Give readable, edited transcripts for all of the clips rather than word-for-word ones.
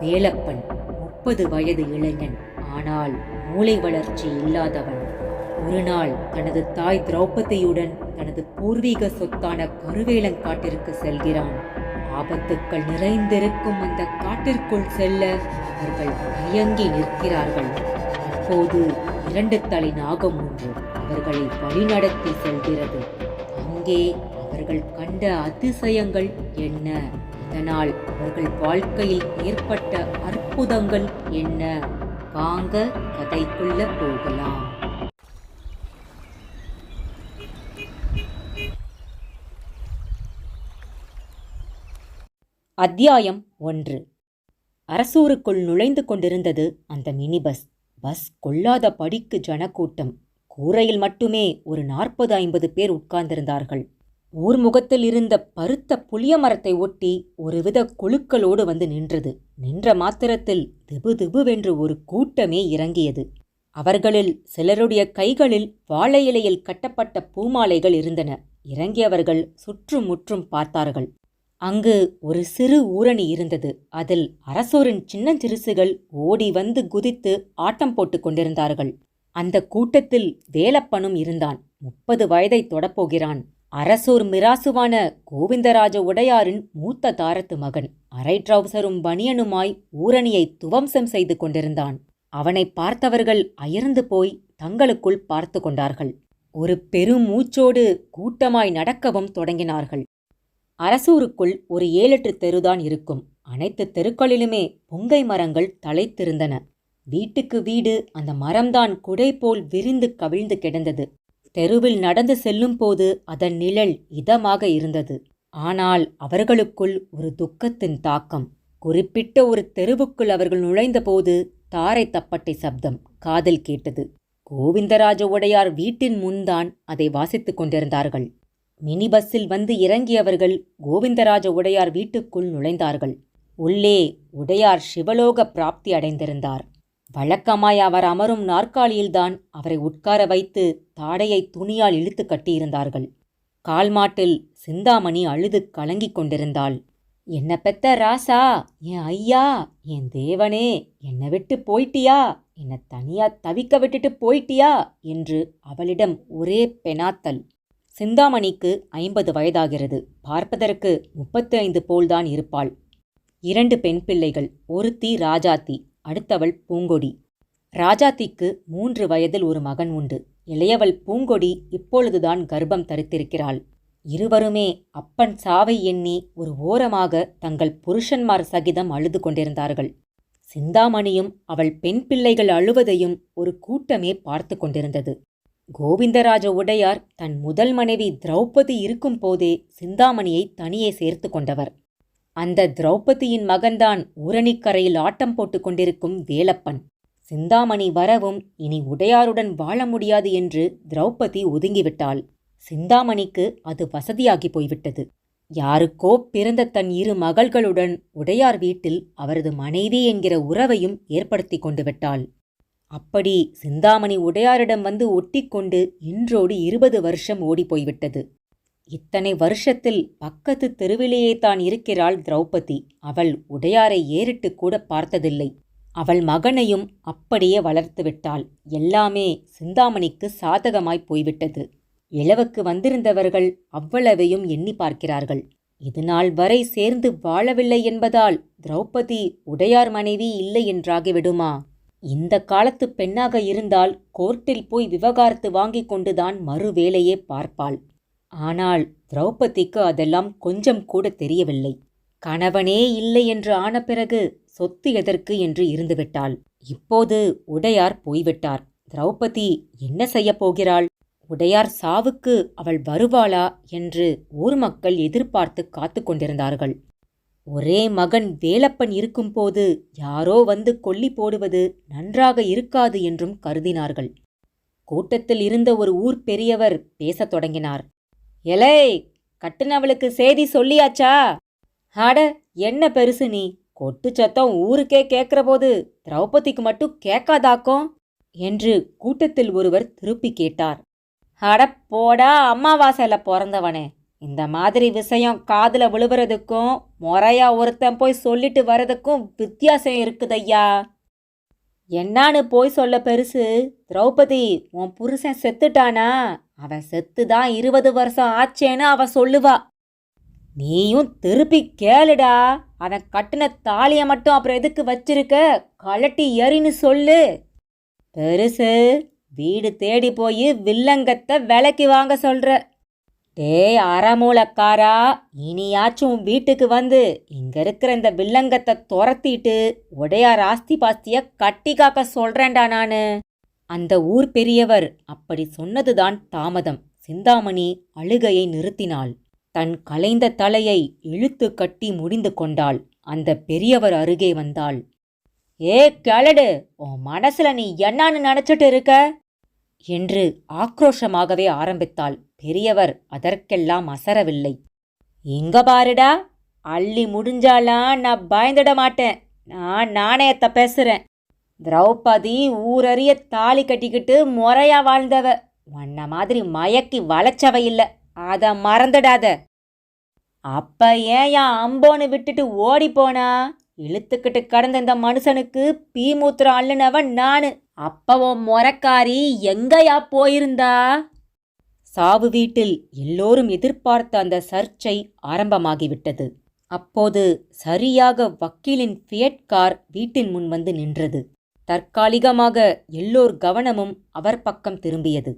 வேலப்பன் 30 வயது இளைஞன். ஆனால் மூளை வளர்ச்சி இல்லாதவன். ஒரு நாள் தனது தாய் திரௌபதியுடன் தனது பூர்வீக சொத்தான கருவேலங்காட்டிற்கு செல்கிறான். ஆபத்துக்கள் நிறைந்திருக்கும் அந்த காட்டிற்குள் செல்ல அவர்கள் தயங்கி நிற்கிறார்கள். அப்போது 2 தலை நாகம் ஒன்று அவர்களை வழிநடத்தி செல்கிறது. அங்கே அவர்கள் கண்ட அதிசயங்கள் என்ன? அதனால் அவர்கள் வாழ்க்கையில் ஏற்பட்ட அற்புதங்கள் என்ன? வாங்க கதைக்குள்ள போகலாம். அத்தியாயம் 1. அரசூருக்குள் நுழைந்து கொண்டிருந்தது அந்த மினி பஸ். பஸ் கொள்ளாத படிக்கு ஜனக்கூட்டம். கூரையில் மட்டுமே ஒரு 40-50 பேர் உட்கார்ந்திருந்தார்கள். ஊர்முகத்தில் இருந்த பருத்த புளிய மரத்தை ஒட்டி ஒருவித குழுக்களோடு வந்து நின்றது. நின்ற மாத்திரத்தில் திபு திபுவென்று ஒரு கூட்டமே இறங்கியது. அவர்களில் சிலருடைய கைகளில் வாழை இலையில் கட்டப்பட்ட பூமாலைகள் இருந்தன. இறங்கியவர்கள் சுற்றும் முற்றும் பார்த்தார்கள். அங்கு ஒரு சிறு ஊரணி இருந்தது. அதில் அரசூரின் சின்னஞ்சிறுசுகள் ஓடி வந்து குதித்து ஆட்டம் போட்டு கொண்டிருந்தார்கள். அந்த கூட்டத்தில் வேலப்பனும் இருந்தான். 30 வயதை தொடப்போகிறான். அரசூர் மிராசுவான கோவிந்தராஜ உடையாரின் மூத்த தாரத்து மகன். அரை ட்ரௌசரும் பனியனுமாய் ஊரணியை துவம்சம் செய்து கொண்டிருந்தான். அவனை பார்த்தவர்கள் அயர்ந்து போய் தங்களுக்குள் பார்த்து கொண்டார்கள். ஒரு பெருமூச்சோடு கூட்டமாய் நடக்கவும் தொடங்கினார்கள். அரசூருக்குள் ஒரு 7-8 தெருதான் இருக்கும். அனைத்து தெருக்களிலுமே புங்கை மரங்கள் தழைத்திருந்தன. வீட்டுக்கு வீடு அந்த மரம்தான் குடை போல் விரிந்து கவிழ்ந்து கிடந்தது. தெருவில் நடந்து செல்லும் போது அதன் நிழல் இதமாக இருந்தது. ஆனால் அவர்களுக்குள் ஒரு துக்கத்தின் தாக்கம். குறிப்பிட்ட ஒரு தெருவுக்குள் அவர்கள் நுழைந்தபோது தாரை தப்பட்டை சப்தம் காதில் கேட்டது. கோவிந்தராஜ உடையார் வீட்டின் முன்தான் அதை வாசித்துக் கொண்டிருந்தார்கள். மினி பஸ்ஸில் வந்து இறங்கியவர்கள் கோவிந்தராஜ உடையார் வீட்டுக்குள் நுழைந்தார்கள். உள்ளே உடையார் சிவலோக பிராப்தி அடைந்திருந்தார். வழக்கமாய் அவர் அமரும் நாற்காலியில்தான் அவரை உட்கார வைத்து தாடையை துணியால் இழுத்து கட்டியிருந்தார்கள். கால்மாட்டில் சிந்தாமணி அழுது கலங்கிக் கொண்டிருந்தாள். என்ன பெத்த ராசா, என் ஐயா, என் தேவனே, என்னை விட்டு போயிட்டியா? என்னை தனியா தவிக்க விட்டுட்டு போயிட்டியா என்று அவளிடம் ஒரே பெனாத்தல். சிந்தாமணிக்கு 50 வயதாகிறது. பார்ப்பதற்கு 35 போல்தான் இருப்பாள். 2 பெண் பிள்ளைகள். ஒருத்தி ராஜாத்தி, அடுத்தவள் பூங்கொடி. ராஜாத்திக்கு 3 வயதில் ஒரு மகன் உண்டு. இளையவள் பூங்கொடி இப்பொழுதுதான் கர்ப்பம் தரித்திருக்கிறாள். இருவருமே அப்பன் சாவை எண்ணி ஒரு ஓரமாக தங்கள் புருஷன்மார் சகிதம் அழுது கொண்டிருந்தார்கள். சிந்தாமணியும் அவள் பெண் பிள்ளைகள் அழுவதையும் ஒரு கூட்டமே பார்த்து கொண்டிருந்தது. கோவிந்தராஜ உடையார் தன் முதல் மனைவி திரௌபதி இருக்கும் போதே சிந்தாமணியை தனியே சேர்த்து கொண்டவர். அந்த திரௌபதியின் மகன்தான் ஊரணிக்கரையில் ஆட்டம் போட்டு கொண்டிருக்கும் வேலப்பன். சிந்தாமணி வரவும் இனி உடையாருடன் வாழ முடியாது என்று திரௌபதி ஒதுங்கிவிட்டாள். சிந்தாமணிக்கு அது வசதியாகி போய்விட்டது. யாருக்கோ பிறந்த தன் 2 மகள்களுடன் உடையார் வீட்டில் அவரது மனைவி என்கிற உறவையும் ஏற்படுத்தி கொண்டு விட்டாள். அப்படி சிந்தாமணி உடையாரிடம் வந்து ஒட்டிக்கொண்டு இன்றோடு 20 வருஷம் ஓடிப்போய்விட்டது. இத்தனை வருஷத்தில் பக்கத்து தெருவிலேயே தான் இருக்கிறாள் திரௌபதி. அவள் உடையாரை ஏறிட்டு கூட பார்த்ததில்லை. அவள் மகனையும் அப்படியே வளர்த்து விட்டாள். எல்லாமே சிந்தாமணிக்கு சாதகமாய் போய்விட்டது. இளவுக்கு வந்திருந்தவர்கள் அவ்வளவையும் எண்ணி பார்க்கிறார்கள். இதுநாள் வரை சேர்ந்து வாழவில்லை என்பதால் திரௌபதி உடையார் மனைவி இல்லை என்றாகிவிடுமா? இந்த காலத்து பெண்ணாக இருந்தால் கோர்ட்டில் போய் விவகாரத்து வாங்கிக் கொண்டுதான் மறுவேளையே பார்ப்பாள். ஆனால் திரௌபதிக்கு அதெல்லாம் கொஞ்சம் கூட தெரியவில்லை. கணவனே இல்லை என்று ஆன பிறகு சொத்து எதற்கு என்று இருந்துவிட்டாள். இப்போது உடையார் போய்விட்டார். திரௌபதி என்ன செய்யப் போகிறாள்? உடையார் சாவுக்கு அவள் வருவாளா என்று ஊர் மக்கள் எதிர்பார்த்து காத்து கொண்டிருந்தார்கள். ஒரே மகன் வேலப்பன் இருக்கும்போது யாரோ வந்து கொல்லி போடுவது நன்றாக இருக்காது என்றும் கருதினார்கள். கூட்டத்தில் இருந்த ஒரு ஊர் பெரியவர் பேசத் தொடங்கினார். எலே, கட்டுனவளுக்கு செய்தி சொல்லியாச்சா? அட, என்ன பெருசு நீ? கொட்டு சத்தம் ஊருக்கே கேட்கிற போது திரௌபதிக்கு மட்டும் கேட்காதாக்கும் என்று கூட்டத்தில் ஒருவர் திருப்பி கேட்டார். அட போடா அம்மாவாசையில் பிறந்தவனே, இந்த மாதிரி விஷயம் காதுல விழுவுறதுக்கும் முறையா ஒருத்தன் போய் சொல்லிட்டு வர்றதுக்கும் வித்தியாசம் இருக்குதையா. என்னான்னு போய் சொல்ல பெருசு? திரௌபதி, உன் புருஷன் செத்துட்டானா? அவன் செத்துதான் 20 வருஷம் ஆச்சேன்னு அவ சொல்லுவா. நீயும் திருப்பி கேளுடா. அவன் கட்டின தாலிய மட்டும் அப்புறம் எதுக்கு வச்சிருக்க? கழட்டி எறின்னு சொல்லு. பெருசு, வீடு தேடி போய் வில்லங்கத்தை விலைக்கு வாங்க சொல்ற. டேய் அறமூலக்காரா, இனியாச்சும் வீட்டுக்கு வந்து இங்க இருக்கிற இந்த வில்லங்கத்தை துரத்திட்டு உடையார் ஆஸ்தி பாஸ்திய கட்டி காக்க சொல்றேன்டா நானு. அந்த ஊர் பெரியவர் அப்படி சொன்னதுதான் தாமதம். சிந்தாமணி அழுகையை நிறுத்தினாள். தன் கலைந்த தலையை இழுத்து கட்டி முடிந்து கொண்டாள். அந்த பெரியவர் அருகே வந்தாள். ஏ கிழடு, உன் மனசுல நீ என்னான்னு நினைச்சிட்டு இருக்க என்று ஆக்ரோஷமாகவே ஆரம்பித்தாள். பெரியவர் அதற்கெல்லாம் அசரவில்லை. இங்க பாருடா, அள்ளி முடிஞ்சாலாம் நான் பயந்துட மாட்டேன். நான் நாணயத்தை பேசுறேன். திரௌபதி ஊரறிய தாலி கட்டிக்கிட்டு முறையா வாழ்ந்தவ. உன்ன மாதிரி மயக்கி வளைச்சவ இல்ல, அத மறந்துடாத. அப்ப ஏன் அம்போன்னு விட்டுட்டு ஓடி போனா? இழுத்துக்கிட்டு கடந்த இந்த மனுஷனுக்கு பீமூத்திரம் அள்ளுனவன் நானு. அப்பவோ முறக்காரி எங்கயா போயிருந்தா? சாவு வீட்டில் எல்லோரும் எதிர்பார்த்த அந்த சர்ச்சை ஆரம்பமாகிவிட்டது. அப்போது சரியாக வக்கீலின் ஃபியட் கார் வீட்டின் முன் வந்து நின்றது. தற்காலிகமாக எல்லோர் கவனமும் அவர் பக்கம் திரும்பியது.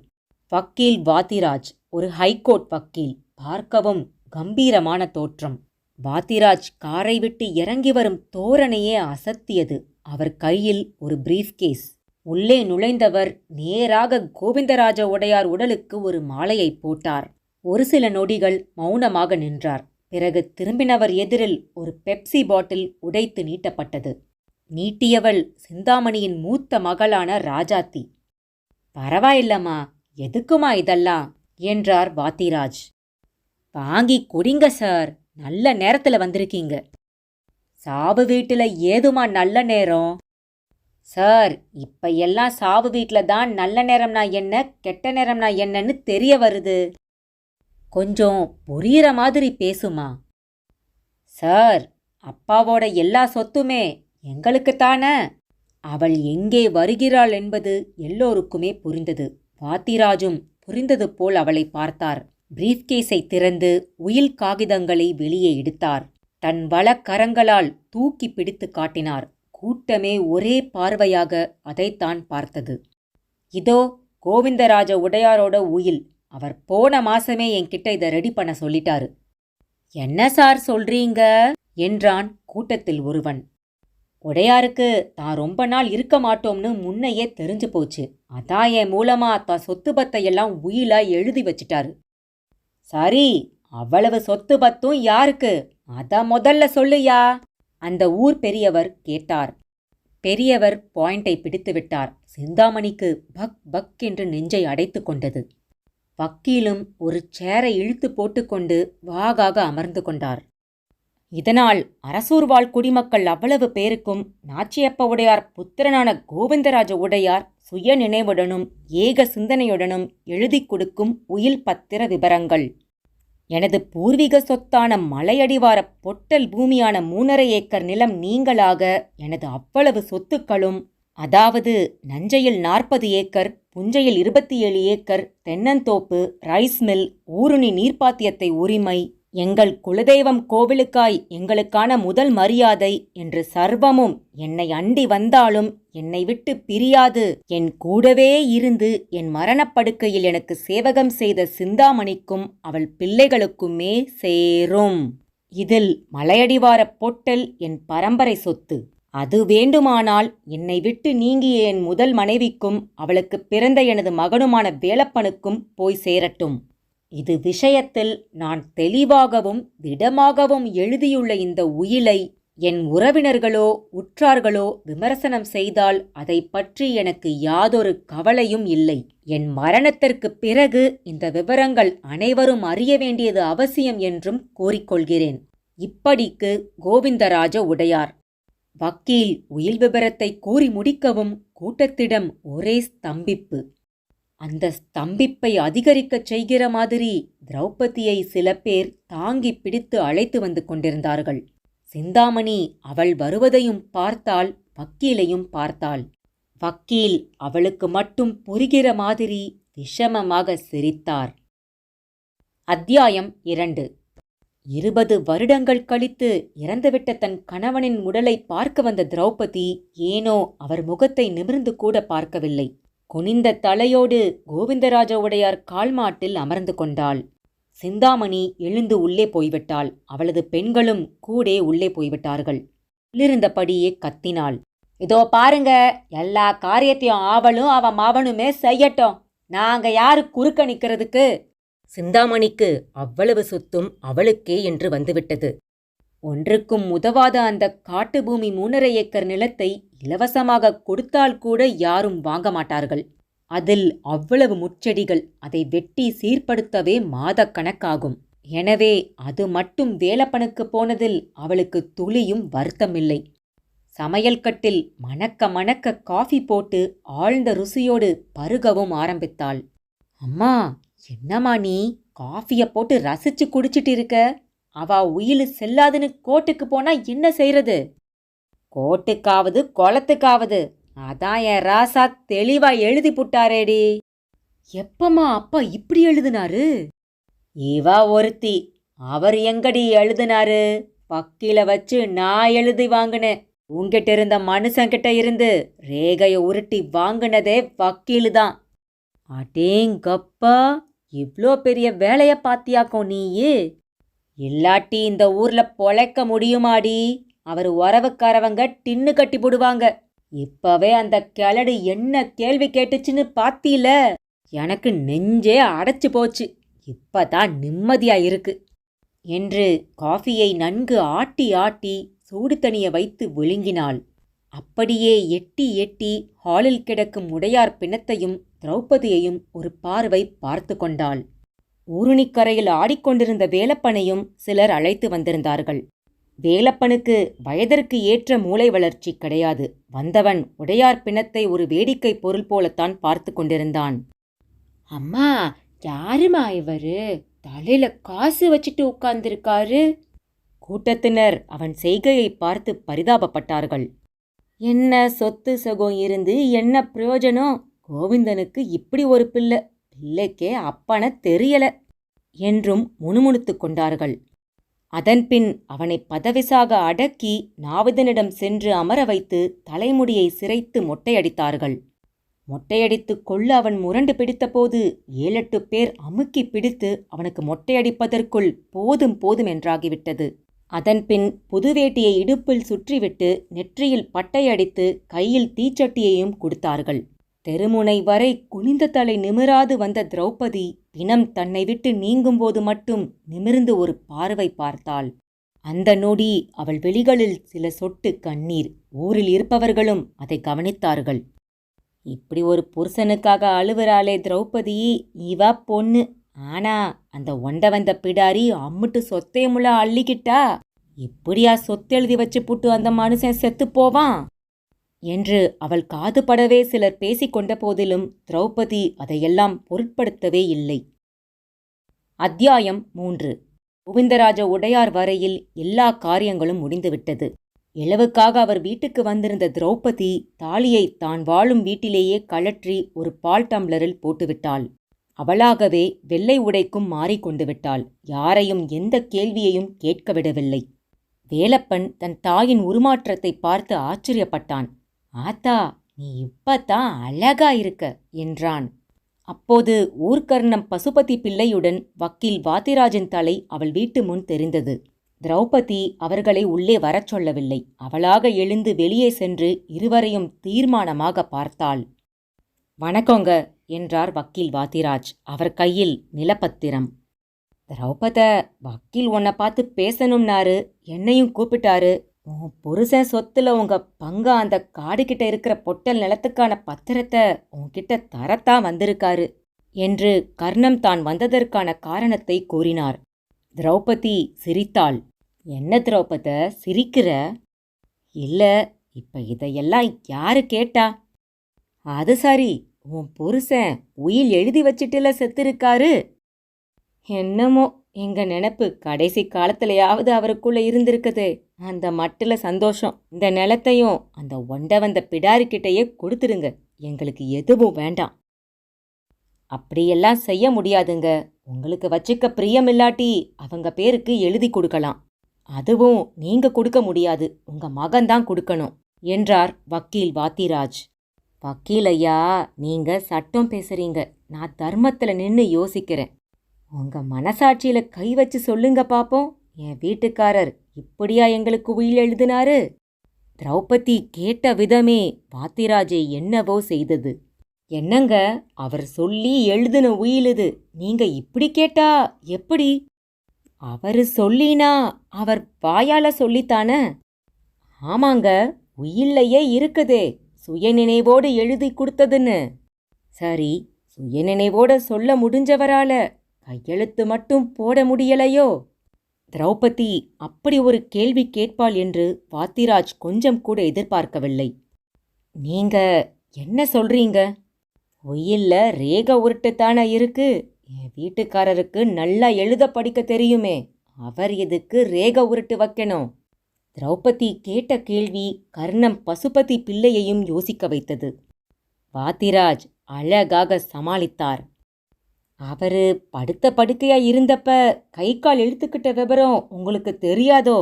வக்கீல் வாத்திராஜ், ஒரு ஹைகோர்ட் வக்கீல். பார்க்கவும் கம்பீரமான தோற்றம். வாத்திராஜ் காரை விட்டு இறங்கி வரும் தோரணையே அசத்தியது. அவர் கையில் ஒரு பிரீஃப்கேஸ். உள்ளே நுழைந்தவர் நேராக கோவிந்தராஜ உடையார் உடலுக்கு ஒரு மாலையை போட்டார். ஒரு சில நொடிகள் மௌனமாக நின்றார். பிறகு திரும்பினவர் எதிரில் ஒரு பெப்சி பாட்டில் உடைத்து நீட்டப்பட்டது. நீட்டியவள் சிந்தாமணியின் மூத்த மகளான ராஜாத்தி. பரவாயில்லம்மா, எதுக்குமா இதெல்லாம் என்றார் வாத்திராஜ். வாங்கி குடிங்க சார், நல்ல நேரத்துல வந்திருக்கீங்க. சாவு வீட்டுல ஏதுமா நல்ல நேரம்? சார், இப்ப எல்லாம் சாவு வீட்டுல தான் நல்ல நேரம்னா என்ன, கெட்ட நேரம்னா என்னன்னு தெரிய வருது. கொஞ்சம் புரியுற மாதிரி பேசுமா. சார், அப்பாவோட எல்லா சொத்துமே எங்களுக்குத்தானே. அவள் எங்கே வருகிறாள் என்பது எல்லோருக்குமே புரிந்தது. வாத்திராஜும் புரிந்தது போல் அவளை பார்த்தார். பிரீஃப்கேஸை திறந்து உயில் காகிதங்களை வெளியே எடுத்தார். தன் வலக்கரங்களால் தூக்கி பிடித்து காட்டினார். கூட்டமே ஒரே பார்வையாக அதைத்தான் பார்த்தது. இதோ கோவிந்தராஜ உடையாரோட உயில். அவர் போன மாசமே என்கிட்ட இதை ரெடி பண்ண சொல்லிட்டாரு. என்ன சார் சொல்றீங்க என்றான் கூட்டத்தில் ஒருவன். உடையாருக்கு தான் ரொம்ப நாள் இருக்க மாட்டோம்னு முன்னையே தெரிஞ்சு போச்சு. அதான் என் மூலமா தான் சொத்து பத்தையெல்லாம் உயிலா எழுதி வச்சிட்டாரு. சரி, அவ்வளவு சொத்து பத்தும் யாருக்கு? அத முதல்ல சொல்லுயா, அந்த ஊர் பெரியவர் கேட்டார். பெரியவர் பாயிண்டை பிடித்து விட்டார். சிந்தாமணிக்கு பக் பக் என்று நெஞ்சை அடைத்து கொண்டது. வக்கீலும் ஒரு சேரை இழுத்து போட்டுக்கொண்டு வாகாக அமர்ந்து கொண்டார். இதனால் அரசூர் வாழ் குடிமக்கள் அவ்வளவு பேருக்கும் நாச்சியப்ப உடையார் புத்திரனான கோவிந்தராஜ உடையார் சுய நினைவுடனும் ஏக சிந்தனையுடனும் எழுதி கொடுக்கும் உயில் பத்திர விபரங்கள். எனது பூர்வீக சொத்தான மலையடிவார பொட்டல் பூமியான 3.5 ஏக்கர் நிலம் நீங்களாக எனது அவ்வளவு சொத்துக்களும், அதாவது நஞ்சையில் 40 ஏக்கர், புஞ்சையில் 27 ஏக்கர், தென்னந்தோப்பு, ரைஸ் மில், ஊருணி நீர்ப்பாத்தியத்தை உரிமை, எங்கள் குலதெய்வம் கோவிலுக்காய் எங்களுக்கான முதல் மரியாதை என்று சர்வமும் என்னை அண்டி வந்தாலும் என்னை விட்டு பிரியாது என் கூடவே இருந்து என் மரணப்படுக்கையில் எனக்கு சேவகம் செய்த சிந்தாமணிக்கும் அவள் பிள்ளைகளுக்குமே சேரும். இதில் மலையடிவார பொட்டல் என் பரம்பரை சொத்து. அது வேண்டுமானால் என்னை விட்டு நீங்கிய என் முதல் மனைவிக்கும் அவளுக்கு பிறந்த எனது மகனுமான வேலப்பனுக்கும் போய் சேரட்டும். இது விஷயத்தில் நான் தெளிவாகவும் திடமாகவும் எழுதியுள்ள இந்த உயிலை என் உறவினர்களோ உற்றார்களோ விமர்சனம் செய்தால் அதை பற்றி எனக்கு யாதொரு கவலையும் இல்லை. என் மரணத்திற்குப் பிறகு இந்த விவரங்கள் அனைவரும் அறிய வேண்டியது அவசியம் என்றும் கூறிக்கொள்கிறேன். இப்படிக்கு கோவிந்தராஜ உடையார். வக்கீல் உயில் விபரத்தை கூறி முடிக்கவும் கூட்டத்திடம் ஒரே ஸ்தம்பிப்பு. அந்த ஸ்தம்பிப்பை அதிகரிக்கச் செய்கிற மாதிரி திரௌபதியை சில பேர் தாங்கி பிடித்து அழைத்து வந்து கொண்டிருந்தார்கள். சிந்தாமணி அவள் வருவதையும் பார்த்தாள், வக்கீலையும் பார்த்தாள். வக்கீல் அவளுக்கு மட்டும் புரிகிற மாதிரி விஷமமாக சிரித்தார். அத்தியாயம் 2. 20 வருடங்கள் கழித்து இறந்துவிட்ட தன் கணவனின் உடலை பார்க்க வந்த திரௌபதி ஏனோ அவர் முகத்தை நிமிர்ந்து கூட பார்க்கவில்லை. குனிந்த தலையோடு கோவிந்தராஜ உடையார் கால்மாட்டில் அமர்ந்து கொண்டாள். சிந்தாமணி எழுந்து உள்ளே போய்விட்டாள். அவளது பெண்களும் கூட உள்ளே போய்விட்டார்கள். உள்ளிருந்தபடியே கத்தினாள். இதோ பாருங்க, எல்லா காரியத்தையும் ஆவலும் அவன் மாவனுமே செய்யட்டும். நாங்க யாரு குறுக்க நிக்கிறதுக்கு? சிந்தாமணிக்கு அவ்வளவு சொத்தும் அவளுக்கே என்று வந்துவிட்டது. ஒன்றுக்கும் உதவாத அந்த காட்டு பூமி 3.5 ஏக்கர் நிலத்தை இலவசமாக கொடுத்தால் கூட யாரும் வாங்க மாட்டார்கள். அதில் அவ்வளவு முட்செடிகள், அதை வெட்டி சீர்படுத்தவே மாதக்கணக்காகும். எனவே அது மட்டும் வேலப்பனுக்கு போனதில் அவளுக்கு துளியும் வருத்தமில்லை. சமையல் கட்டில் மணக்க மணக்க காஃபி போட்டு ஆழ்ந்த ருசியோடு பருகவும் ஆரம்பித்தாள். அம்மா, என்னம்மா நீ காஃபிய போட்டு ரசிச்சு குடிச்சிட்டு இருக்க? அவ உயிலு செல்லாதுன்னு கோர்ட்டுக்கு போனா என்ன செய்யறது? கோர்ட்டுக்காவது குளத்துக்காவது, அதான் என் ராசா தெளிவா எழுதி புட்டாரேடி. எப்பமா அப்பா இப்படி எழுதினாரு? இவ ஒருத்தி. அவர் எங்கடி எழுதினாரு? வக்கீல வச்சு நான் எழுதி வாங்கினேன். உங்கிட்ட இருந்த மனுஷங்கிட்ட இருந்து ரேகைய உருட்டி வாங்கினதே வக்கீலுதான். அடேங்கப்பா, இவ்ளோ பெரிய வேலைய பாத்தியாக்கும் நீயே. இல்லாட்டி இந்த ஊர்ல பொழைக்க முடியுமாடி? அவர் உறவுக்காரவங்க டின்னு கட்டி போடுவாங்க. இப்பவே அந்த கிழடு என்ன கேள்வி கேட்டுச்சுன்னு பாத்தீல? எனக்கு நெஞ்சே அடைச்சு போச்சு. இப்பதான் நிம்மதியா இருக்கு என்று காஃபியை நன்கு ஆட்டி ஆட்டி சூடு தணிய வைத்து விழுங்கினாள். அப்படியே எட்டி எட்டி ஹாலில் கிடக்கும் உடையார் பிணத்தையும் திரௌபதியையும் ஒரு பார்வை பார்த்து கொண்டாள். ஊருணிக்கரையில் ஆடிக்கொண்டிருந்த வேலப்பனையும் சிலர் அழைத்து வந்திருந்தார்கள். வேலப்பனுக்கு வயதிற்கு ஏற்ற மூளை வளர்ச்சி கிடையாது. வந்தவன் உடையார் பிணத்தை ஒரு வேடிக்கை பொருள் போலத்தான் பார்த்து கொண்டிருந்தான். அம்மா, யாருமா இவரு? தலையில காசு வச்சுட்டு உட்கார்ந்திருக்காரு. கூட்டத்தினர் அவன் செய்கையை பார்த்து பரிதாபப்பட்டார்கள். என்ன சொத்து சுகம் இருந்து என்ன பிரயோஜனம்? கோவிந்தனுக்கு இப்படி ஒரு பிள்ளை, பிள்ளைக்கே அப்பன தெரியல என்றும் முணுமுணுத்து கொண்டார்கள். அதன்பின் அவனை பதவிசாக அடக்கி நாவிதனிடம் சென்று அமர வைத்து தலைமுடியை சிரைத்து மொட்டையடித்தார்கள். மொட்டையடித்து கொள்ள அவன் முரண்டு பிடித்தபோது 7-8 பேர் அமுக்கி பிடித்து அவனுக்கு மொட்டையடிப்பதற்குள் போதும் போதும் என்றாகிவிட்டது. அதன்பின் புதுவேட்டியை இடுப்பில் சுற்றிவிட்டு நெற்றியில் பட்டையடித்து கையில் தீச்சட்டியையும் கொடுத்தார்கள். தெருமுனை வரை குனிந்த தலை நிமிராது வந்த திரௌபதி பிணம் தன்னை விட்டு நீங்கும்போது மட்டும் நிமிர்ந்து ஒரு பார்வை பார்த்தாள். அந்த நொடி அவள் விழிகளில் சில சொட்டு கண்ணீர். ஊரில் இருப்பவர்களும் அதை கவனித்தார்கள். இப்படி ஒரு புருஷனுக்காக அழுவுறாளே திரௌபதி, இவ பொண்ணு. ஆனா அந்த ஒண்ட வந்த பிடாரி அம்முட்டு சொத்தையமுள்ள அள்ளிக்கிட்டா, இப்படியா சொத்தெழுதி வச்சு புட்டு அந்த மனுஷன் செத்து போவான் என்று அவள் காதுபடவே சிலர் பேசிக்கொண்ட போதிலும் திரௌபதி அதையெல்லாம் பொருட்படுத்தவே இல்லை. அத்தியாயம் 3. கோவிந்தராஜ உடையார் வரையில் எல்லா காரியங்களும் முடிந்துவிட்டது. இளவுக்காக அவர் வீட்டுக்கு வந்திருந்த திரௌபதி தாலியை தான் வாழும் வீட்டிலேயே கழற்றி ஒரு பால் டம்ளரில் போட்டுவிட்டாள். அவளாகவே வெள்ளை உடைக்கும் மாறிக்கொண்டு விட்டாள். யாரையும் எந்த கேள்வியையும் கேட்க விடவில்லை. வேலப்பன் தன் தாயின் உருமாற்றத்தை பார்த்து ஆச்சரியப்பட்டான். ஆத்தா, நீ இப்பத்தான் அழகா இருக்க என்றான். அப்போது ஊர்க்கர்ணம் பசுபதி பிள்ளையுடன் வக்கீல் வாத்திராஜன் தலை அவள் வீட்டு முன் தெரிந்தது. திரௌபதி அவர்களை உள்ளே வரச் சொல்லவில்லை. அவளாக எழுந்து வெளியே சென்று இருவரையும் தீர்மானமாக பார்த்தாள். வணக்கங்க என்றார் வக்கீல் வாத்திராஜ். அவர் கையில் நிலப்பத்திரம். திரௌபத, வக்கீல் உன்னை பார்த்து பேசணும்னாரு, என்னையும் கூப்பிட்டாரு. உன் புருஷன் சொத்துல உங்க பங்கா அந்த காடுகிட்ட இருக்கிற பொட்டல் நிலத்துக்கான பத்திரத்தை உன்கிட்ட தரத்தான் வந்திருக்காரு என்று கர்ணம் தான் வந்ததற்கான காரணத்தை கூறினார். திரௌபதி சிரித்தாள். என்ன திரௌபத சிரிக்கிற? இல்ல, இப்ப இதையெல்லாம் யாரு கேட்டா? அது சரி, உன் புருஷன் உயில் எழுதி வச்சிட்டுல செத்துருக்காரு. என்னமோ எங்க நினைப்பு கடைசி காலத்திலயாவது அவருக்குள்ள இருந்திருக்குது. அந்த மட்டுல சந்தோஷம். இந்த நிலத்தையும் அந்த ஒண்ட வந்த பிடாரிக்கிட்டையே கொடுத்துடுங்க. எங்களுக்கு எதுவும் வேண்டாம். அப்படியெல்லாம் செய்ய முடியாதுங்க. உங்களுக்கு வச்சுக்க பிரியமில்லாட்டி அவங்க பேருக்கு எழுதி கொடுக்கலாம். அதுவும் நீங்க கொடுக்க முடியாது, உங்க மகன்தான் கொடுக்கணும் என்றார் வக்கீல் வாத்திராஜ். வக்கீல் ஐயா, நீங்க சட்டம் பேசுறீங்க, நான் தர்மத்துல நின்னு யோசிக்கிறேன். உங்க மனசாட்சியில கை வச்சு சொல்லுங்க பாப்போம். என் வீட்டுக்காரர் இப்படியா எங்களுக்கு உயில் எழுதினாரு? திரௌபதி கேட்ட விதமே வாத்திராஜை என்னவோ செய்தது. என்னங்க, அவர் சொல்லி எழுதின உயில் இது, நீங்க இப்படி கேட்டா எப்படி? அவரு சொல்லினா அவர் வாயால சொல்லித்தானே? ஆமாங்க, உயில்லையே இருக்குதே சுயநினைவோடு எழுதி கொடுத்ததுன்னு. சரி, சுயநினைவோட சொல்ல முடிஞ்சவரால கையெழுத்து மட்டும் போட முடியலையோ? திரௌபதி அப்படி ஒரு கேள்வி கேட்பாள் என்று வாத்திராஜ் கொஞ்சம் கூட எதிர்பார்க்கவில்லை. நீங்க என்ன சொல்றீங்க? உயில்ல ரேக உருட்டுத்தானே இருக்கு. என் வீட்டுக்காரருக்கு நல்லா எழுத படிக்க தெரியுமே, அவர் எதுக்கு ரேக உருட்டு வைக்கணும்? திரௌபதி கேட்ட கேள்வி கர்ணம் பசுபதி பிள்ளையையும் யோசிக்க வைத்தது. வாத்திராஜ் அழகாக சமாளித்தார். அவரு படுத்த படுக்கையா இருந்தப்ப கை கால் இழுத்துக்கிட்ட விவரம் உங்களுக்கு தெரியாதோ?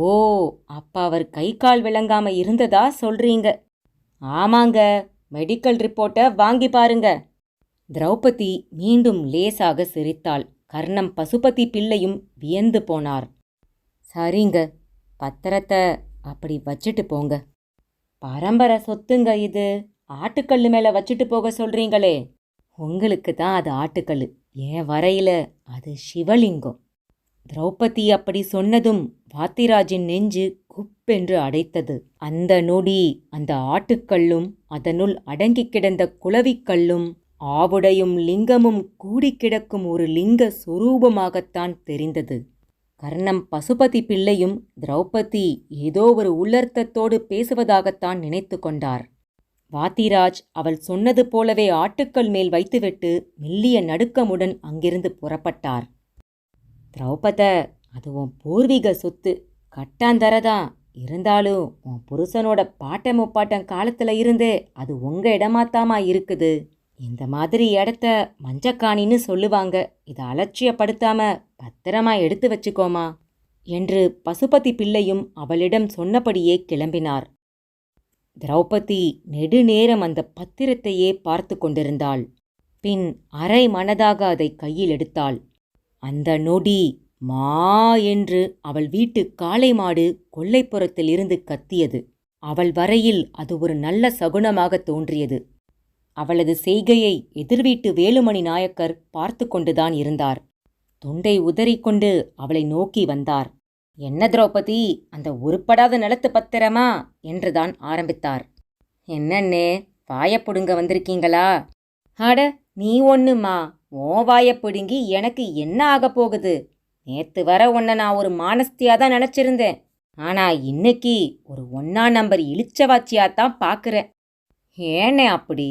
ஓ, அப்ப அவர் கை கால் விளங்காம இருந்ததா சொல்றீங்க? ஆமாங்க, மெடிக்கல் ரிப்போர்ட்டை வாங்கி பாருங்க. திரௌபதி மீண்டும் லேசாக சிரித்தாள். கர்ணம் பசுபதி பிள்ளையும் வியந்து போனார். சரிங்க, பத்திரத்தை அப்படி வச்சுட்டு போங்க. பரம்பரை சொத்துங்க இது. ஆட்டுக்கல்லு மேல வச்சுட்டு போக சொல்றீங்களே, உங்களுக்கு தான் அது ஆட்டுக்கல்லு, என் வரையில அது சிவலிங்கம். திரௌபதி அப்படி சொன்னதும் வாத்திராஜின் நெஞ்சு குப்பென்று அடைத்தது. அந்த நொடி அந்த ஆட்டுக்கல்லும் அதனுள் அடங்கி கிடந்த குளவிக்கல்லும் ஆவுடையும் லிங்கமும் கூடி கிடக்கும் ஒரு லிங்க சுரூபமாகத்தான் தெரிந்தது. கர்ணம் பசுபதி பிள்ளையும் திரௌபதி ஏதோ ஒரு உள்ளர்த்தத்தோடு பேசுவதாகத்தான் நினைத்து கொண்டார். வாத்திராஜ் அவள் சொன்னது போலவே ஆட்டுக்கல் மேல் வைத்துவிட்டு மெல்லிய நடுக்கமுடன் அங்கிருந்து புறப்பட்டார். திரௌபத, அது உன் பூர்வீக சொத்து, கட்டாந்தரதான். இருந்தாலும் உன் புருஷனோட பாட்டம் முப்பாட்டம் காலத்துல இருந்தே அது உங்க இடமாத்தாமா இருக்குது. இந்த மாதிரி இடத்த மஞ்சக்காணின்னு சொல்லுவாங்க. இதை அலட்சியப்படுத்தாம பத்திரமா எடுத்து வச்சுக்கோமா என்று பசுபதி பிள்ளையும் அவளிடம் சொன்னபடியே கிளம்பினார். திரௌபதி நெடுநேரம் அந்த பத்திரத்தையே பார்த்து கொண்டிருந்தாள். பின் அரை மனதாக அதை கையில் எடுத்தாள். அந்த நொடி மா என்று அவள் வீட்டு காளை மாடு கொல்லைப்புறத்தில் இருந்து கத்தியது. அவள் வரையில் அது ஒரு நல்ல சகுனமாக தோன்றியது. அவளது செய்கையை எதிர்வீட்டு வேலுமணி நாயக்கர் பார்த்து கொண்டுதான் இருந்தார். தொண்டை உதறிக்கொண்டு அவளை நோக்கி வந்தார். என்ன திரௌபதி, அந்த உருப்படாத நிலத்து பத்திரமா என்றுதான் ஆரம்பித்தார். என்னன்னே, வாயப்புடுங்க வந்திருக்கீங்களா? அட, நீ ஒண்ணுமா, ஓ வாயப்பிடுங்கி எனக்கு என்ன ஆகப் போகுது? நேத்து வர உன்னை நான் ஒரு மானஸ்தியாதான் நினைச்சிருந்தேன். ஆனா இன்னைக்கு ஒரு 1ஆம் நம்பர் இளிச்சவாச்சியாத்தான் பார்க்குறேன். ஏன்னே அப்படி?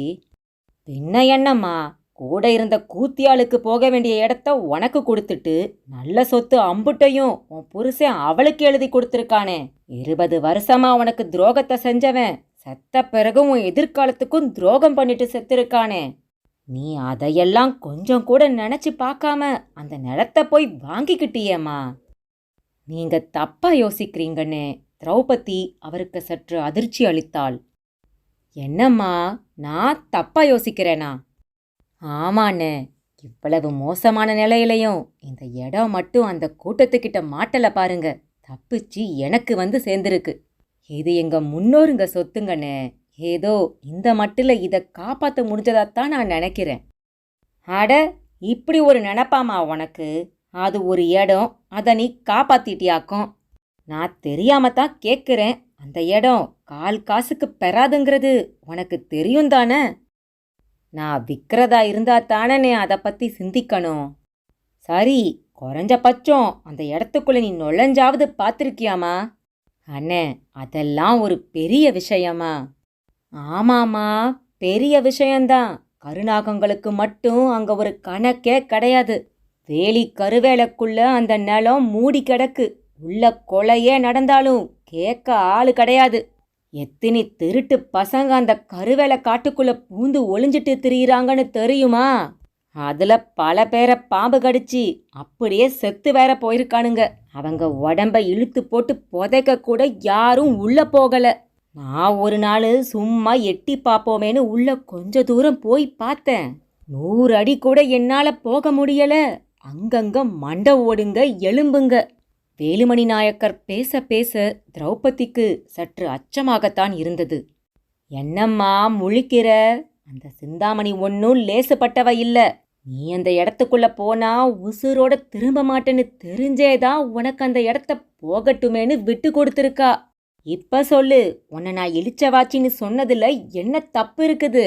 பின்ன என்னம்மா, கூட இருந்த கூத்தியாளுக்கு போக வேண்டிய இடத்த உனக்கு கொடுத்துட்டு நல்ல சொத்து அம்புட்டையும் உன் புருஷன் அவளுக்கு எழுதி கொடுத்துருக்கானே. 20 வருஷமா உனக்கு துரோகத்தை செஞ்சவன் செத்த பிறகும் உன் எதிர்காலத்துக்கும் துரோகம் பண்ணிட்டு செத்துருக்கானே. நீ அதையெல்லாம் கொஞ்சம் கூட நினைச்சு பார்க்காம அந்த நிலத்தை போய் வாங்கிக்கிட்டியேம்மா. நீங்க தப்பா யோசிக்கிறீங்கன்னு திரௌபதி அவருக்கு சற்று அதிர்ச்சி அளித்தாள். என்னம்மா, நான் தப்பா யோசிக்கிறேனா? ஆமாண்ணே, இவ்வளவு மோசமான நிலையிலையும் இந்த இடம் மட்டும் அந்த கூட்டத்துக்கிட்ட மாட்டல பாருங்க, தப்பிச்சு எனக்கு வந்து சேர்ந்துருக்கு. இது எங்க முன்னோருங்க சொத்துங்கண்ணே. ஏதோ இந்த மட்டுல இதை காப்பாற்ற முடிஞ்சதாத்தான் நான் நினைக்கிறேன். அட, இப்படி ஒரு நினைப்பாமா உனக்கு? அது ஒரு இடம், அதை நீ காப்பாத்திட்டியாக்கும். நான் தெரியாமத்தான் கேட்குறேன். அந்த இடம் கால் காசுக்கு பெறாதுங்கிறது உனக்கு தெரியும் தானே? நான் விற்கிறதா இருந்தா தானே அதை பற்றி சிந்திக்கணும். சரி, குறைஞ்சபட்சம் அந்த இடத்துக்குள்ள நீ நுழைஞ்சாவது பார்த்துருக்கியாமா? அண்ணே, அதெல்லாம் ஒரு பெரிய விஷயமா? ஆமாம்மா, பெரிய விஷயந்தான். கருநாகங்களுக்கு மட்டும் அங்க ஒரு கணக்கே கிடையாது. வேலி கருவேலைக்குள்ள அந்த நிலம் மூடி கிடக்கு. உள்ள கொலையே நடந்தாலும் கேட்க ஆளு கிடையாது. எத்தனை திருட்டு பசங்க அந்த கருவேலை காட்டுக்குள்ள பூந்து ஒளிஞ்சிட்டு திரியிறாங்கன்னு தெரியுமா? அதுல பல பேரை பாம்பு கடிச்சு அப்படியே செத்து வேற போயிருக்கானுங்க. அவங்க உடம்ப இழுத்து போட்டு புதைக்க கூட யாரும் உள்ள போகல. நான் ஒரு நாள் சும்மா எட்டி பாப்போமேன்னு உள்ள கொஞ்ச தூரம் போய் பார்த்தேன். 100 அடி கூட என்னால போக முடியல. அங்கங்க மண்டை ஓடுங்க, எலும்புங்க. வேலுமணி நாயக்கர் பேச பேச திரௌபதிக்கு சற்று அச்சமாகத்தான் இருந்தது. என்னம்மா முழிக்கிற? அந்த சிந்தாமணி ஒன்னும் லேசுப்பட்டவ இல்ல. நீ அந்த இடத்துக்குள்ள போனா உசுரோட திரும்ப மாட்டேன்னு தெரிஞ்சேதான் உனக்கு அந்த இடத்த போகட்டுமேன்னு விட்டு கொடுத்துருக்கா. இப்ப சொல்லு, உன்னை நான் இளிச்சவாச்சின்னு சொன்னதுல என்ன தப்பு இருக்குது?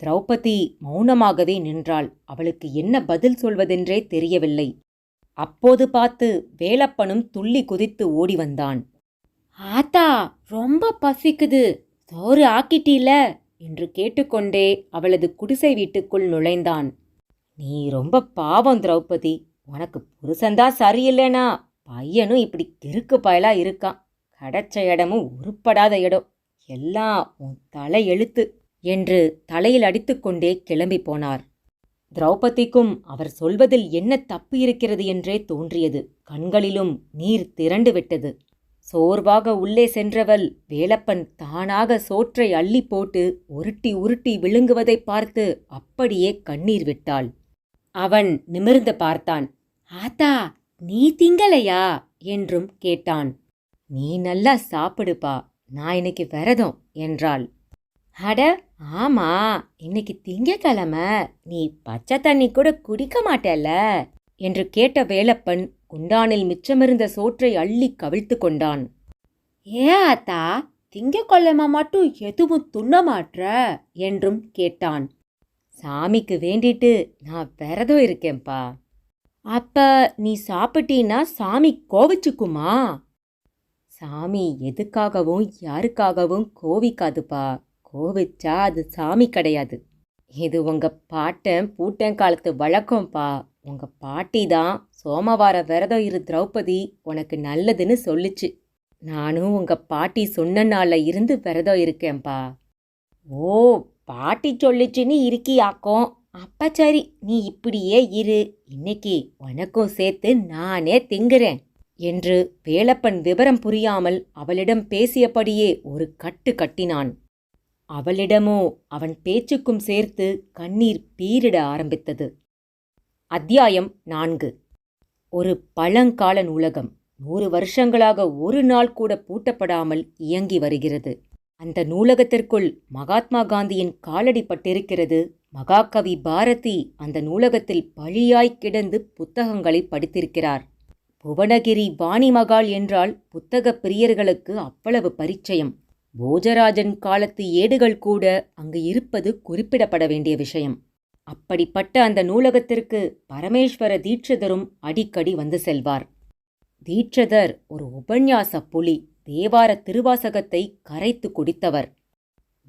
திரௌபதி மௌனமாகவே நின்றாள். அவளுக்கு என்ன பதில் சொல்வதென்றே தெரியவில்லை. அப்போது பார்த்து வேலப்பனும் துள்ளி குதித்து ஓடி வந்தான். ஆத்தா, ரொம்ப பசிக்குது, சோறு ஆக்கிட்டீல என்று கேட்டுக்கொண்டே அவளது குடிசை வீட்டுக்குள் நுழைந்தான். நீ ரொம்ப பாவம் திரௌபதி. உனக்கு புருஷன்தான் சரியில்லைனா பையனும் இப்படி கிறுக்கு பயலா இருக்கான். கிடைச்ச இடமும் உருப்படாத இடம். எல்லாம் உன் தலை எழுத்து என்று தலையில் அடித்துக்கொண்டே கிளம்பி போனார். திரௌபதிக்கும் அவர் சொல்வதில் என்ன தப்பு இருக்கிறது என்றே தோன்றியது. கண்களிலும் நீர் திரண்டு விட்டது. சோர்வாக உள்ளே சென்றவள் வேலப்பன் தானாக சோற்றை அள்ளி போட்டு உருட்டி உருட்டி விழுங்குவதை பார்த்து அப்படியே கண்ணீர் விட்டாள். அவன் நிமிர்ந்து பார்த்தான். ஆத்தா, நீ திங்கலையா என்றும் கேட்டான். நீ நல்லா சாப்பிடுப்பா, நான் இன்னைக்கு விரதம் என்றாள். அட ஆமா, இன்னைக்கு திங்கக்கிழமை, நீ பச்சை தண்ணி கூட குடிக்க மாட்டேல்ல என்று கேட்ட வேலப்பன் குண்டானில் மிச்சமிருந்த சோற்றை அள்ளி கவிழ்த்து கொண்டான். ஏ ஆத்தா, திங்கக்கிழமை மட்டும் எதுவும் துண்ண மாட்ற என்றும் கேட்டான். சாமிக்கு வேண்டிட்டு நான் விரதம் இருக்கேன்பா. அப்ப நீ சாப்பிட்டீன்னா சாமி கோவிச்சுக்குமா? சாமி எதுக்காகவும் யாருக்காகவும் கோவிக்காதுப்பா. கோவிச்சா அது சாமி கிடையாது. இது உங்க பாட்டன் பூட்டன் காலத்து வழக்கம்பா. உங்க பாட்டி தான் சோமவார விரதம் இரு திரௌபதி, உனக்கு நல்லதுன்னு சொல்லுச்சு. நானும் உங்க பாட்டி சொன்ன நாள்ல இருந்து விரதம் இருக்கேன்பா. ஓ, பாட்டி சொல்லிச்சுன்னு இருக்கியாக்கும். அப்ப சரி, நீ இப்படியே இரு. இன்னைக்கு உனக்கும் சேர்த்து நானே திங்குறேன் என்று வேலப்பன் விவரம் புரியாமல் அவளிடம் பேசியபடியே ஒரு கட்டு கட்டினான். அவளிடமோ அவன் பேச்சுக்கும் சேர்த்து கண்ணீர் பீரிட ஆரம்பித்தது. அத்தியாயம் 4. ஒரு பழங்கால நூலகம் 100 வருஷங்களாக ஒரு நாள் கூட பூட்டப்படாமல் இயங்கி வருகிறது. அந்த நூலகத்திற்குள் மகாத்மா காந்தியின் காலடி பட்டிருக்கிறது. மகாகவி பாரதி அந்த நூலகத்தில் பழியாய் கிடந்து புத்தகங்களை படித்திருக்கிறார். புவனகிரி வாணி மகால் என்றால் புத்தக பிரியர்களுக்கு அவ்வளவு பரிச்சயம். போஜராஜன் காலத்து ஏடுகள் கூட அங்கு இருப்பது குறிப்பிடப்பட வேண்டிய விஷயம். அப்படிப்பட்ட அந்த நூலகத்திற்கு பரமேஸ்வர தீட்சிதரும் அடிக்கடி வந்து செல்வார். தீட்சிதர் ஒரு உபன்யாச புலி. தேவார திருவாசகத்தை கரைத்து குடித்தவர்.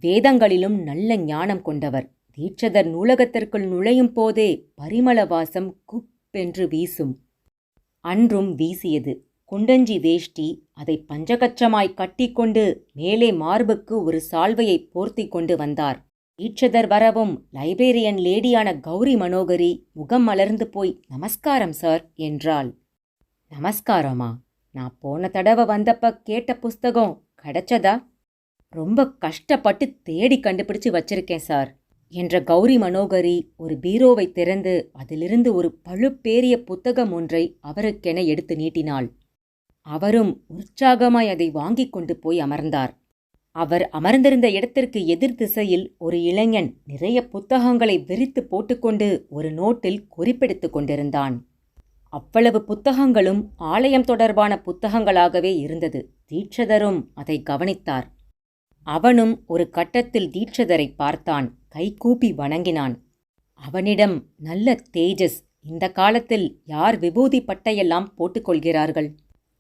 வேதங்களிலும் நல்ல ஞானம் கொண்டவர். தீட்சிதர் நூலகத்திற்குள் நுழையும் போதே பரிமள வாசம் குப்பென்று வீசும். அன்றும் வீசியது. குண்டஞ்சி வேஷ்டி, அதை பஞ்சகச்சமாய் கட்டிக்கொண்டு மேலே மார்புக்கு ஒரு சால்வையை போர்த்தி கொண்டு வந்தார். தீட்சிதர் வரவும் லைப்ரேரியன் லேடியான கௌரி மனோகரி முகம் மலர்ந்து போய் நமஸ்காரம் சார் என்றாள். நமஸ்காரமா? நான் போன தடவை வந்தப்ப கேட்ட புஸ்தகம் கிடைச்சதா? ரொம்ப கஷ்டப்பட்டு தேடி கண்டுபிடிச்சு வச்சிருக்கேன் சார் என்ற கௌரி மனோகரி ஒரு பீரோவை திறந்து அதிலிருந்து ஒரு பழுப்பேறிய புத்தகம் ஒன்றை அவருக்கென எடுத்து நீட்டினாள். அவரும் உற்சாகமாய் அதை வாங்கிக் கொண்டு போய் அமர்ந்தார். அவர் அமர்ந்திருந்த இடத்திற்கு எதிர் திசையில் ஒரு இளைஞன் நிறைய புத்தகங்களை விரித்து போட்டுக்கொண்டு ஒரு நோட்டில் குறிப்பெடுத்துக் கொண்டிருந்தான். அவ்வளவு புத்தகங்களும் ஆலயம் தொடர்பான புத்தகங்களாகவே இருந்தது. தீட்சிதரும் அதை கவனித்தார். அவனும் ஒரு கட்டத்தில் தீட்சிதரை பார்த்தான். கைகூப்பி வணங்கினான். அவனிடம் நல்ல தேஜஸ். இந்த காலத்தில் யார் விபூதி பட்டையெல்லாம் போட்டுக்கொள்கிறார்கள்?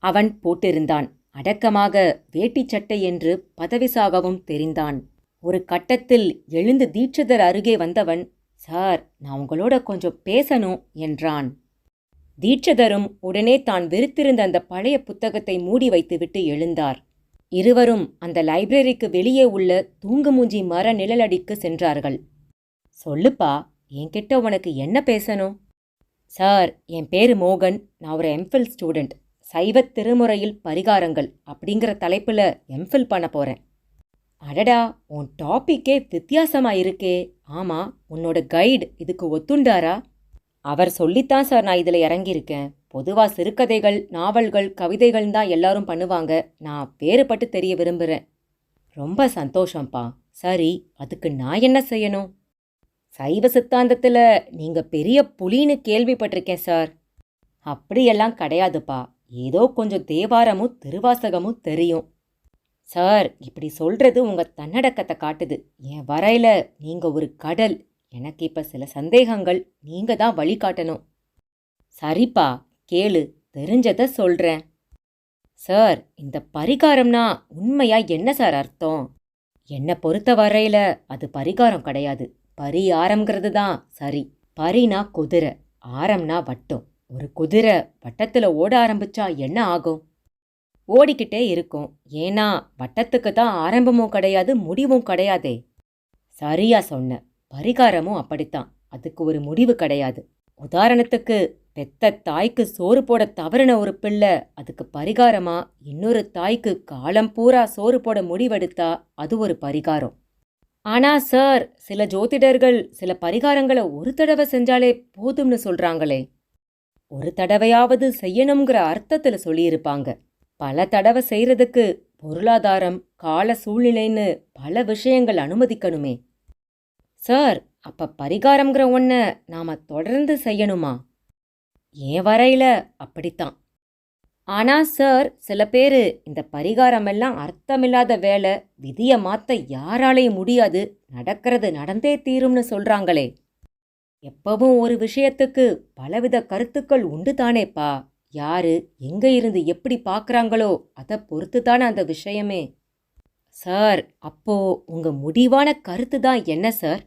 அவன் போட்டிருந்தான். அடக்கமாக வேட்டி சட்டை என்று பதவிசாகவும் தெரிந்தான். ஒரு கட்டத்தில் எழுந்து தீட்சிதர் அருகே வந்தவன், சார், நான் உங்களோட கொஞ்சம் பேசணும் என்றான். தீட்சிதரும் உடனே தான் வெறுத்திருந்த அந்த பழைய புத்தகத்தை மூடி வைத்துவிட்டு எழுந்தார். இருவரும் அந்த லைப்ரரிக்கு வெளியே உள்ள தூங்குமூஞ்சி மர நிழலடிக்கு சென்றார்கள். சொல்லுப்பா, என்கிட்ட உனக்கு என்ன பேசணும்? சார், என் பேரு மோகன். நான் ஒரு எம்ஃபில் ஸ்டூடெண்ட். சைவத் திருமுறையில் பரிகாரங்கள் அப்படிங்கிற தலைப்பில் எம்ஃபில் பண்ண போகிறேன். அடடா, உன் டாப்பிக்கே வித்தியாசமாக இருக்கே. ஆமாம், உன்னோட கைடு இதுக்கு ஒத்துண்டாரா? அவர் சொல்லித்தான் சார் நான் இதில் இறங்கியிருக்கேன். பொதுவாக சிறுகதைகள், நாவல்கள், கவிதைகள் தான் எல்லாரும் பண்ணுவாங்க. நான் வேறுபட்டு தெரிய விரும்புகிறேன். ரொம்ப சந்தோஷம்ப்பா. சரி, அதுக்கு நான் என்ன செய்யணும்? சைவ சித்தாந்தத்தில் நீங்கள் பெரிய புலின்னு கேள்விப்பட்டிருக்கேன் சார். அப்படியெல்லாம் கிடையாதுப்பா. ஏதோ கொஞ்சம் தேவாரமும் திருவாசகமும் தெரியும். சார், இப்படி சொல்கிறது உங்கள் தன்னடக்கத்தை காட்டுது. என் வரையில் நீங்கள் ஒரு கடல். எனக்கு இப்போ சில சந்தேகங்கள். நீங்கள் தான் வழிகாட்டணும். சரிப்பா, கேளு, தெரிஞ்சதை சொல்கிறேன். சார், இந்த பரிகாரம்னா உண்மையாக என்ன சார் அர்த்தம்? என்னை பொறுத்த வரையில் அது பரிகாரம் கிடையாது. பரிகாரம்ங்கிறது தான் சரி. பரினா குதிரை, ஆரம்னா வட்டம். ஒரு குதிரை வட்டத்தில் ஓட ஆரம்பிச்சா என்ன ஆகும்? ஓடிக்கிட்டே இருக்கும். ஏன்னா வட்டத்துக்கு தான் ஆரம்பமும் கிடையாது, முடிவும் கிடையாதே. சரியா சொன்ன. பரிகாரமும் அப்படித்தான். அதுக்கு ஒரு முடிவு கிடையாது. உதாரணத்துக்கு, பெத்த தாய்க்கு சோறு போட தவறின ஒரு பிள்ளை அதுக்கு பரிகாரமா இன்னொரு தாய்க்கு காலம் பூரா சோறு போட முடிவெடுத்தா அது ஒரு பரிகாரம். ஆனா சார், சில ஜோதிடர்கள் சில பரிகாரங்களை ஒரு தடவை செஞ்சாலே போதும்னு சொல்றாங்களே. ஒரு தடவையாவது செய்யணுங்கிற அர்த்தத்தில் சொல்லியிருப்பாங்க. பல தடவை செய்யறதுக்கு பொருளாதாரம், கால சூழ்நிலைன்னு பல விஷயங்கள் அனுமதிக்கணுமே. சார், அப்ப பரிகாரம்ங்கிற ஒன்றை நாம தொடர்ந்து செய்யணுமா? ஏன் வரையில அப்படித்தான். ஆனா சார், சில பேர் இந்த பரிகாரமெல்லாம் அர்த்தமில்லாத வேலை, விதியை மாற்ற யாராலையும் முடியாது, நடக்கிறது நடந்தே தீரும்னு சொல்றாங்களே. எப்பவும் ஒரு விஷயத்துக்கு பலவித கருத்துக்கள் உண்டு தானேப்பா. யாரு எங்க இருந்து எப்படி பார்க்குறாங்களோ அதை பொறுத்து தானே அந்த விஷயமே. சார், அப்போ உங்க முடிவான கருத்து தான் என்ன சார்?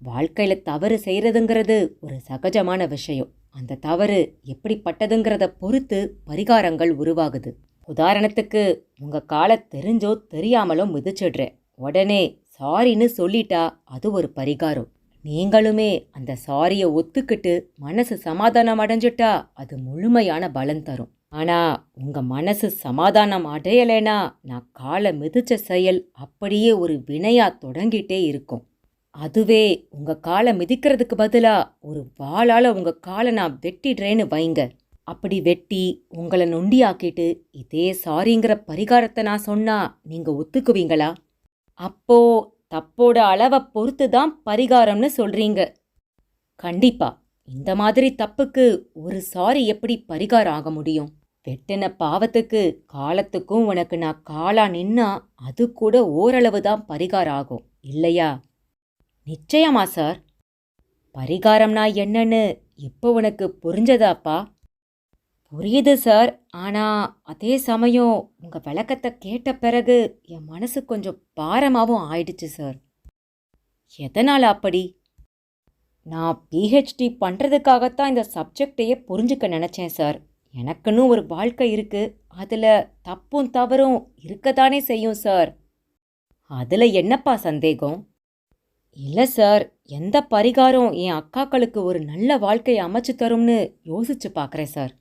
வாழ்க்கையில் தவறு செய்கிறதுங்கிறது ஒரு சகஜமான விஷயம். அந்த தவறு எப்படிப்பட்டதுங்கிறத பொறுத்து பரிகாரங்கள் உருவாகுது. உதாரணத்துக்கு, உங்கள் காலை தெரிஞ்சோ தெரியாமலோ மிதிச்சிடுறேன். உடனே சாரின்னு சொல்லிட்டா அது ஒரு பரிகாரம். நீங்களுமே அந்த சாரியை ஒத்துக்கிட்டு மனசு சமாதானம் அடைஞ்சிட்டா அது முழுமையான பலன் தரும். ஆனால் உங்கள் மனசு சமாதானம் அடையலைனா நான் காலை மிதிச்ச செயல் அப்படியே ஒரு வினையா தொடங்கிட்டே இருக்கும். அதுவே உங்கள் காலை மிதிக்கிறதுக்கு பதிலாக ஒரு வாளால் உங்கள் காலை நான் வெட்டிடுறேன்னு வைங்க. அப்படி வெட்டி உங்களை நொண்டியாக்கிட்டு இதே சாரிங்கிற பரிகாரத்தை நான் சொன்னா நீங்கள் ஒத்துக்குவீங்களா? அப்போ தப்போட அளவை பொறுத்து தான் பரிகாரம்னு சொல்றீங்க. கண்டிப்பா. இந்த மாதிரி தப்புக்கு ஒரு சாரி எப்படி பரிகாரம் ஆக முடியும்? வெட்டின பாவத்துக்கு காலத்துக்கும் உனக்கு நான் காலா நின்னா அது கூட ஓரளவு தான் பரிகாரம் ஆகும் இல்லையா? நிச்சயமா சார். பரிகாரம்னா என்னன்னு இப்போ உனக்கு புரிஞ்சதாப்பா? புரியுது சார். ஆனால் அதே சமயம் உங்கள் விளக்கத்தை கேட்ட பிறகு என் மனசு கொஞ்சம் பாரமாகவும் ஆயிடுச்சு சார். எதனால் அப்படி? நான் பிஹெச்டி பண்ணுறதுக்காகத்தான் இந்த சப்ஜெக்டையே புரிஞ்சுக்க நினச்சேன் சார். எனக்குன்னு ஒரு வாழ்க்கை இருக்குது. அதில் தப்பும் தவறும் இருக்கத்தானே செய்யும் சார். அதில் என்னப்பா சந்தேகம்? இல்லை சார், எந்த பரிகாரம் என் அக்காக்களுக்கு ஒரு நல்ல வாழ்க்கையை அமைச்சு தரும்னு யோசிச்சு பார்க்குறேன் சார்.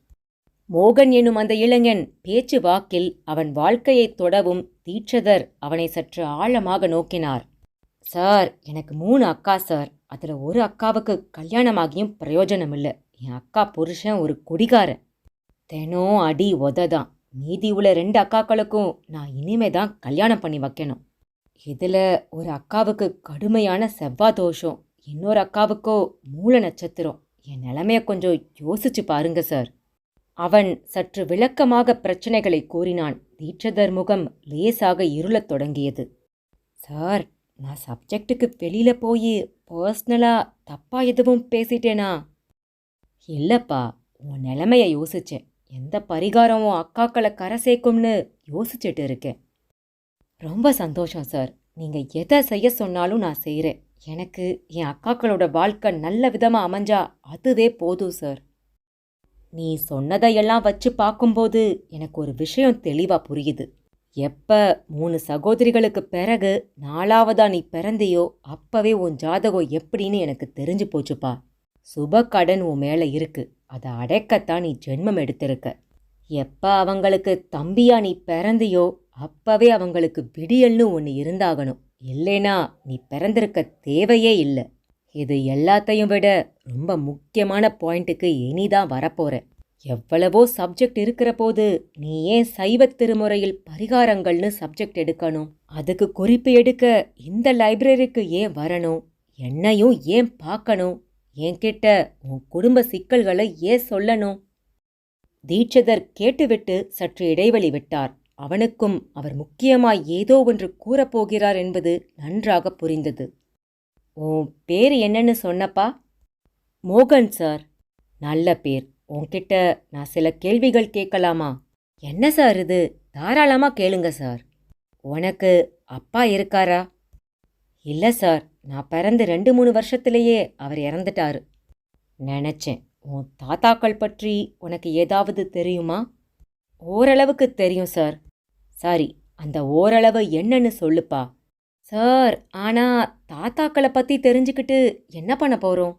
மோகன் எனும் அந்த இளைஞன் பேச்சு வாக்கில் அவன் வாழ்க்கையை தொடவும் தீட்சிதர் அவனை சற்று ஆழமாக நோக்கினார். சார், எனக்கு 3 அக்கா சார். அதில் ஒரு அக்காவுக்கு கல்யாணமாகியும் பிரயோஜனம் இல்லை. என் அக்கா புருஷன் ஒரு குடிகாரன். தினம் அடி உததான். மீதி உள்ள 2 அக்காக்களுக்கும் நான் இனிமே தான் கல்யாணம் பண்ணி வைக்கணும். இதில் ஒரு அக்காவுக்கு கடுமையான செவ்வாய் தோஷம், இன்னொரு அக்காவுக்கோ மூல நட்சத்திரம். என் நிலைமைய கொஞ்சம் யோசிச்சு பாருங்க சார். அவன் சற்று விளக்கமாக பிரச்சனைகளை கூறினான். தீட்சிதர் முகம் லேசாக இருளத் தொடங்கியது. சார், நான் சப்ஜெக்டுக்கு வெளியில் போய் பர்சனலாக தப்பாக எதுவும் பேசிட்டேனா? இல்லைப்பா, உன் நிலைமையை யோசித்தேன். எந்த பரிகாரம் உன் அக்காக்களை கரை சேர்க்கும்னு யோசிச்சுட்டு இருக்கேன். ரொம்ப சந்தோஷம் சார். நீங்க எதை செய்ய சொன்னாலும் நான் செய்கிறேன். எனக்கு என் அக்காக்களோட வாழ்க்கை நல்ல விதமாக அமைஞ்சா அதுவே போதும் சார். நீ சொன்னதையெல்லாம் வச்சு பார்க்கும்போது எனக்கு ஒரு விஷயம் தெளிவாக புரியுது. எப்ப 3 சகோதரிகளுக்கு பிறகு 4வதா நீ பிறந்தியோ அப்பவே உன் ஜாதகம் எப்படின்னு எனக்கு தெரிஞ்சு போச்சுப்பா. சுப கடன் உன் மேலே இருக்கு. அதை அடைக்கத்தான் நீ ஜென்மம் எடுத்திருக்க. எப்ப அவங்களுக்கு தம்பியா நீ பிறந்தியோ அப்பவே அவங்களுக்கு விடியல்னு ஒன்று இருந்தாகணும். இல்லைனா நீ பிறந்திருக்க தேவையே இல்லை. இது எல்லாத்தையும் விட ரொம்ப முக்கியமான பாயிண்ட்டுக்கு இனிதான் வரப்போற. எவ்வளவோ சப்ஜெக்ட் இருக்கிற போது நீ ஏன் சைவ திருமுறையில் பரிகாரங்கள்னு சப்ஜெக்ட் எடுக்கணும்? அதுக்கு குறிப்பு எடுக்க இந்த லைப்ரரிக்கு ஏன் வரணும்? என்னையும் ஏன் பார்க்கணும்? என்கிட்ட உன் குடும்ப சிக்கல்களை ஏன் சொல்லணும்? தீட்சிதர் கேட்டுவிட்டு சற்று இடைவெளி விட்டார். அவனுக்கும் அவர் முக்கியமாய் ஏதோ ஒன்று கூறப்போகிறார் என்பது நன்றாக புரிந்தது. உன் பேர் என்னன்னு சொன்னப்பா? மோகன் சார். நல்ல பேர். உன்கிட்ட நான் சில கேள்விகள் கேட்கலாமா? என்ன சார் இது? தாராளமாக கேளுங்க சார். உனக்கு அப்பா இருக்காரா? இல்லை சார், நான் பிறந்து 2-3 வருஷத்திலேயே அவர் இறந்துட்டாரு. நினச்சேன். உன் தாத்தாக்கள் பற்றி உனக்கு ஏதாவது தெரியுமா? ஓரளவுக்கு தெரியும் சார். சரி, அந்த ஓரளவு என்னன்னு சொல்லுப்பா. சார், ஆனால் தாத்தாக்களை பற்றி தெரிஞ்சுக்கிட்டு என்ன பண்ண போகிறோம்?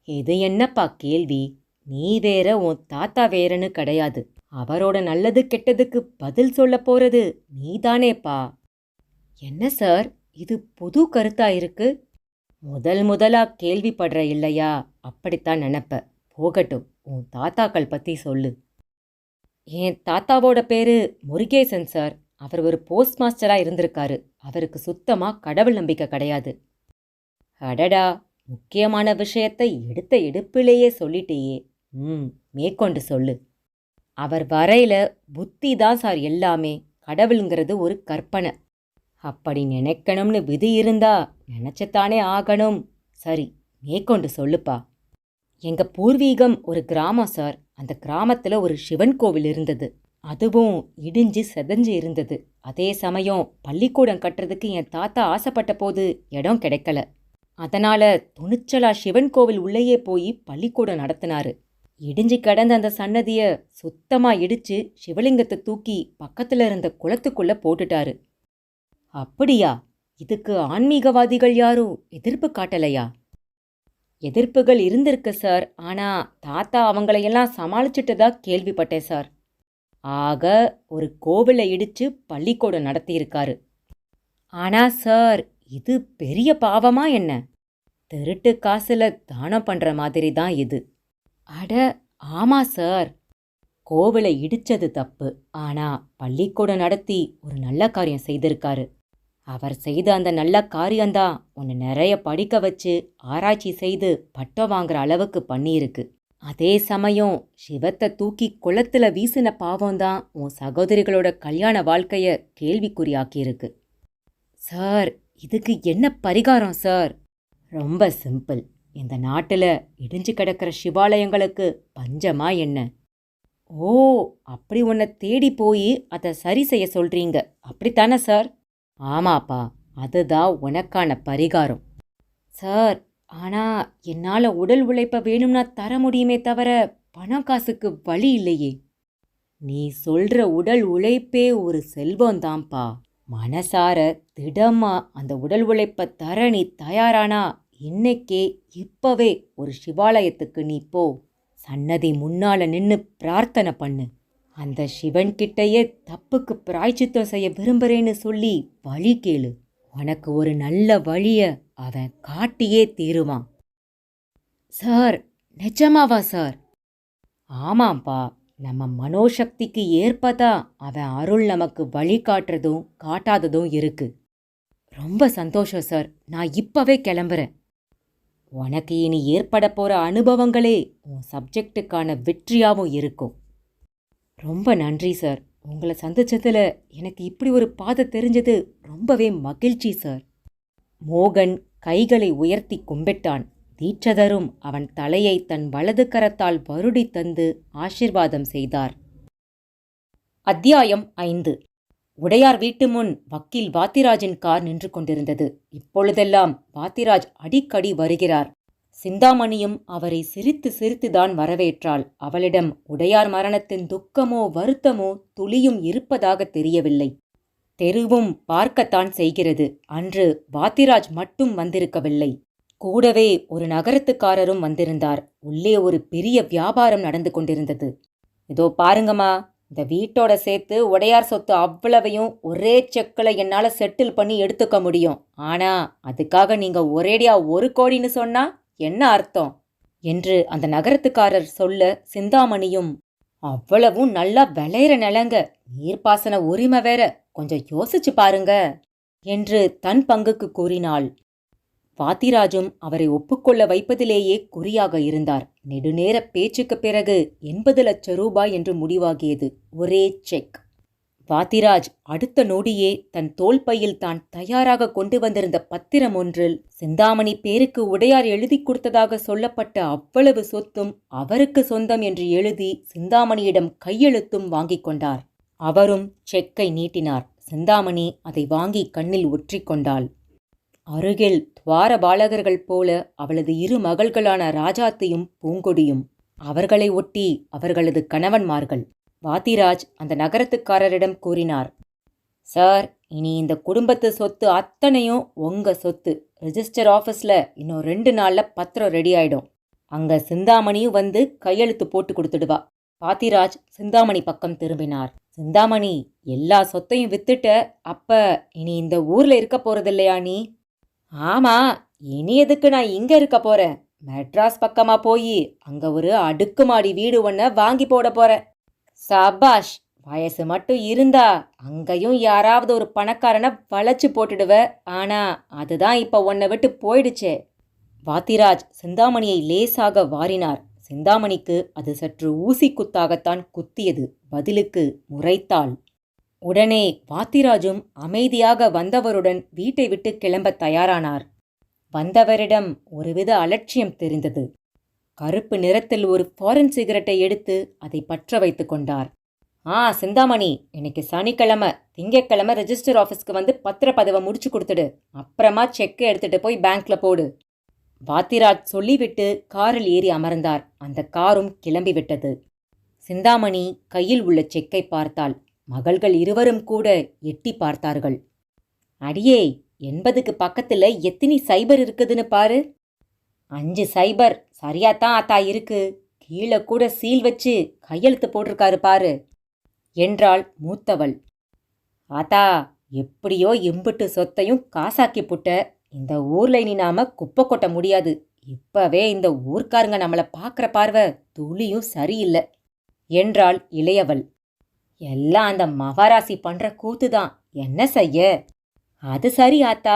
இது என்னப்பா கேள்வி? நீ வேற உன் தாத்தா வேறன்னு கிடையாது. அவரோட நல்லது கெட்டதுக்கு பதில் சொல்ல போறது நீதானேப்பா. என்ன சார், இது புது கருத்தா இருக்கு? முதலா கேள்விப்படுற இல்லையா? அப்படித்தான் நினப்ப. போகட்டும், உன் தாத்தாக்கள் பற்றி சொல்லு. என் தாத்தாவோட பேரு முருகேசன் சார். அவர் ஒரு போஸ்ட் மாஸ்டராக இருந்திருக்காரு. அவருக்கு சுத்தமாக கடவுள் நம்பிக்கை கிடையாது. அடடா, முக்கியமான விஷயத்தை எடுத்த எடுப்பிலேயே சொல்லிட்டேயே. மேற்கொண்டு சொல்லு. அவர் வரையில புத்தி தான் சார் எல்லாமே. கடவுளுங்கிறது ஒரு கற்பனை. அப்படி நினைக்கணும்னு விதி இருந்தா நினச்சத்தானே ஆகணும். சரி, மேற்கொண்டு சொல்லுப்பா. எங்க பூர்வீகம் ஒரு கிராமம் சார். அந்த கிராமத்தில் ஒரு சிவன் கோவில் இருந்தது. அதுவும் இடிஞ்சு செதஞ்சு இருந்தது. அதே சமயம் பள்ளிக்கூடம் கட்டுறதுக்கு என் தாத்தா ஆசைப்பட்ட போது இடம் கிடைக்கல. அதனால துணிச்சலா சிவன் கோவில் உள்ளேயே போய் பள்ளிக்கூடம் நடத்தினாரு. இடிஞ்சு கிடந்த அந்த சன்னதியை சுத்தமாக இடிச்சு சிவலிங்கத்தை தூக்கி பக்கத்தில் இருந்த குளத்துக்குள்ள போட்டுட்டாரு. அப்படியா? இதுக்கு ஆன்மீகவாதிகள் யாரும் எதிர்ப்பு காட்டலையா? எதிர்ப்புகள் இருந்திருக்கு சார். ஆனால் தாத்தா அவங்களையெல்லாம் சமாளிச்சுட்டதா கேள்விப்பட்டேன் சார். ஆக ஒரு கோவிலை இடிச்சு பள்ளிக்கூடம் நடத்தியிருக்காரு. ஆனால் சார், இது பெரிய பாவமா என்ன? திருட்டு காசுல தானம் பண்ணுற மாதிரி தான் இது. அட ஆமா சார், கோவிலை இடிச்சது தப்பு. ஆனால் பள்ளிக்கூடம் நடத்தி ஒரு நல்ல காரியம் செய்திருக்காரு. அவர் செய்த அந்த நல்ல காரியம்தான் உன்னை நிறைய படிக்க வச்சு ஆராய்ச்சி செய்து பட்டம் வாங்குற அளவுக்கு பண்ணியிருக்கு. அதே சமயம் சிவத்தை தூக்கி குளத்துல வீசின பாவம்தான் உன் சகோதரிகளோட கல்யாண வாழ்க்கைய கேள்விக்குறியாக்கியிருக்கு. சார், இதுக்கு என்ன பரிகாரம் சார்? ரொம்ப சிம்பிள். இந்த நாட்டில் இடிஞ்சு கிடக்கிற சிவாலயங்களுக்கு பஞ்சமா என்ன? ஓ, அப்படி உன்னை தேடி போய் அதை சரி செய்ய சொல்றீங்க, அப்படித்தானே சார்? ஆமாப்பா, அதுதான் உனக்கான பரிகாரம். சார், ஆனால் என்னால் உடல் உழைப்ப வேணும்னா தர முடியுமே தவிர பணம் காசுக்கு வழி இல்லையே. நீ சொல்ற உடல் உழைப்பே ஒரு செல்வம்தான்ப்பா. மனசார திடமா அந்த உடல் உழைப்ப தர நீ தயாரானா இன்னைக்கே இப்பவே ஒரு சிவாலயத்துக்கு நீ போ. சன்னதி முன்னால நின்னு பிரார்த்தனை பண்ணு. அந்த சிவன்கிட்டயே தப்புக்கு பிராய்ச்சித்தம் செய்ய விரும்புறேன்னு சொல்லி வழி கேளு. உனக்கு ஒரு நல்ல வழிய அவன் காட்டியே தீருவான். சார், நிஜமாவா சார்? ஆமாம்பா, நம்ம மனோசக்திக்கு ஏற்பதான் அவன் அருள் நமக்கு வழி காட்டுறதும் காட்டாததும் இருக்கு. ரொம்ப சந்தோஷம் சார். நான் இப்பவே கிளம்புறேன். உனக்கு இனி ஏற்பட போற அனுபவங்களே உன் சப்ஜெக்டுக்கான வெற்றியாகவும் இருக்கும். ரொம்ப நன்றி சார். உங்களை சந்திச்சதுல எனக்கு இப்படி ஒரு பாதை தெரிஞ்சது ரொம்பவே மகிழ்ச்சி சார். மோகன் கைகளை உயர்த்தி கும்பிட்டான். தீட்சதரும் அவன் தலையை தன் வலது கரத்தால் வருடி தந்து ஆசிர்வாதம் செய்தார். அத்தியாயம் 5. உடையார் வீட்டு முன் வக்கீல் வாத்திராஜின் கார் நின்று கொண்டிருந்தது. இப்பொழுதெல்லாம் வாத்திராஜ் அடிக்கடி வருகிறார். சிந்தாமணியும் அவரை சிரித்து சிரித்துதான் வரவேற்றாள். அவளிடம் உடையார் மரணத்தின் துக்கமோ வருத்தமோ துளியும் இருப்பதாக தெரியவில்லை. தெருவும் பார்க்கத்தான் செய்கிறது. அன்று வாத்திராஜ் மட்டும் வந்திருக்கவில்லை. கூடவே ஒரு நகரத்துக்காரரும் வந்திருந்தார். உள்ளே ஒரு பெரிய வியாபாரம் நடந்து கொண்டிருந்தது. இதோ பாருங்கம்மா, இந்த வீட்டோட சேர்த்து உடையார் சொத்து அவ்வளவையும் ஒரே செக்கில் என்னால் செட்டில் பண்ணி எடுத்துக்க முடியும். ஆனா அதுக்காக நீங்க ஒரேடியா 1 கோடின்னு சொன்னா என்ன அர்த்தம் என்று அந்த நகரத்துக்காரர் சொல்ல, சிந்தாமணியும் அவ்வளவும் நல்லா விளையிற நிலங்க, நீர்ப்பாசன உரிமை வேற, கொஞ்சம் யோசிச்சு பாருங்க என்று தன் பங்குக்கு கூறினாள். வாத்திராஜும் அவரை ஒப்புக்கொள்ள வைப்பதிலேயே குறியாக இருந்தார். நெடுநேர பேச்சுக்கு பிறகு 80 லட்சம் ரூபாய் என்று முடிவாகியது. ஒரே செக். வாத்திராஜ் அடுத்த நொடியே தன் தோள்பையில் தான் தயாராக கொண்டு வந்திருந்த பத்திரம் ஒன்றில் சிந்தாமணி பேருக்கு உடையார் எழுதி கொடுத்ததாக சொல்லப்பட்ட அவ்வளவு சொத்தும் அவருக்கு சொந்தம் என்று எழுதி சிந்தாமணியிடம் கையெழுத்தும் வாங்கிக் கொண்டார். அவரும் செக்கை நீட்டினார். சிந்தாமணி அதை வாங்கி கண்ணில் ஒற்றிக்கொண்டாள். அருகில் துவார பாலகர்கள் போல அவளது 2 மகள்களான ராஜாத்தியும் பூங்கொடியும், அவர்களை ஒட்டி அவர்களது கணவன்மார்கள். வாத்திராஜ் அந்த நகரத்துக்காரரிடம் கூறினார், சார், இனி இந்த குடும்பத்து சொத்து அத்தனையும் உங்க சொத்து. ரெஜிஸ்டர் ஆஃபீஸில் இன்னும் 2 நாளில் பத்திரம் ரெடி ஆயிடும். அங்க சிந்தாமணியும் வந்து கையெழுத்து போட்டு கொடுத்துடுவா. வாத்திராஜ் சிந்தாமணி பக்கம் திரும்பினார். சிந்தாமணி, எல்லா சொத்தையும் வித்துட்ட, அப்ப இனி இந்த ஊர்ல இருக்க போறதில்லையா நீ? ஆமா, இனி எதுக்கு நான் இங்க இருக்க போறேன்? மெட்ராஸ் பக்கமா போய் அங்க ஒரு அடுக்குமாடி வீடு ஒன்ன வாங்கி போட போறேன். சபாஷ், வயசு மட்டும் இருந்தா அங்கேயும் யாராவது ஒரு பணக்காரனை வளைச்சு போட்டுடுவ. ஆனா அதுதான் இப்ப உன்னை விட்டு போயிடுச்சே. வாத்திராஜ் சிந்தாமணியை லேசாக வாரினார். சிந்தாமணிக்கு அது சற்று ஊசி குத்தாகத்தான் குத்தியது. பதிலுக்கு முறைத்தாள். உடனே வாத்திராஜும் அமைதியாக வந்தவருடன் வீட்டை விட்டு கிளம்ப தயாரானார். வந்தவரிடம் ஒருவித அலட்சியம் தெரிந்தது. கருப்பு நிறத்தில் ஒரு ஃபாரின் சிகரெட்டை எடுத்து அதை பற்ற வைத்து கொண்டார். சிந்தாமணி, இன்னைக்கு சனிக்கிழமை, திங்கக்கிழமை ரெஜிஸ்டர் ஆஃபீஸ்க்கு வந்து பத்திரப்பதிவை முடிச்சு கொடுத்துடு. அப்புறமா செக்கை எடுத்துட்டு போய் பேங்க்ல போடு. வாத்திராஜ் சொல்லிவிட்டு காரில் ஏறி அமர்ந்தார். அந்த காரும் கிளம்பிவிட்டது. சிந்தாமணி கையில் உள்ள செக்கை பார்த்தாள். மகள்கள் இருவரும் கூட எட்டி பார்த்தார்கள். அடியே, 80க்கு பக்கத்துல எத்தனை சைபர் இருக்குதுன்னு பாரு. 5 சைபர் சரியாத்தான் ஆத்தா இருக்கு. கீழே கூட சீல் வச்சு கையெழுத்து போட்டிருக்காரு பாரு என்றாள் மூத்தவள். ஆத்தா, எப்படியோ எம்பிட்டு சொத்தையும் காசாக்கி புட்ட. இந்த ஊர்ல இனி நாம குப்பை கொட்ட முடியாது. இப்பவே இந்த ஊர்க்காரங்க நம்மளை பார்க்குற பார்வை துளியும் சரியில்லை என்றாள் இளையவள். எல்லாம் அந்த மகாராசி பண்ற கூத்துதான், என்ன செய்ய? அது சரி ஆத்தா,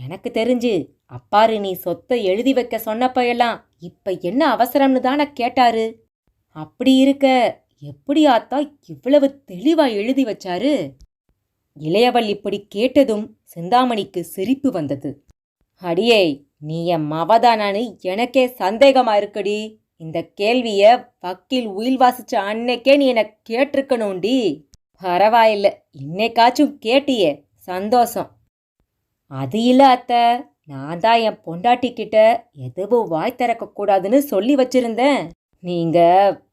எனக்கு தெரிஞ்சு அப்பாரு நீ சொத்தை எழுதி வைக்க சொன்னப்பையெல்லாம் இப்ப என்ன அவசரம்னு தானே கேட்டாரு. அப்படி இருக்க எப்படி ஆத்தா இவ்வளவு தெளிவா எழுதி வச்சாரு? இளையவள் இப்படி கேட்டதும் சிந்தாமணிக்கு சிரிப்பு வந்தது. அடியே, நீ என் மவதானான்னு எனக்கே சந்தேகமா இருக்குடி. இந்த கேள்விய வக்கீல் உயில் வாசிச்ச அன்னைக்கே நீ என்ன கேட்டிருக்கணும்டி. பரவாயில்ல, இன்னைக்காச்சும் கேட்டியே, சந்தோஷம். அது இல்ல அத்தை, நான் தான் என் பொண்டாட்டிக்கிட்ட எதுவும் வாய் திறக்கக்கூடாதுன்னு சொல்லி வச்சிருந்தேன். நீங்க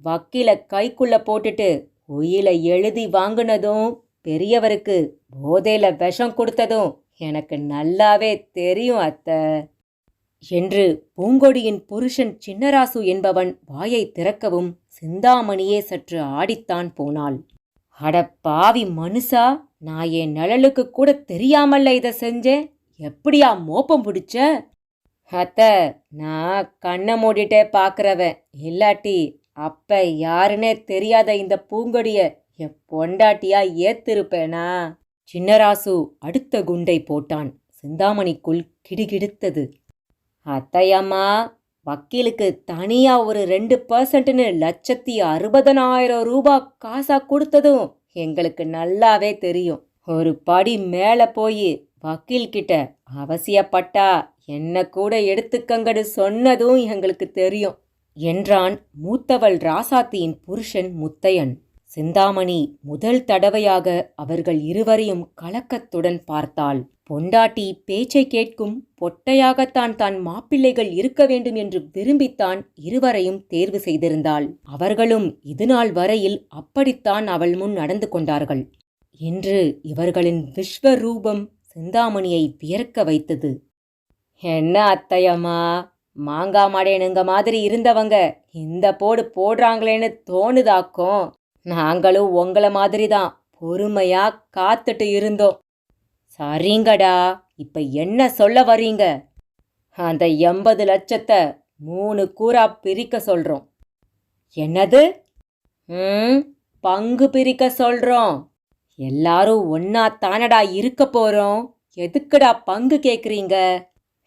வக்கீல கைக்குள்ள போட்டுட்டு உயில எழுதி வாங்கினதும் பெரியவருக்கு போதையில விஷம் கொடுத்ததும் எனக்கு நல்லாவே தெரியும் அத்தை என்று பூங்கொடியின் புருஷன் சின்னராசு என்பவன் வாயை திறக்கவும் சிந்தாமணியே சற்று ஆடித்தான் போனாள். அட பாவி மனுஷா, நான் என் நிழலுக்கு கூட தெரியாமல்ல இதை செஞ்சேன். எப்படியா மோப்பம் பிடிச்ச? அத்தை, நான் கண்ணை மூடிட்டே பார்க்குறவன். இல்லாட்டி அப்ப யாருன்னே தெரியாத இந்த பூங்கொடிய என் பொண்டாட்டியா ஏத்திருப்பேனா? சின்னராசு அடுத்த குண்டை போட்டான். சிந்தாமணிக்குள் கிடுகிடுத்தது. அத்தையம்மா, வக்கீலுக்கு தனியா ஒரு 2% 1,60,000 ரூபாய் காசா கொடுத்ததும் எங்களுக்கு நல்லாவே தெரியும். ஒரு படி மேல போய் வக்கீல்கிட்ட அவசியப்பட்டா என்ன கூட எடுத்துக்கங்கடு சொன்னதும் எங்களுக்கு தெரியும் என்றான் மூத்தவள் ராசாத்தியின் புருஷன் முத்தையன். சிந்தாமணி முதல் தடவையாக அவர்கள் இருவரையும் கலக்கத்துடன் பார்த்தாள். பொண்டாட்டி பேச்சை கேட்கும் பொட்டையாகத்தான் தான் மாப்பிள்ளைகள் இருக்க வேண்டும் என்று விரும்பித்தான் இருவரையும் தேர்வு செய்திருந்தாள். அவர்களும் இதுநாள் வரையில் அப்படித்தான் அவள் முன் நடந்து கொண்டார்கள். இன்று இவர்களின் விஸ்வரூபம் சிந்தாமணியை வியர்க்க வைத்தது. என்ன அத்தையம்மா, மாங்காய் மாடேனுங்க மாதிரி இருந்தவங்க இந்த போடு போடுறாங்களேன்னு தோணுதாக்கும். நாங்களும் உங்களை மாதிரி தான் பொறுமையா காத்துட்டு இருந்தோம். சரிங்கடா, இப்ப என்ன சொல்ல வரீங்க? அந்த 80 லட்சத்தை 3 கூறா பிரிக்க சொல்றோம். என்னது? பங்கு பிரிக்க சொல்றோம். எல்லாரும் ஒன்னா தானடா இருக்க போறோம். எதுக்குடா பங்கு கேக்குறீங்க?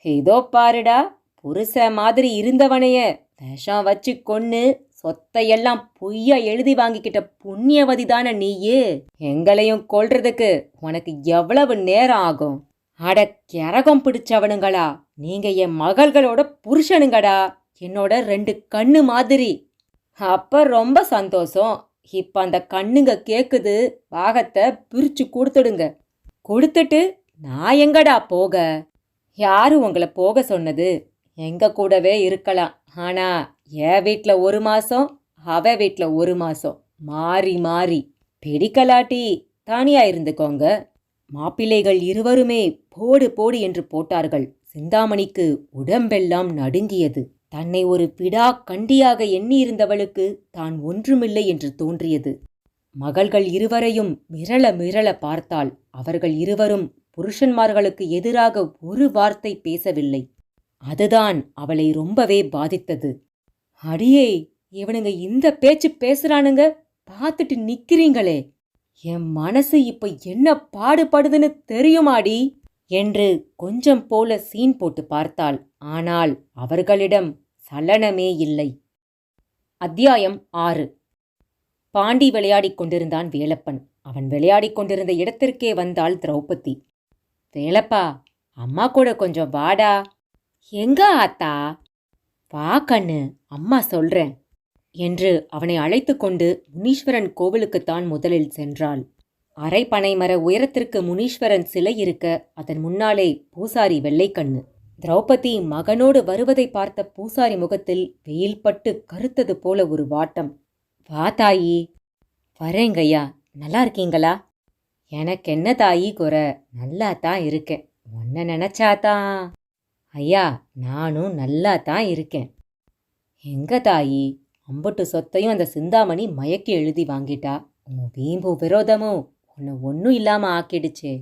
இதோ பாருடா, புருஷ மாதிரி இருந்தவனைய விஷம் வச்சு கொன்னு சொத்தையெல்லாம் பொய்யா எழுதி வாங்கிக்கிட்ட புண்ணியவதி தானே நீயே. எங்களையும் கொல்றதுக்கு உனக்கு எவ்வளவு நேரம் ஆகும்? அட கரகம் பிடிச்சவனுங்களா, நீங்க என் மகள்களோட புருஷனுங்கடா, என்னோட 2 கண்ணு மாதிரி. அப்ப ரொம்ப சந்தோஷம். இப்ப அந்த கண்ணுங்க கேக்குது, பாகத்தை பிரிச்சு கொடுத்துடுங்க. கொடுத்துட்டு நான் எங்கடா போக? யாரு உங்களை போக சொன்னது? எங்க கூடவே இருக்கலாம். ஆனா என் வீட்ல 1 மாசம், அவ வீட்ல 1 மாசம், மாறி மாறி. பிடிக்கலாட்டி தனியா இருந்துக்கோங்க. மாப்பிள்ளைகள் இருவருமே போடு போடு என்று போட்டார்கள். சிந்தாமணிக்கு உடம்பெல்லாம் நடுங்கியது. தன்னை ஒரு பிடா கண்டியாக எண்ணியிருந்தவளுக்கு தான் ஒன்றுமில்லை என்று தோன்றியது. மகள்கள் இருவரையும் மிரள மிரள பார்த்தாள். அவர்கள் இருவரும் புருஷன்மார்களுக்கு எதிராக ஒரு வார்த்தை பேசவில்லை. அதுதான் அவளை ரொம்பவே பாதித்தது. அடியே, இவனுங்க இந்த பேச்சு பேசுறானுங்க, பார்த்துட்டு நிக்கிறீங்களே. என் மனசு இப்ப என்ன பாடுபடுதுன்னு தெரியுமாடி என்று கொஞ்சம் போல சீன் போட்டு பார்த்தாள். ஆனால் அவர்களிடம் சலனமே இல்லை. அத்தியாயம் 6. பாண்டி விளையாடிக் கொண்டிருந்தான் வேலப்பன். அவன் விளையாடிக் கொண்டிருந்த இடத்திற்கே வந்தாள் திரௌபதி. வேலப்பா, அம்மா கூட கொஞ்சம் வாடா. எங்க ஆத்தா? வா கண்ணு, அம்மா சொல்றேன் என்று அவனை அழைத்து கொண்டு முனீஸ்வரன் கோவிலுக்குத்தான் முதலில் சென்றாள். அரை பனைமர உயரத்திற்கு முனீஸ்வரன் சிலை இருக்க அதன் முன்னாலே பூசாரி வெள்ளைக்கண்ணு. திரௌபதி மகனோடு வருவதை பார்த்த பூசாரி முகத்தில் வெயில் பட்டு கருத்தது போல ஒரு வாட்டம். வா தாயி. வரேங்கய்யா. நல்லா இருக்கீங்களா? எனக்கு என்ன தாயி குறை, நல்லா தான் இருக்கேன். உன்னை நினைச்சாதான். ஐயா, நானும் நல்லா தான் இருக்கேன். எங்க தாயி, அம்புட்டு சொத்தையும் அந்த சிந்தாமணி மயக்கி எழுதி வாங்கிட்டா. உன் வீம்பு விரோதமும் உன்னை ஒன்றும் இல்லாமல் ஆக்கிடுச்சே.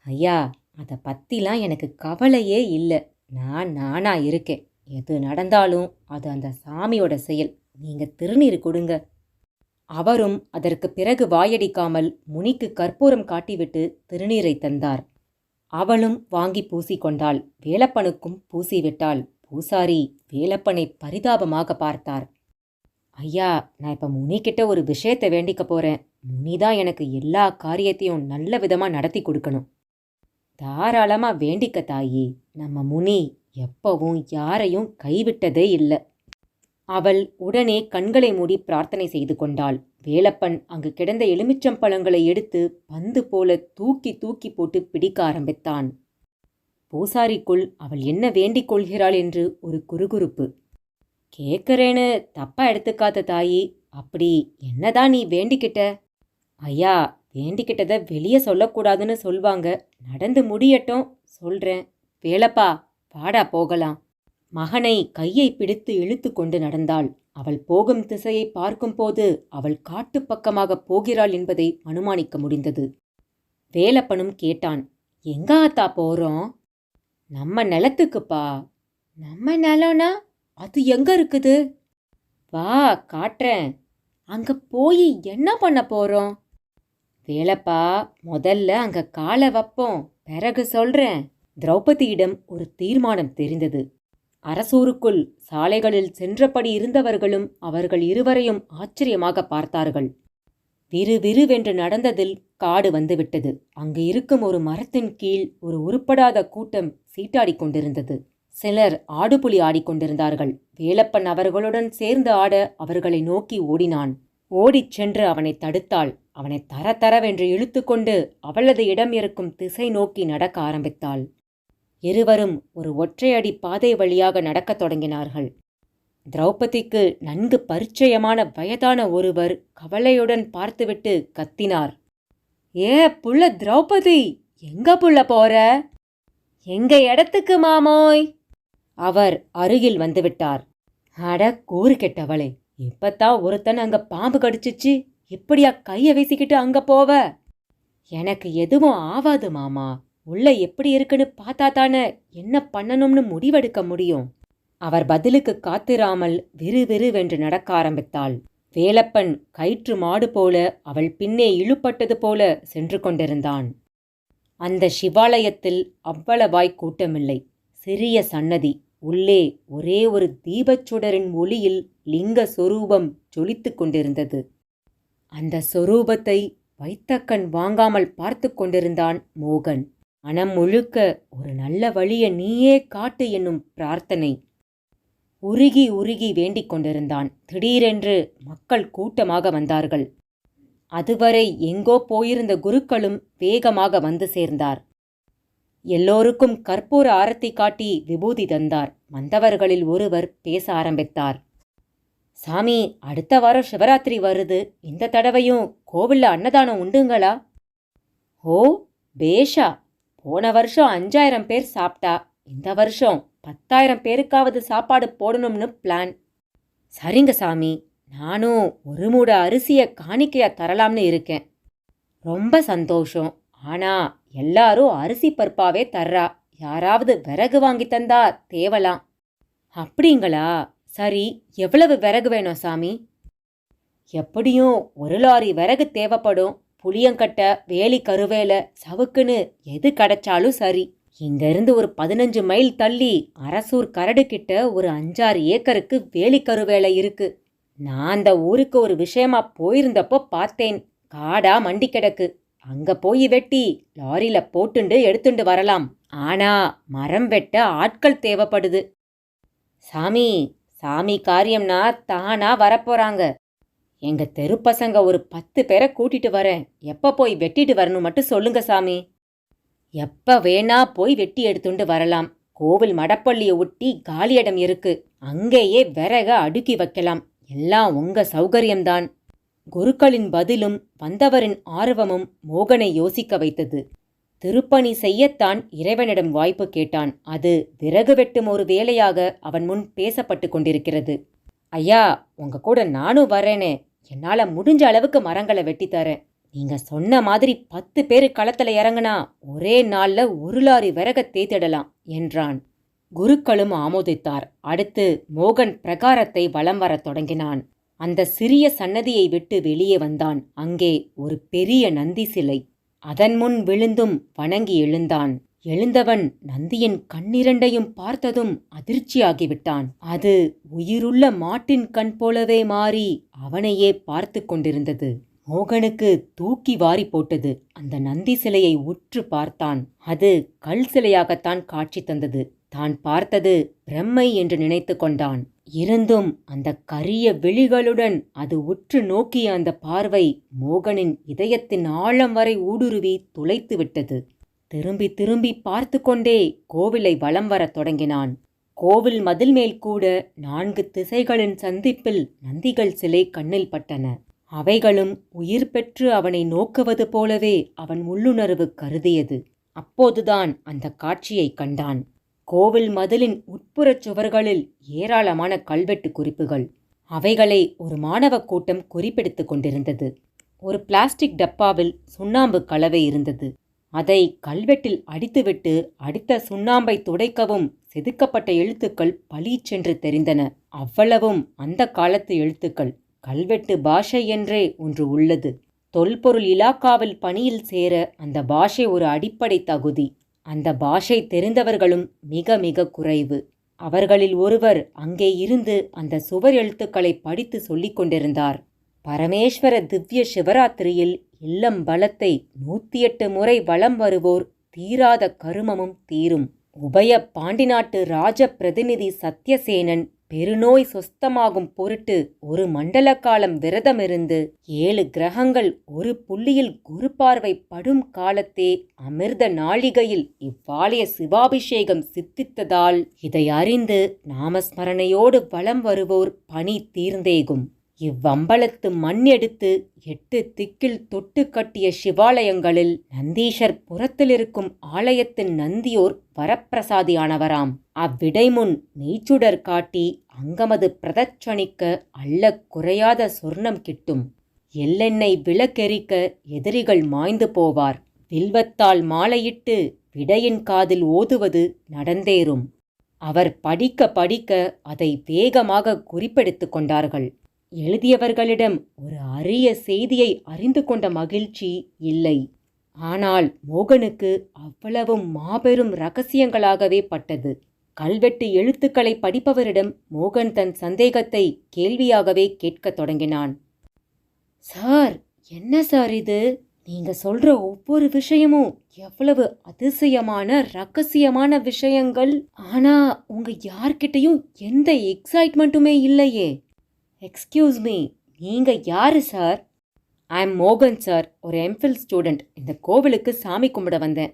ஐயா, அதை பற்றிலாம் எனக்கு கவலையே இல்லை. நானா இருக்கேன். எது நடந்தாலும் அது அந்த சாமியோட செயல். நீங்கள் திருநீர் கொடுங்க. அவரும் அதற்கு பிறகு வாயடிக்காமல் முனிக்கு கற்பூரம் காட்டிவிட்டு திருநீரை தந்தார். அவளும் வாங்கி பூசிக்கொண்டாள். வேலப்பனுக்கும் பூசிவிட்டாள். பூசாரி வேலப்பனை பரிதாபமாக பார்த்தார். ஐயா, நான் இப்போ முனிக்கிட்ட ஒரு விஷயத்தை வேண்டிக்க போகிறேன். முனிதான் எனக்கு எல்லா காரியத்தையும் நல்ல விதமாக நடத்தி கொடுக்கணும். தாராளமாக வேண்டிக்க தாயி. நம்ம முனி எப்பவும் யாரையும் கைவிட்டதே இல்லை. அவள் உடனே கண்களை மூடி பிரார்த்தனை செய்து கொண்டாள். வேலப்பன் அங்கு கிடந்த எலுமிச்சம்பழங்களை எடுத்து பந்து போல தூக்கி தூக்கி போட்டு பிடிக்க ஆரம்பித்தான். பூசாரிக்குள் அவள் என்ன வேண்டிக் கொள்கிறாள் என்று ஒரு குறுகுறுப்பு. கேட்கறேன்னு தப்பா எடுத்துக்காத தாயி. அப்படி என்னதான் நீ வேண்டிக்கிட்ட? ஐயா, வேண்டிக்கிட்டதை வெளியே சொல்லக்கூடாதுன்னு சொல்வாங்க. நடந்து முடியட்டும், சொல்றேன். வேலப்பா, வாடா போகலாம். மகனை கையை பிடித்து இழுத்து கொண்டு நடந்தாள். அவள் போகும் திசையை பார்க்கும்போது அவள் காட்டுப்பக்கமாக போகிறாள் என்பதை அனுமானிக்க முடிந்தது. வேலப்பனும் கேட்டான், எங்க ஆத்தா போறோம்? நம்ம நிலத்துக்குப்பா. நம்ம நிலம்னா அது எங்க இருக்குது? வா, காட்டுறேன். அங்க போய் என்ன பண்ண போறோம்? வேலப்பா, முதல்ல அங்க காலை வைப்போம், பிறகு சொல்றேன். திரௌபதியிடம் ஒரு தீர்மானம் தெரிந்தது. அரசூருக்குள் சாலைகளில் சென்றபடி இருந்தவர்களும் அவர்கள் இருவரையும் ஆச்சரியமாக பார்த்தார்கள். விறுவிறுவென்று நடந்ததில் காடு வந்துவிட்டது. அங்கு இருக்கும் ஒரு மரத்தின் கீழ் ஒரு உருப்படாத கூட்டம் சீட்டாடிக் கொண்டிருந்தது. சிலர் ஆடுபுலி ஆடிக்கொண்டிருந்தார்கள். வேலப்பன் அவர்களுடன் சேர்ந்து ஆட அவர்களை நோக்கி ஓடினான். ஓடிச் சென்று அவனை தடுத்தாள். அவனை தர தரவென்று இழுத்துக்கொண்டு அவளது இடம் இருக்கும் திசை நோக்கி நடக்க ஆரம்பித்தாள். இருவரும் ஒரு ஒற்றையடி பாதை வழியாக நடக்கத் தொடங்கினார்கள். திரௌபதிக்கு நன்கு பரிச்சயமான வயதான ஒருவர் கவலையுடன் பார்த்துவிட்டு கத்தினார். ஏ புள்ள திரௌபதி, எங்க புள்ள போற? எங்க இடத்துக்கு மாமோய். அவர் அருகில் வந்துவிட்டார். அட கூறு கெட்டவளே, இப்பத்தான் ஒருத்தன் அங்க பாம்பு கடிச்சிச்சு, இப்படியா கைய வீசிக்கிட்டு அங்க போவ? எனக்கு எதுவும் ஆவாது மாமா, உள்ள எப்படி இருக்குன்னு பார்த்தா தானே என்ன பண்ணணும்னு முடிவெடுக்க முடியும். அவர் பதிலுக்கு காத்திராமல் விறுவிறுவென்று நடக்க ஆரம்பித்தாள். வேலப்பன் கயிற்று மாடு போல அவள் பின்னே இழுப்பட்டது போல சென்று கொண்டிருந்தான். அந்த சிவாலயத்தில் அவ்வளவாய் கூட்டமில்லை. சிறிய சன்னதி. உள்ளே ஒரே ஒரு தீபச்சுடரின் ஒளியில் லிங்க சொரூபம் ஜொலித்துக் கொண்டிருந்தது. அந்த சொரூபத்தை வைத்த கண் வாங்காமல் பார்த்து கொண்டிருந்தான் மோகன். மனம் முழுக்க ஒரு நல்ல வழியை நீயே காட்டு என்னும் பிரார்த்தனை. உருகி உருகி வேண்டிக் கொண்டிருந்தான். திடீரென்று மக்கள் கூட்டமாக வந்தார்கள். அதுவரை எங்கோ போயிருந்த குருக்களும் வேகமாக வந்து சேர்ந்தார். எல்லோருக்கும் கற்பூர ஆரத்தி காட்டி விபூதி தந்தார். வந்தவர்களில் ஒருவர் பேச ஆரம்பித்தார். சாமி, அடுத்த வாரம் சிவராத்திரி வருது. இந்த தடவையும் கோவில்ல அன்னதானம் உண்டுங்களா? ஓ பேஷா. போன வருஷம் 5000 பேர் சாப்பிட்டா, இந்த வருஷம் 10,000 பேருக்காவது சாப்பாடு போடணும்னு பிளான். சரிங்க சாமி, நானும் ஒரு மூட அரிசியை காணிக்கையா தரலாம்னு இருக்கேன். ரொம்ப சந்தோஷம். ஆனா எல்லாரும் அரிசி பருப்பாவே தர்றா. யாராவது விறகு வாங்கி தந்தா தேவலாம். அப்படிங்களா? சரி, எவ்வளவு விறகு வேணும் சாமி? எப்படியும் 1 லாரி விறகு தேவைப்படும். புளியங்கட்டை, வேலி கருவேலை, சவுக்குன்னு எது கிடைச்சாலும் சரி. இங்கிருந்து ஒரு 15 மைல் தள்ளி அரசூர் கரடு கிட்ட ஒரு 5-6 ஏக்கருக்கு வேலி கருவேலை இருக்கு. நான் அந்த ஊருக்கு ஒரு விஷயமா போயிருந்தப்போ பார்த்தேன். காடா மண்டி கிடக்கு. அங்க போய் வெட்டி லாரியில போட்டுண்டு எடுத்துண்டு வரலாம். ஆனா மரம் வெட்ட ஆட்கள் தேவைப்படுது. சாமி, சாமி காரியம்னா தானா வரப்போறாங்க. எங்க தெரு பசங்க ஒரு 10 பேரை கூட்டிட்டு வரேன். எப்ப போய் வெட்டிட்டு வரணும் மட்டும் சொல்லுங்க சாமி. எப்ப வேணா போய் வெட்டி எடுத்துண்டு வரலாம். கோவில் மடப்பள்ளியை ஒட்டி காலியிடம் இருக்கு. அங்கேயே விறக அடுக்கி வைக்கலாம். எல்லாம் உங்க சௌகரியம்தான். குருக்களின் பதிலும் வந்தவரின் ஆர்வமும் மோகனை யோசிக்க வைத்தது. திருப்பணி செய்யத்தான் இறைவனிடம் வாய்ப்பு கேட்டான். அது விறகு வெட்டும் ஒரு வேலையாக அவன் முன் பேசப்பட்டு கொண்டிருக்கிறது. ஐயா, உங்க கூட நானும் வரேனே. என்னால முடிஞ்ச அளவுக்கு மரங்களை வெட்டித்தரேன். நீங்க சொன்ன மாதிரி 10 பேரு களத்துல இறங்குனா ஒரே நாள்ல 1 லாரி விறக தேத்திடலாம் என்றான். குருக்களும் ஆமோதித்தார். அடுத்து மோகன் பிரகாரத்தை வலம் வரத் தொடங்கினான். அந்த சிறிய சன்னதியை விட்டு வெளியே வந்தான். அங்கே ஒரு பெரிய நந்தி சிலை. அதன் முன் விழுந்தும் வணங்கி எழுந்தான். எழுந்தவன் நந்தியின் கண்ணிரண்டையும் பார்த்ததும் அதிர்ச்சியாகிவிட்டான். அது உயிருள்ள மாட்டின் கண் போலவே மாறி அவனையே பார்த்து கொண்டிருந்தது. மோகனுக்கு தூக்கி வாரி போட்டது. அந்த நந்தி சிலையை உற்று பார்த்தான். அது கல் சிலையாகத்தான் காட்சி தந்தது. தான் பார்த்தது பிரம்மை என்று நினைத்து கொண்டான். இருந்தும் அந்த கரிய விழிகளுடன் அது உற்று நோக்கிய அந்த பார்வை மோகனின் இதயத்தின் ஆழம் வரை ஊடுருவி துளைத்து விட்டது. திரும்பி திரும்பி பார்த்து கொண்டே கோவிலை வலம் வரத் தொடங்கினான். கோவில் மதில் மேல் கூட 4 திசைகளின் சந்திப்பில் நந்திகள் சிலை கண்ணில் பட்டன. அவைகளும் உயிர் பெற்று அவனை நோக்குவது போலவே அவன் உள்ளுணர்வு கருதியது. அப்போதுதான் அந்த காட்சியை கண்டான். கோவில் மதிலின் உட்புறச் சுவர்களில் ஏராளமான கல்வெட்டு குறிப்புகள். அவைகளை ஒரு மாணவ கூட்டம் குறிப்பெடுத்து கொண்டிருந்தது. ஒரு பிளாஸ்டிக் டப்பாவில் சுண்ணாம்பு கலவை இருந்தது. அதை கல்வெட்டில் அடித்துவிட்டு அடித்த சுண்ணாம்பை துடைக்கவும் செதுக்கப்பட்ட எழுத்துக்கள் பளீச்சென்று தெரிந்தன. அவ்வளவும் அந்த காலத்து எழுத்துக்கள். கல்வெட்டு பாஷை என்றே ஒன்று உள்ளது. தொல்பொருள் இலாக்காவில் பணியில் சேர அந்த பாஷை ஒரு அடிப்படை தகுதி. அந்த பாஷை தெரிந்தவர்களும் மிக மிக குறைவு. அவர்களில் ஒருவர் அங்கே இருந்து அந்த சுவர் எழுத்துக்களை படித்து சொல்லிக் கொண்டிருந்தார். பரமேஸ்வர திவ்ய சிவராத்திரியில் இல்லம் பலத்தை 108 முறை வலம் வருவோர் தீராத கருமமும் தீரும். உபய பாண்டி நாட்டு ராஜ பிரதிநிதி சத்யசேனன் பெருநோய் சொஸ்தமாகும் பொருட்டு ஒரு மண்டல காலம் விரதமிருந்து 7 கிரகங்கள் ஒரு புள்ளியில் குரு பார்வை படும் காலத்தே அமிர்த நாழிகையில் இவ்வாலய சிவாபிஷேகம் சித்தித்ததால் இதை அறிந்து நாமஸ்மரணையோடு வலம் வருவோர் பணி தீர்ந்தேகும். இவ்வம்பலத்து மண் எடுத்து 8 திக்கில் தொட்டு கட்டிய சிவாலயங்களில் நந்தீஷர் புறத்திலிருக்கும் ஆலயத்தின் நந்தியோர் வரப்பிரசாதியானவராம். அவ்விடைமுன் நெய்ச்சுடர் காட்டி அங்கமது பிரதட்சணிக்க அள்ள குறையாத சொர்ணம் கிட்டும். எள்ளெண்ணெய் விளக்கெரிக்க எதிரிகள் மாய்ந்து போவார். வில்வத்தால் மாலையிட்டு விடையின் காதில் ஓதுவது நடந்தேறும். அவர் படிக்க படிக்க அதை வேகமாக குறிப்பெடுத்து கொண்டார்கள். எழுதியவர்களிடம் ஒரு அரிய செய்தியை அறிந்து கொண்ட மகிழ்ச்சி இல்லை. ஆனால் மோகனுக்கு அவ்வளவும் மாபெரும் இரகசியங்களாகவே பட்டது. கல்வெட்டு எழுத்துக்களை படிப்பவரிடம் மோகன் தன் சந்தேகத்தை கேள்வியாகவே கேட்கத் தொடங்கினான். சார், என்ன சார் இது? நீங்க சொல்ற ஒவ்வொரு விஷயமும் எவ்வளவு அதிசயமான ரகசியமான விஷயங்கள். ஆனா உங்க யார்கிட்டையும் எந்த எக்ஸைட்மெண்ட்டுமே இல்லையே. எக்ஸ்கியூஸ் மீ, நீங்க யாரு சார்? ஐ எம் மோகன் சார், ஒரு எம்ஃபில் ஸ்டூடெண்ட். இந்த கோவிலுக்கு சாமி கும்பிட வந்தேன்.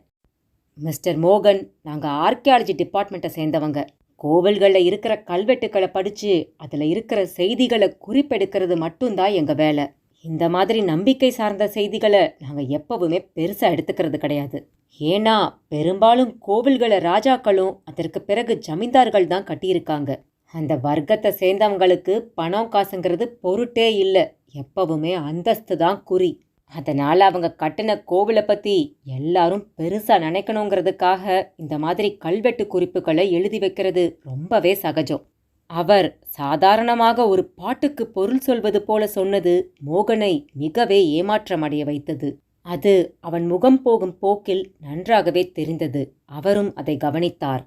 மிஸ்டர் மோகன், நாங்கள் ஆர்கியாலஜி டிபார்ட்மெண்ட்டை சேர்ந்தவங்க. கோவில்களில் இருக்கிற கல்வெட்டுக்களை படித்து அதில் இருக்கிற செய்திகளை குறிப்பெடுக்கிறது மட்டும்தான் எங்கள் வேலை. இந்த மாதிரி நம்பிக்கை சார்ந்த செய்திகளை நாங்கள் எப்பவுமே பெருசாக எடுத்துக்கிறது கிடையாது. ஏன்னா பெரும்பாலும் கோவில்களை ராஜாக்களும் அதற்கு பிறகு ஜமீன்தார்கள் தான் கட்டியிருக்காங்க. அந்த வர்க்கத்தை சேர்ந்தவங்களுக்கு பணம் காசுங்கிறது பொருட்டே இல்லை. எப்பவுமே அந்தஸ்து தான் குறி. அதனால் அவங்க கட்டின கோவிலை பற்றி எல்லாரும் பெருசாக நினைக்கணுங்கிறதுக்காக இந்த மாதிரி கல்வெட்டு குறிப்புகளை எழுதி வைக்கிறது ரொம்பவே சகஜம். அவர் சாதாரணமாக ஒரு பாட்டுக்கு பொருள் சொல்வது போல சொன்னது மோகனை மிகவே ஏமாற்றமடைய வைத்தது. அது அவன் முகம் போகும் போக்கில் நன்றாகவே தெரிந்தது. அவரும் அதை கவனித்தார்.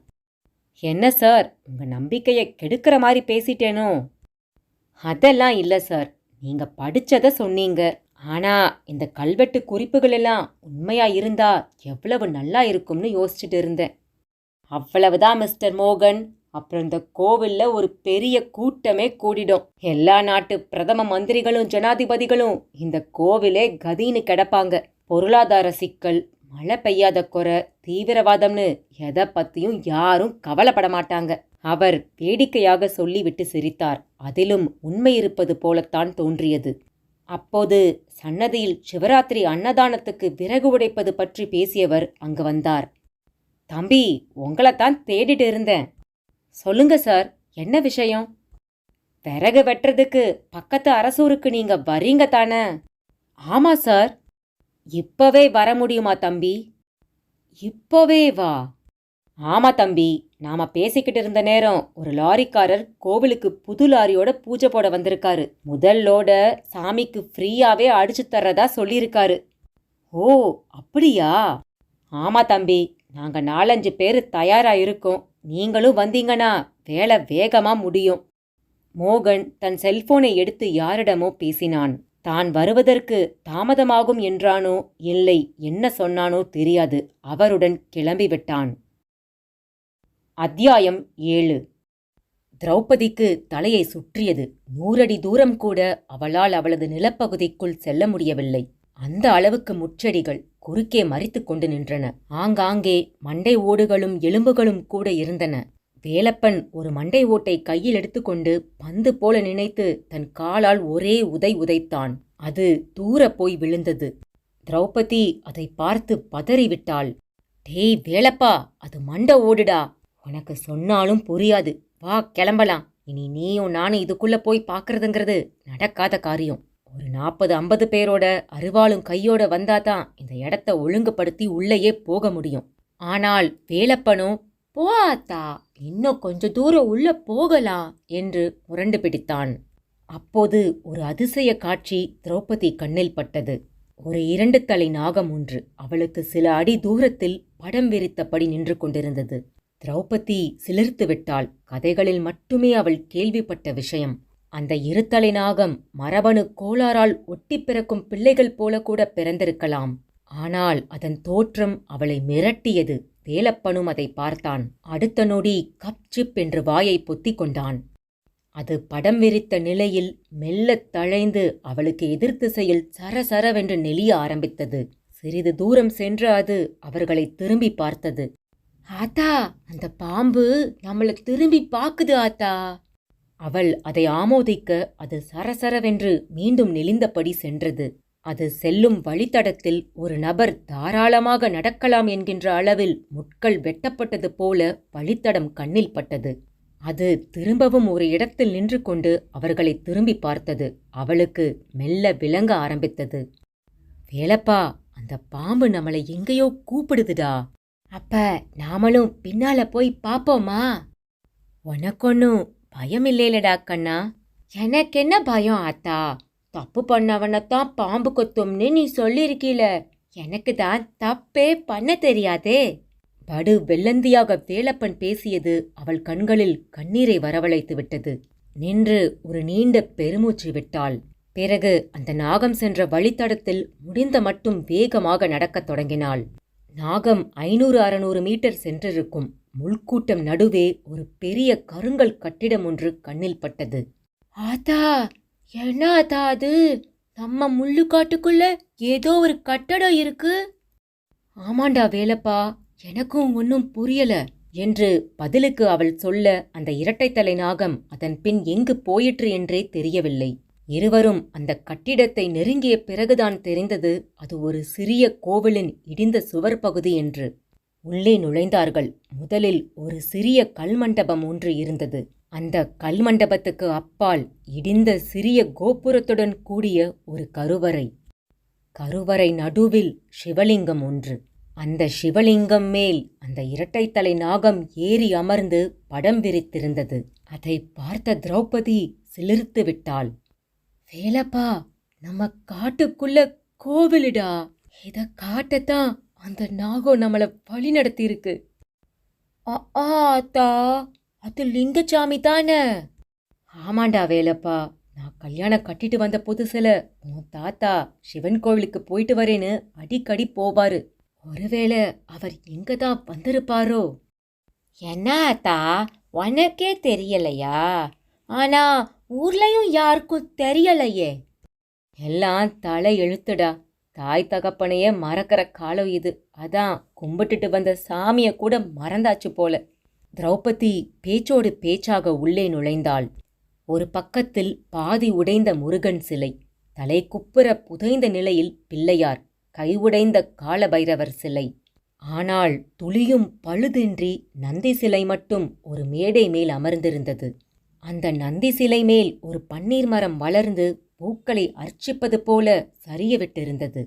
என்ன சார், உங்க நம்பிக்கையை கெடுக்கிற மாதிரி பேசிட்டேனோ? அதெல்லாம் இல்லை சார், நீங்க படிச்சதை சொன்னீங்க. ஆனா இந்த கல்வெட்டு குறிப்புகள் எல்லாம் உண்மையா இருந்தா எவ்வளவு நல்லா இருக்கும்னு யோசிச்சுட்டு இருந்தேன். அவ்வளவுதான் மிஸ்டர் மோகன். அப்புறம் இந்த கோவில்ல ஒரு பெரிய கூட்டமே கூடிடும். எல்லா நாட்டு பிரதம மந்திரிகளும் ஜனாதிபதிகளும் இந்த கோவிலே கதின்னு கிடப்பாங்க. பொருளாதார சிக்கல், மழை பெய்யாத குறை, தீவிரவாதம்னு எதை பத்தியும் யாரும் கவலைப்பட மாட்டாங்க. அவர் வேடிக்கையாக சொல்லிவிட்டு சிரித்தார். அதிலும் உண்மை இருப்பது போலத்தான் தோன்றியது. அப்போது சன்னதியில் சிவராத்திரி அன்னதானத்துக்கு விறகு உடைப்பது பற்றி பேசியவர் அங்கு வந்தார். தம்பி, உங்களைத்தான் தேடிட்டு இருந்தேன். சொல்லுங்க சார், என்ன விஷயம்? விறகு வெட்டுறதுக்கு பக்கத்து அரசூருக்கு நீங்க வரீங்க தானே? ஆமா சார். இப்பவே வர முடியுமா தம்பி? இப்பவே வா. ஆமா தம்பி, நாம பேசிக்கிட்டு இருந்த நேரம் ஒரு லாரிக்காரர் கோவிலுக்கு புது லாரியோட பூஜை போட வந்திருக்காரு. முதல் லோட சாமிக்கு ஃப்ரீயாவே அடிச்சு தர்றதா சொல்லியிருக்காரு. ஓ, அப்படியா? ஆமா தம்பி, நாங்க 4-5 பேர் தயாரா இருக்கோம். நீங்களும் வந்தீங்கன்னா வேலை வேகமா முடியும். மோகன் தன் செல்போனை எடுத்து யாரிடமோ பேசினான். தான் வருவதற்கு தாமதமாகும் என்றானோ இல்லை என்ன சொன்னானோ தெரியாது. அவருடன் கிளம்பிவிட்டான். அத்தியாயம் 7. திரௌபதிக்கு தலையை சுற்றியது. 100 அடி தூரம் கூட அவளால் அவளது நிலப்பகுதிக்குள் செல்ல முடியவில்லை. அந்த அளவுக்கு முச்செடிகள் குறுக்கே மறித்து கொண்டு நின்றன. ஆங்காங்கே மண்டை ஓடுகளும் எலும்புகளும் கூட இருந்தன. வேலப்பன் ஒரு மண்டை ஓட்டை கையில் எடுத்துக்கொண்டு பந்து போல நினைத்து தன் காலால் ஒரே உதை உதைத்தான். அது தூர போய் விழுந்தது. திரௌபதி அதை பார்த்து பதறிவிட்டாள். டேய் வேலப்பா, அது மண்டை ஓடுடா. உனக்கு சொன்னாலும் புரியாது. வா கிளம்பலாம். இனி நீயும் நானும் இதுக்குள்ள போய் பார்க்கறதுங்கிறது நடக்காத காரியம். ஒரு 40-50 பேரோட அருவாளும் கையோட வந்தாதான் இந்த இடத்த ஒழுங்குபடுத்தி உள்ளேயே போக முடியும். ஆனால் வேலப்பனும் போத்தா, இன்னும் கொஞ்ச தூரம் உள்ள போகலாம் என்று முரண்டு பிடித்தான். அப்போது ஒரு அதிசய காட்சி திரௌபதி கண்ணில் பட்டது. ஒரு 2 தலை நாகம் ஒன்று அவளுக்கு சில அடி தூரத்தில் படம் விரித்தபடி நின்று கொண்டிருந்தது. திரௌபதி சிலிர்த்து விட்டாள். கதைகளில் மட்டுமே அவள் கேள்விப்பட்ட விஷயம். அந்த 2 தலை நாகம் மரபணு கோளாறால் ஒட்டி பிறக்கும் பிள்ளைகள் போல கூட பிறந்திருக்கலாம். ஆனால் அதன் தோற்றம் அவளை மிரட்டியது. வேலப்பனும் அதை பார்த்தான். அடுத்த நொடி கப் சிப் என்று வாயை பொத்திக் கொண்டான். அது படம் விரித்த நிலையில் மெல்லத் தழைந்து அவளுக்கு எதிர்த்திசையில் சரசரவென்று நெளிய ஆரம்பித்தது. சிறிது தூரம் சென்று அது அவர்களை திரும்பி பார்த்தது. ஆத்தா, அந்த பாம்பு நம்மள திரும்பி பாக்குது ஆத்தா. அவள் அதை ஆமோதிக்க அது சரசரவென்று மீண்டும் நெளிந்தபடி சென்றது. அது செல்லும் வழித்தடத்தில் ஒரு நபர் தாராளமாக நடக்கலாம் என்கின்ற அளவில் முட்கள் வெட்டப்பட்டது போல வழித்தடம் கண்ணில் பட்டது. அது திரும்பவும் ஒரு இடத்தில் நின்று கொண்டு அவர்களை திரும்பி பார்த்தது. அவளுக்கு மெல்ல விளங்க ஆரம்பித்தது. வேலப்பா, அந்த பாம்பு நம்மளை எங்கேயோ கூப்பிடுதுடா. அப்ப நாமளும் பின்னால போய் பாப்போமா? உனக்கொன்னும் பயம் இல்லைலடா கண்ணா. எனக்கென்ன பயம் ஆத்தா? தப்பு பண்ணவனத்தான் பாம்பு கொத்தும்னு நீ சொல்லிருக்கீல. எனக்கு தான் தப்பே பண்ண தெரியாதே. படு வெள்ளந்தியாக வேலப்பன் பேசியது அவள் கண்களில் கண்ணீரை வரவழைத்து விட்டது. நின்று ஒரு நீண்ட பெருமூச்சு விட்டாள். பிறகு அந்த நாகம் சென்ற வழித்தடத்தில் முடிந்த மட்டும் வேகமாக நடக்கத் தொடங்கினாள். நாகம் 500-600 மீட்டர் சென்றிருக்கும். முள்கூட்டம் நடுவே ஒரு பெரிய கருங்கல் கட்டிடம் ஒன்று கண்ணில் பட்டது. ஆத்தா, என்ன ஆத்தா அது? நம்ம முள்ளுக்காட்டுக்குள்ள ஏதோ ஒரு கட்டடம் இருக்கு. ஆமாண்டா வேலப்பா, எனக்கும் ஒன்னும் புரியல என்று பதிலுக்கு அவள் சொல்ல அந்த இரட்டைத்தலை நாகம் அதன் பின் எங்கு போயிற்று என்றே தெரியவில்லை. இருவரும் அந்த கட்டிடத்தை நெருங்கிய பிறகுதான் தெரிந்தது அது ஒரு சிறிய கோவிலின் இடிந்த சுவர் பகுதி என்று. உள்ளே நுழைந்தார்கள். முதலில் ஒரு சிறிய கல்மண்டபம் ஒன்று இருந்தது. அந்த கல்மண்டபத்துக்கு அப்பால் இடிந்த சிறிய கோபுரத்துடன் கூடிய ஒரு கருவறை. கருவறை நடுவில் சிவலிங்கம் ஒன்று. அந்த சிவலிங்கம் மேல் அந்த இரட்டைத்தலை நாகம் ஏறி அமர்ந்து படம் விரித்திருந்தது. அதை பார்த்த திரௌபதி சிலிர்த்து விட்டாள். வேலப்பா, நம்ம காட்டுக்குள்ள கோவிலுடா. இத காட்டத்தான் அந்த நாகம் நம்மள வழி நடத்தி இருக்கு. ஆத்தா, அது லிங்கச்சாமி தானே? ஆமாண்டா வேலப்பா, நான் கல்யாணம் கட்டிட்டு வந்த புதுசுல உன் தாத்தா சிவன் கோவிலுக்கு போயிட்டு வரேன்னு அடிக்கடி போவாரு. ஒருவேளை அவர் இங்கதான் வந்திருப்பாரோ? என்ன ஆத்தா, உனக்கே தெரியலையா? ஆனா ஊர்லயும் யாருக்கும் தெரியலையே. எல்லாம் தலை எழுத்துடா. தாய் தகப்பனையே மறக்கிற காலம் இது. அதான் கும்பிட்டுட்டு வந்த சாமிய கூட மறந்தாச்சு போல. திரௌபதி பேச்சோடு பேச்சாக உள்ளே நுழைந்தாள். ஒரு பக்கத்தில் பாதி உடைந்த முருகன் சிலை, தலை குப்புற புதைந்த நிலையில் பிள்ளையார், கைவுடைந்த காலபைரவர் சிலை. ஆனால் துளியும் பழுதின்றி நந்தி சிலை மட்டும் ஒரு மேடை மேல் அமர்ந்திருந்தது. அந்த நந்தி சிலை மேல் ஒரு பன்னீர் மரம் வளர்ந்து பூக்களை அர்ச்சிப்பது போல சரிய விட்டிருந்தது.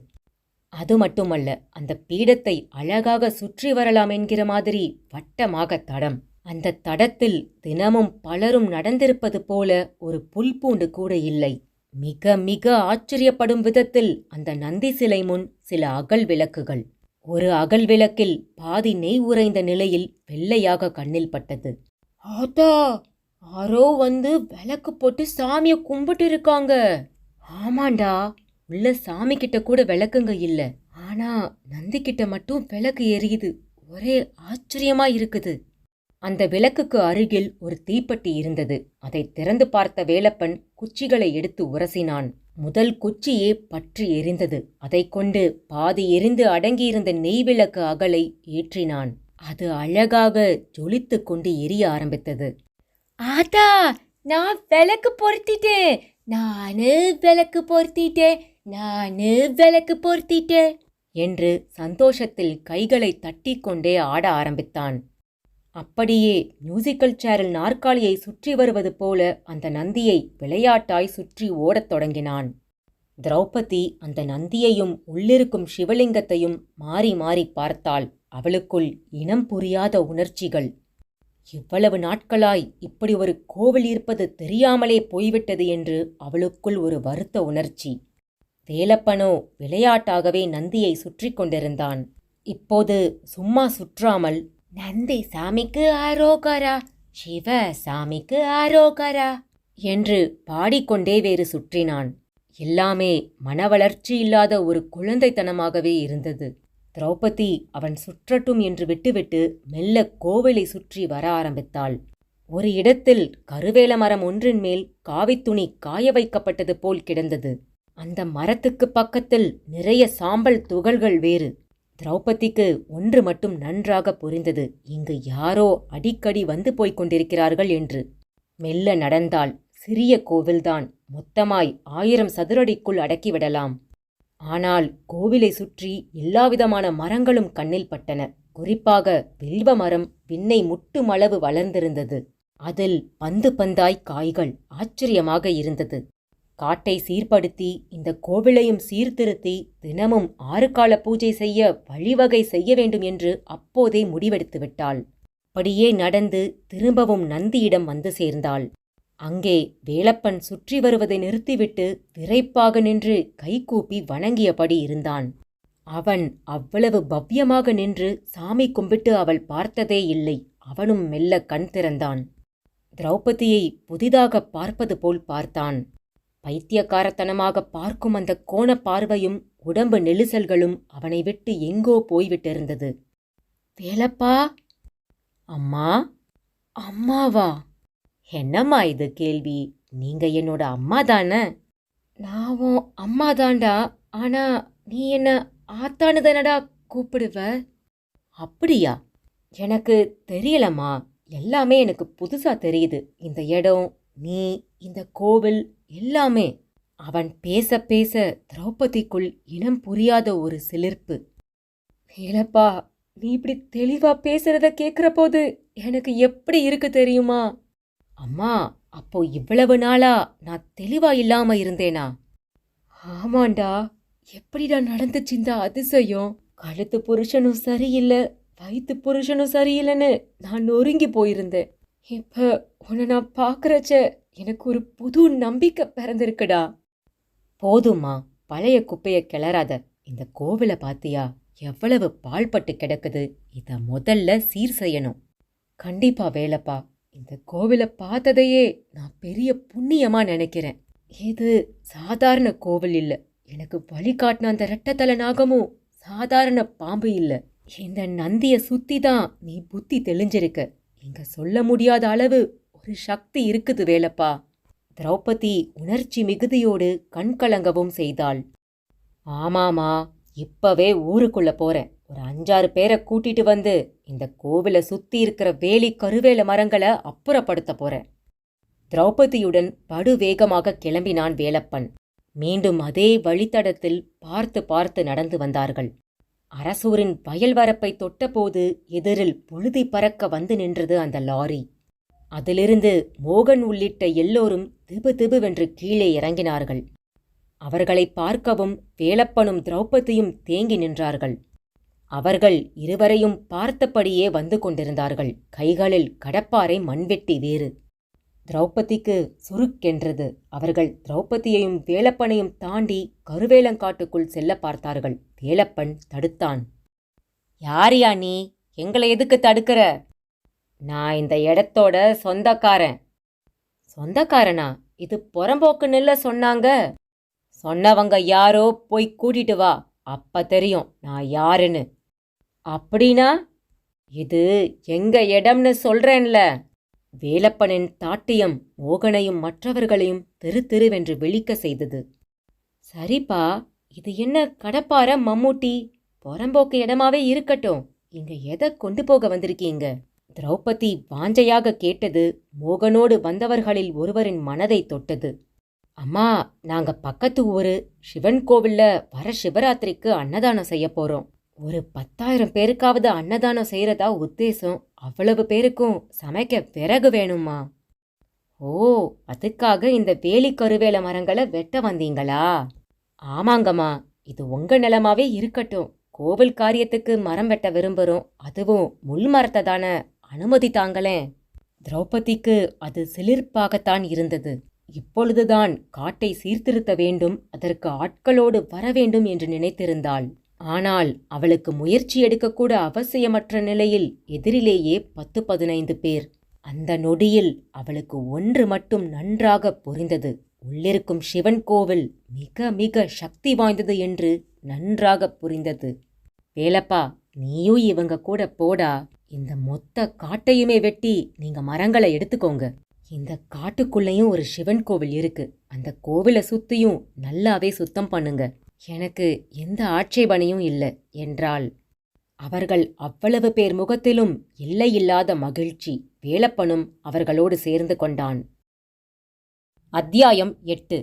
அது மட்டுமல்ல, அந்த பீடத்தை அழகாக சுற்றி வரலாம் என்கிற மாதிரி வட்டமாக தடம். அந்த தடத்தில் தினமும் பலரும் நடந்திருப்பது போல ஒரு புல் பூண்டு கூட இல்லை. மிக மிக ஆச்சரியப்படும் விதத்தில் அந்த நந்தி சிலை முன் சில அகல் விளக்குகள். ஒரு அகல் விளக்கில் பாதி நெய் உறைந்த நிலையில் வெள்ளையாக கண்ணில் பட்டது. ஆத்தா, யாரோ வந்து விளக்கு போட்டு சாமிய கும்பிட்டு இருக்காங்க. ஆமாண்டா, உள்ள சாமி கிட்ட கூட விளக்குங்க இல்ல. ஆனா நந்தி கிட்ட மட்டும் விளக்கு எரியுது. ஒரே ஆச்சரியமா இருக்குது. அந்த விளக்குக்கு அருகில் ஒரு தீப்பெட்டி இருந்தது. அதை திறந்து பார்த்த வேலப்பன் குச்சிகளை எடுத்து உரசினான். முதல் குச்சியே பற்றி எரிந்தது. அதை கொண்டு பாதி எரிந்து அடங்கியிருந்த நெய் விளக்கு அகலை ஏற்றினான். அது அழகாக ஜொலித்து கொண்டு எரிய ஆரம்பித்தது. ஆத்தா, நான் விளக்கு பொருத்திட்டேன். நானு விளக்கு பொருத்திட்டேன் என்று சந்தோஷத்தில் கைகளை தட்டிக்கொண்டே ஆட ஆரம்பித்தான். அப்படியே மியூசிக்கல் சேரில் நாற்காலியை சுற்றி வருவது போல அந்த நந்தியை விளையாட்டாய் சுற்றி ஓடத் தொடங்கினான். திரௌபதி அந்த நந்தியையும் உள்ளிருக்கும் சிவலிங்கத்தையும் மாறி மாறி பார்த்தாள். அவளுக்குள் இனம் புரியாத உணர்ச்சிகள். இவ்வளவு நாட்களாய் இப்படி ஒரு கோவில் இருப்பது தெரியாமலே போய்விட்டது என்று அவளுக்குள் ஒரு வருத்த உணர்ச்சி. வேலப்பனோ விளையாட்டாகவே நந்தியை சுற்றி கொண்டிருந்தான். இப்போது சும்மா சுற்றாமல், நந்தி சாமிக்கு ஆரோகரா, சிவ சாமிக்கு ஆரோகரா என்று பாடிக்கொண்டே வேறு சுற்றினான். எல்லாமே மனவளர்ச்சி இல்லாத ஒரு குழந்தைத்தனமாகவே இருந்தது. திரௌபதி அவன் சுற்றட்டும் என்று விட்டுவிட்டு மெல்ல கோவிலை சுற்றி வர ஆரம்பித்தாள். ஒரு இடத்தில் கருவேல மரம் ஒன்றின் மேல் காவித்துணி காய வைக்கப்பட்டது போல் கிடந்தது. அந்த மரத்துக்கு பக்கத்தில் நிறைய சாம்பல் துகள்கள் வேறு. திரௌபதிக்கு ஒன்று மட்டும் நன்றாக புரிந்தது, இங்கு யாரோ அடிக்கடி வந்து போய்க் கொண்டிருக்கிறார்கள் என்று. மெல்ல நடந்தாள். சிறிய கோவில்தான், மொத்தமாய் 1000 சதுரடிக்குள் அடக்கிவிடலாம். ஆனால் கோவிலை சுற்றி எல்லாவிதமான மரங்களும் கண்ணில் பட்டன. குறிப்பாக வில்வ மரம் விண்ணை முட்டுமளவு வளர்ந்திருந்தது. அதில் பந்து பந்தாய் காய்கள். ஆச்சரியமாக இருந்தது. காட்டை சீர்படுத்தி இந்த கோவிலையும் சீர்திருத்தி தினமும் 6 கால பூஜை செய்ய வழிவகை செய்ய வேண்டும் என்று அப்போதே முடிவெடுத்து விட்டாள். அப்படியே நடந்து திரும்பவும் நந்தியிடம் வந்து சேர்ந்தாள். அங்கே வேலப்பன் சுற்றி வருவதை நிறுத்திவிட்டு விரைப்பாக நின்று கைகூப்பி வணங்கியபடி இருந்தான். அவன் அவ்வளவு பவ்யமாக நின்று சாமி கும்பிட்டு அவள் பார்த்ததே இல்லை. அவனும் மெல்ல கண் திறந்தான். திரௌபதியை புதிதாக பார்ப்பது போல் பார்த்தான். பைத்தியக்காரத்தனமாக பார்க்கும் அந்த கோண பார்வையும் உடம்பு நெரிசல்களும் அவனை விட்டு எங்கோ போய்விட்டிருந்தது. வேலப்பா! அம்மா! அம்மாவா? என்னம்மா இது கேள்வி? நீங்க என்னோட அம்மா தானே? நான் அம்மாதான்டா. ஆனா நீ என்ன ஆத்தானுதானடா கூப்பிடுவ? அப்படியா? எனக்கு தெரியலம்மா. எல்லாமே எனக்கு புதுசா தெரியுது. இந்த இடம், நீ, இந்த கோவில் எல்லாமே. அவன் பேச பேச திரௌபதிக்குள் இனம் புரியாத ஒரு சிலிர்ப்பு. வேலப்பா, நீ இப்படி தெளிவா பேசுறத கேட்கிற போது எனக்கு எப்படி இருக்கு தெரியுமா? அம்மா, அப்போ இவ்வளவு நாளா நான் தெளிவா இல்லாம இருந்தேனா? ஆமாண்டா. எப்படிடா நடந்துச்சு இந்த அதிசயம்? கழுத்து புருஷனும் சரியில்லை, வயிற்று புருஷனும் சரியில்லைன்னு நான் நொறுங்கி போயிருந்தேன். இப்ப உன்னை நான் பார்க்கறச்ச எனக்கு ஒரு புது நம்பிக்கை பிறந்திருக்குடா. போதும்மா, பழைய குப்பைய கிளறாத. இந்த கோவிலை பாத்தியா? எவ்வளவு பாழ்பட்டு கிடக்குது. இத முதல்ல சீர் செய்யணும். கண்டிப்பா வேலப்பா. இந்த கோவிலை பார்த்ததையே நான் பெரிய புண்ணியமா நினைக்கிறேன். இது சாதாரண கோவில் இல்ல. எனக்கு வழிகாட்டின அந்த ரெட்டத்தலை நாகமும் சாதாரண பாம்பு இல்ல. இந்த நந்திய சுத்தி தான் நீ புத்தி தெளிஞ்சிருக்க. இங்க சொல்ல முடியாத அளவு ஒரு சக்தி இருக்குது வேலப்பா. திரௌபதி உணர்ச்சி மிகுதியோடு கண்கலங்கவும் செய்தாள். ஆமாமா, இப்பவே ஊருக்குள்ள போறேன். ஒரு 5-6 பேரை கூட்டிட்டு வந்து இந்த கோவிலை சுத்தி இருக்கிற வேலி கருவேல மரங்களை அப்புறப்படுத்த போறேன். திரௌபதியுடன் படுவேகமாக கிளம்பினான் வேலப்பன். மீண்டும் அதே வழித்தடத்தில் பார்த்து பார்த்து நடந்து வந்தார்கள். அரசூரின் வயல் வரப்பை தொட்டபோது எதிரில் புழுதி பறக்க வந்து நின்றது அந்த லாரி. அதிலிருந்து மோகன் உள்ளிட்ட எல்லோரும் திபு திபுவென்று கீழே இறங்கினார்கள். அவர்களை பார்க்கவும் வேலப்பனும் திரௌபதியும் தேங்கி நின்றார்கள். அவர்கள் இருவரையும் பார்த்தபடியே வந்து கொண்டிருந்தார்கள். கைகளில் கடப்பாரை மண்வெட்டி வேறு. திரௌபதிக்கு சுருக்கென்றது. அவர்கள் திரௌபதியையும் வேலப்பனையும் தாண்டி கருவேலங்காட்டுக்குள் செல்ல பார்த்தார்கள். வேலப்பன் தடுத்தான். யாரியா நீ? எங்களை எதுக்கு தடுக்கிற? நான் இந்த இடத்தோட சொந்தக்காரன். சொந்தக்காரனா? இது புறம்போக்குன்னுல சொன்னாங்க. சொன்னவங்க யாரோ போய் கூட்டிட்டு வா, அப்ப தெரியும் நான் யாருன்னு. அப்படின்னா இது எங்க இடம்னு சொல்றேன்ல. வேலப்பனின் தாட்டியம் மோகனையும் மற்றவர்களையும் திரு திருவென்று விழிக்க செய்தது. சரிப்பா, இது என்ன கடப்பார மம்மூட்டி? புறம்போக்கு இடமாவே இருக்கட்டும். இங்க எதை கொண்டு போக வந்திருக்கீங்க? திரௌபதி வாஞ்சையாக கேட்டது மோகனோடு வந்தவர்களில் ஒருவரின் மனதை தொட்டது. அம்மா, நாங்க பக்கத்து ஊரு சிவன் கோவில்ல வர சிவராத்திரிக்கு அன்னதானம் செய்ய போறோம். ஒரு 10,000 பேருக்காவது அன்னதானம் செய்யறதா உத்தேசம். அவ்வளவு பேருக்கும் சமைக்க விறகு வேணுமா? ஓ, அதுக்காக இந்த வேலி கருவேல மரங்களை வெட்ட வந்தீங்களா? ஆமாங்கம்மா, இது உங்க நிலமாவே இருக்கட்டும். கோவில் காரியத்துக்கு மரம் வெட்ட விரும்புறோம். அதுவும் முள் மரத்தை தானே, அனுமதி தாங்களேன். திரௌபதிக்கு அது சிலிர்ப்பாகத்தான் இருந்தது. இப்பொழுதுதான் காட்டை சீர்திருத்த வேண்டும், அதற்கு ஆட்களோடு வர வேண்டும் என்று நினைத்திருந்தாள். ஆனால் அவளுக்கு முயற்சி எடுக்கக்கூட அவசியமற்ற நிலையில் எதிரிலேயே 10-15 பேர். அந்த நொடியில் அவளுக்கு ஒன்று மட்டும் நன்றாக புரிந்தது. உள்ளிருக்கும் சிவன் கோவில் மிக மிக சக்தி வாய்ந்தது என்று நன்றாக புரிந்தது. வேலப்பா, நீயும் இவங்க கூட போடா. இந்த மொத்த காட்டையுமே வெட்டி நீங்க மரங்களை எடுத்துக்கோங்க. இந்த காட்டுக்குள்ளேயும் ஒரு சிவன் கோவில் இருக்கு. அந்த கோவிலை சுத்தியும் நல்லாவே சுத்தம் பண்ணுங்க. எனக்கு எந்த ஆட்சேபனையும் இல்லை என்றாள். அவர்கள் அவ்வளவு பேர் முகத்திலும் எல்லையில்லாத மகிழ்ச்சி. வேலப்பனும் அவர்களோடு சேர்ந்து கொண்டான். அத்தியாயம் 8.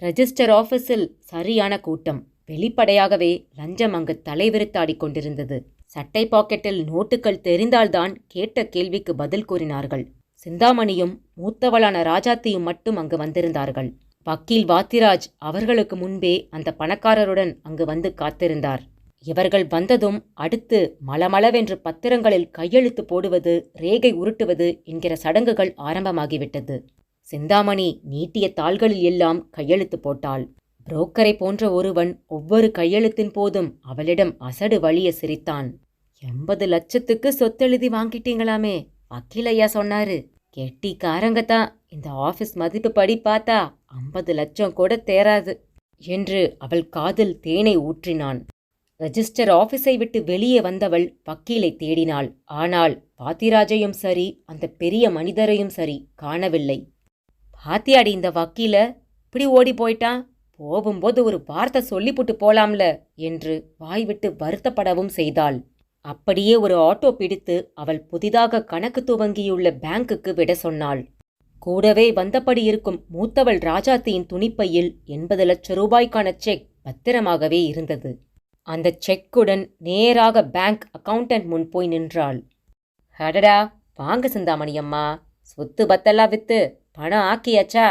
ரெஜிஸ்டர் ஆபீஸில் சரியான கூட்டம். வெளிப்படையாகவே லஞ்சம் அங்கு தலைவிரித்தாடிக் கொண்டிருந்தது. சட்டை பாக்கெட்டில் நோட்டுகள் தெரிந்தால்தான் கேட்ட கேள்விக்கு பதில் கூறினார்கள். சிந்தாமணியும் மூத்தவளான ராஜாத்தியும் மட்டும் அங்கு வந்திருந்தார்கள். வக்கீல் வாத்திராஜ் அவர்களுக்கு முன்பே அந்த பணக்காரருடன் அங்கு வந்து காத்திருந்தார். இவர்கள் வந்ததும் அடுத்து மளமளவென்று பத்திரங்களில் கையெழுத்து போடுவது, ரேகை உருட்டுவது என்கிற சடங்குகள் ஆரம்பமாகிவிட்டது. சிந்தாமணி நீட்டிய தாள்களில் எல்லாம் கையெழுத்து போட்டாள். புரோக்கரை போன்ற ஒருவன் ஒவ்வொரு கையெழுத்தின் போதும் அவளிடம் அசடு வழிய சிரித்தான். 80 லட்சத்துக்கு சொத்தெழுதி வாங்கிட்டீங்களாமே, வக்கீலையா சொன்னாரு. கெட்டிக்காரங்கத்தான். இந்த ஆபீஸ் மதிப்பு படி பார்த்தா 50 லட்சம் கூட தேராது என்று அவள் காதில் தேனை ஊற்றினான். ரெஜிஸ்டர் ஆபீஸை விட்டு வெளியே வந்தவள் வக்கீலை தேடினாள். ஆனால் பாத்திராஜையும் சரி அந்த பெரிய மனிதரையும் சரி காணவில்லை. பாத்தியாடி இந்த வக்கீல இப்படி ஓடி போயிட்டான், போகும்போது ஒரு வார்த்தை சொல்லிப்புட்டு போலாம்ல என்று வாய்விட்டு வருத்தப்படவும் செய்தாள். அப்படியே ஒரு ஆட்டோ பிடித்து அவள் புதிதாக கணக்கு துவங்கியுள்ள பேங்குக்கு விட சொன்னாள். கூடவே வந்தபடி இருக்கும் மூத்தவள் ராஜாத்தியின் துணிப்பையில் 80 லட்சம் ரூபாய்க்கான செக் பத்திரமாகவே இருந்தது. அந்த செக்குடன் நேராக பேங்க் அக்கவுண்டன்ட் முன் போய் நின்றாள். அடடா, வாங்க சிந்தாமணியம்மா, சொத்து பத்தெல்லாம் வித்து பணம் ஆக்கியாச்சா?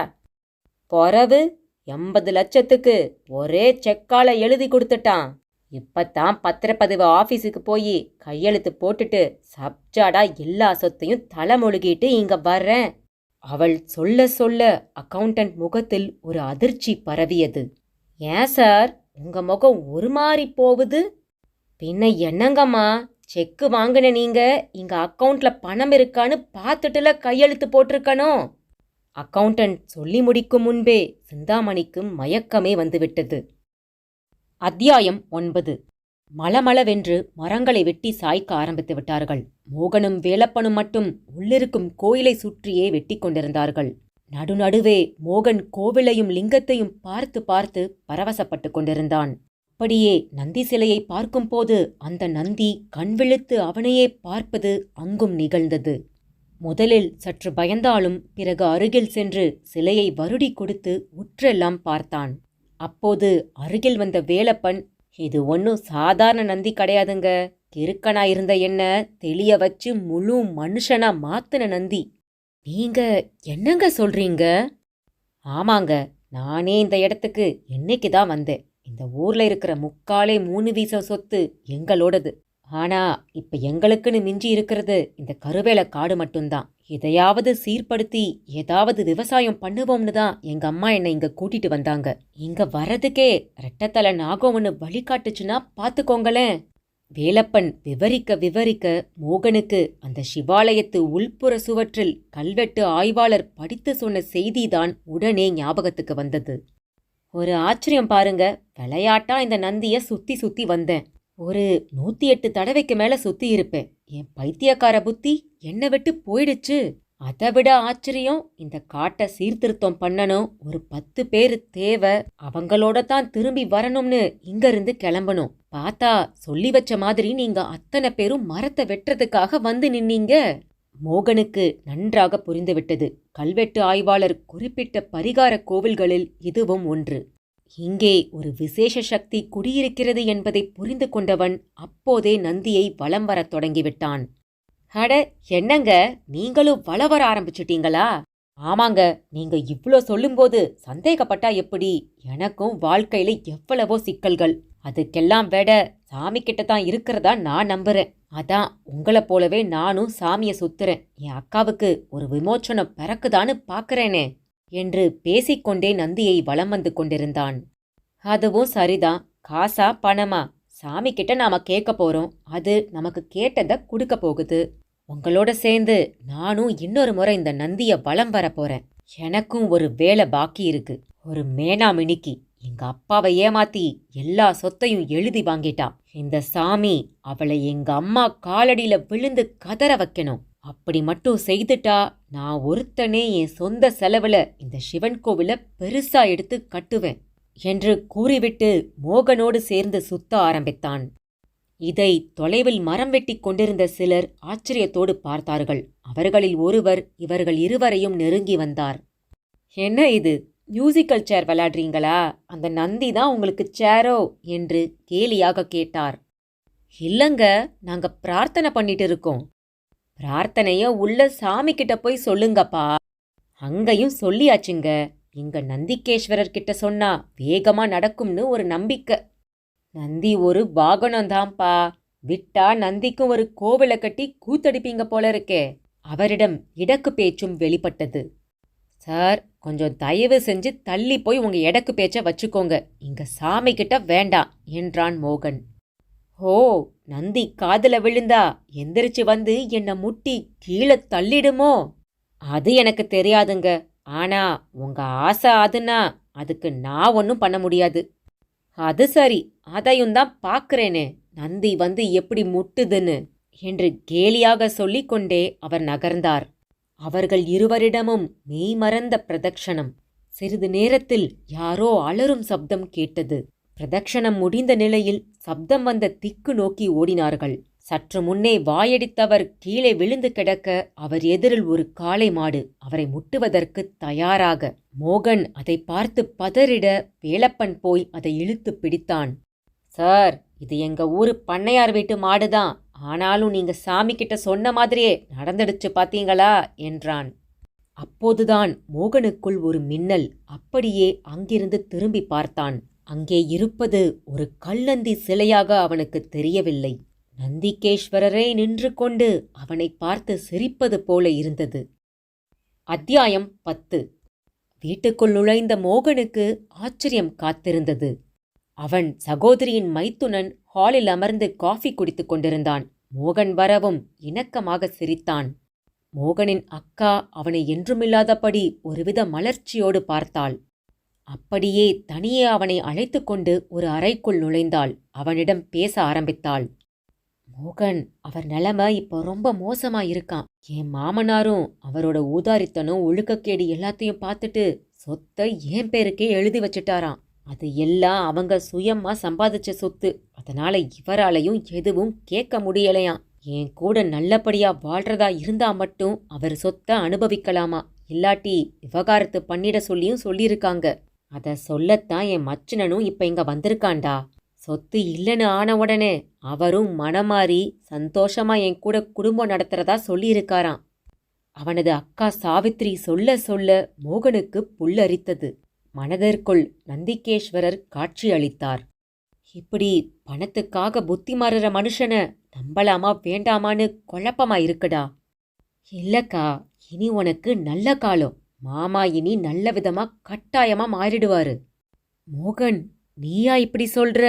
பொறவு 80 லட்சத்துக்கு ஒரே செக்கால எழுதி கொடுத்துட்டான். இப்பத்தான் பத்திரப்பதிவு ஆபீஸுக்கு போய் கையெழுத்து போட்டுட்டு சப்ஜாடா எல்லா சொத்தையும் தலைமொழுகிட்டு இங்க வர்றேன். அவள் சொல்ல சொல்ல அக்கவுண்டன்ட் முகத்தில் ஒரு அதிர்ச்சி பரவியது. ஏன் சார் உங்க முகம் ஒரு மாறி போகுது? பின்ன என்னங்கம்மா, செக்கு வாங்கின நீங்க இங்க அக்கவுண்ட்ல பணம் இருக்கான்னு பார்த்துட்டுல கையெழுத்து போட்டிருக்கணும். அக்கவுண்டன்ட் சொல்லி முடிக்கும் முன்பே சிந்தாமணிக்கு மயக்கமே வந்துவிட்டது. அத்தியாயம் 9. மளமளவென்று மரங்களை வெட்டி சாய்க்க ஆரம்பித்து விட்டார்கள். மோகனும் வேலப்பனும் மட்டும் உள்ளிருக்கும் கோயிலை சுற்றியே வெட்டி கொண்டிருந்தார்கள். நடுநடுவே மோகன் கோவிலையும் லிங்கத்தையும் பார்த்து பார்த்து பரவசப்பட்டு கொண்டிருந்தான். அப்படியே நந்தி சிலையை பார்க்கும்போது அந்த நந்தி கண்விழித்து அவனையே பார்ப்பது அங்கும் நிகழ்ந்தது. முதலில் சற்று பயந்தாலும் பிறகு அருகில் சென்று சிலையை வருடி கொடுத்து உற்றெல்லாம் பார்த்தான். அப்போது அருகில் வந்த வேலப்பன், இது ஒன்றும் சாதாரண நந்தி கிடையாதுங்க, கிறுக்கனா இருந்த என்ன தெளிய வச்சு முழு மனுஷனா மாத்தின நந்தி. நீங்க என்னங்க சொல்றீங்க? ஆமாங்க, நானே இந்த இடத்துக்கு இன்னைக்கு தான் வந்தேன். இந்த ஊர்ல இருக்கிற 3/4 வீச சொத்து எங்களோடது. ஆனா இப்ப எங்களுக்குன்னு மிஞ்சி இருக்கிறது இந்த கருவேல காடு மட்டும்தான். இதையாவது சீர்படுத்தி ஏதாவது விவசாயம் பண்ணுவோம்னு தான் எங்க அம்மா என்னை இங்க கூட்டிட்டு வந்தாங்க. இங்க வர்றதுக்கே ரெட்டத்தலை நாகம் ஒன்று வழிகாட்டுச்சுன்னா பாத்துக்கோங்களேன். வேலப்பன் விவரிக்க விவரிக்க மோகனுக்கு அந்த சிவாலயத்து உள்புற சுவற்றில் கல்வெட்டு ஆய்வாளர் படித்து சொன்ன செய்திதான் உடனே ஞாபகத்துக்கு வந்தது. ஒரு ஆச்சரியம் பாருங்க, விளையாட்டா இந்த நந்திய சுத்தி சுத்தி வந்தேன். ஒரு 108 தடவைக்கு மேல சுத்தி இருப்பேன். என் பைத்தியக்கார புத்தி என்னை விட்டு போயிடுச்சு. அதை விட ஆச்சரியம், இந்த காட்டை சீர்திருத்தம் பண்ணணும், ஒரு 10 பேர் தேவை, அவங்களோட தான் திரும்பி வரணும்னு இங்க இருந்து கிளம்பணும். பார்த்தா சொல்லி வச்ச மாதிரி நீங்க அத்தனை பேரும் மரத்தை வெட்டுறதுக்காக வந்து நின்னீங்க. மோகனுக்கு நன்றாக புரிந்துவிட்டது. கல்வெட்டு ஆய்வாளர் குறிப்பிட்ட பரிகார கோவில்களில் இதுவும் ஒன்று. இங்கே ஒரு விசேஷ சக்தி குடியிருக்கிறது என்பதை புரிந்து கொண்டவன் அப்போதே நந்தியை வலம் வரத் தொடங்கிவிட்டான். அட என்னங்க, நீங்களும் வள வர ஆரம்பிச்சுட்டீங்களா? ஆமாங்க, நீங்க இவ்ளோ சொல்லும்போது சந்தேகப்பட்டா எப்படி? எனக்கும் வாழ்க்கையில எவ்வளவோ சிக்கல்கள், அதுக்கெல்லாம் விட சாமி கிட்டதான் இருக்கிறதா நான் நம்புறேன். அதான் உங்களை போலவே நானும் சாமிய சுத்துறேன். என் அக்காவுக்கு ஒரு விமோச்சனம் பிறக்குதான்னு பாக்குறேனே என்று பேசிக்கொண்டே நந்தியை வலம் வந்து கொண்டிருந்தான். அதுவும் சரிதான். காசா பணமா சாமி கிட்ட நாம கேட்க போறோம், அது நமக்கு கேட்டதை கொடுக்க போகுது. உங்களோட சேர்ந்து நானும் இன்னொரு முறை இந்த நந்திய வலம் வர போறேன். எனக்கும் ஒரு வேலை பாக்கி இருக்கு. ஒரு மேனா மினிக்கி எங்க அப்பாவை ஏமாத்தி எல்லா சொத்தையும் எழுதி வாங்கிட்டா. இந்த சாமி அவளை எங்க அம்மா காலடியில விழுந்து கதற வைக்கணும். அப்படி மட்டும் செய்துட்டா நான் ஒருத்தனே என் சொந்த செலவுல இந்த சிவன் கோவில பெருசா எடுத்து கட்டுவேன் என்று கூறிவிட்டு மோகனோடு சேர்ந்து சுத்த ஆரம்பித்தான். இதை தொலைவில் மரம் வெட்டி கொண்டிருந்த சிலர் ஆச்சரியத்தோடு பார்த்தார்கள். அவர்களில் ஒருவர் இவர்கள் இருவரையும் நெருங்கி வந்தார். என்ன இது, மியூசிக்கல் சேர் விளையாடுறீங்களா? அந்த நந்தி தான் உங்களுக்கு சேரோ என்று கேலியாக கேட்டார். இல்லங்க, நாங்க பிரார்த்தனை பண்ணிட்டு இருக்கோம். பிரார்த்தனைய உள்ள சாமி கிட்ட போய் சொல்லுங்கப்பா. அங்கேயும் சொல்லியாச்சுங்க. இங்க நந்திகேஸ்வரர் கிட்ட சொன்னா வேகமா நடக்கும்னு ஒரு நம்பிக்கை. நந்தி ஒரு வாகனம்தான்ப்பா. விட்டா நந்திக்கும் ஒரு கோவிலை கட்டி கூத்தடிப்பீங்க போல இருக்கே. அவரிடம் இடக்கு பேச்சும் வெளிப்பட்டது. சார், கொஞ்சம் தயவு செஞ்சு தள்ளி போய் உங்க எடக்கு பேச்ச வச்சுக்கோங்க. இங்க சாமி கிட்ட வேண்டாம் என்றான் மோகன். ஓ, நந்தி காதுல விழுந்தா எந்திரிச்சு வந்து என்ன முட்டி கீழே தள்ளிடுமோ? அது எனக்கு தெரியாதுங்க. ஆனா உங்க ஆசை அதுன்னா அதுக்கு நான் ஒன்னும் பண்ண முடியாது. அது சரி, அதையும் தான் பாக்குறேனே, நந்தி வந்து எப்படி முட்டுதுன்னு என்று கேலியாக சொல்லிக் கொண்டே அவர் நகர்ந்தார். அவர்கள் இருவரிடமும் மெய்மறந்த பிரதட்சணம். சிறிது நேரத்தில் யாரோ அலறும் சப்தம் கேட்டது. பிரதட்சணம் முடிந்த நிலையில் சப்தம் வந்த திக்கு நோக்கி ஓடினார்கள். சற்று முன்னே வாயடித்தவர் கீழே விழுந்து கிடக்க அவர் எதிரில் ஒரு காளை மாடு அவரை முட்டுவதற்கு தயாராக. மோகன் அதை பார்த்து பதறிட வேலப்பன் போய் அதை இழுத்து பிடித்தான். சார், இது எங்க ஊரு பண்ணையார் வீட்டு மாடுதான். ஆனாலும் நீங்க சாமி கிட்ட சொன்ன மாதிரியே நடந்துடுச்சு பாத்தீங்களா என்றான். அப்போதுதான் மோகனுக்குள் ஒரு மின்னல். அப்படியே அங்கிருந்து திரும்பி பார்த்தான். அங்கே இருப்பது ஒரு கல்லந்தி சிலையாக அவனுக்கு தெரியவில்லை. நந்திகேஸ்வரரே நின்று கொண்டு அவனை பார்த்து சிரிப்பது போல இருந்தது. அத்தியாயம் 10. வீட்டுக்குள் நுழைந்த மோகனுக்கு ஆச்சரியம் காத்திருந்தது. அவன் சகோதரியின் மைத்துனன் ஹாலில் அமர்ந்து காஃபி குடித்துக் கொண்டிருந்தான். மோகன் வரவும் இணக்கமாக சிரித்தான். மோகனின் அக்கா அவனை என்றுமில்லாதபடி ஒருவித மலர்ச்சியோடு பார்த்தாள். அப்படியே தனியே அவனை அழைத்து கொண்டு ஒரு அறைக்குள் நுழைந்தாள். அவனிடம் பேச ஆரம்பித்தாள். மோகன், அவர் நிலைமை இப்போ ரொம்ப மோசமா இருக்கான். என் மாமனாரும் அவரோட ஊதாரித்தனம் ஒழுக்கக்கேடு எல்லாத்தையும் பார்த்துட்டு சொத்தை என் பேருக்கே எழுதி வச்சுட்டாராம். அது எல்லாம் அவங்க சுயமா சம்பாதிச்ச சொத்து. அதனால இவராலையும் எதுவும் கேட்க முடியலையாம். என் கூட நல்லபடியா வாழ்றதா இருந்தா மட்டும் அவர் சொத்தை அனுபவிக்கலாமா, இல்லாட்டி விவகாரத்து பண்ணிட சொல்லியும் சொல்லியிருக்காங்க. அத சொல்லத்தான் என் மச்சினனும் இப்ப இங்க வந்திருக்காண்டா. சொத்து இல்லைன்னு ஆன உடனே அவரும் மனமாறி சந்தோஷமா என் கூட குடும்பம் நடத்துறதா சொல்லியிருக்காராம். அவனது அக்கா சாவித்திரி சொல்ல சொல்ல மோகனுக்கு புல்லரித்தது. மனதிற்குள் நந்திகேஸ்வரர் காட்சி அளித்தார். இப்படி பணத்துக்காக புத்தி மாறுற மனுஷனை நம்பலாமா வேண்டாமான்னு குழப்பமா இருக்குடா. இல்லக்கா, இனி உனக்கு நல்ல காலம். மாமா இனி நல்ல விதமா கட்டாயமா மாறிடுவாரு. மோகன், நீயா இப்படி சொல்ற?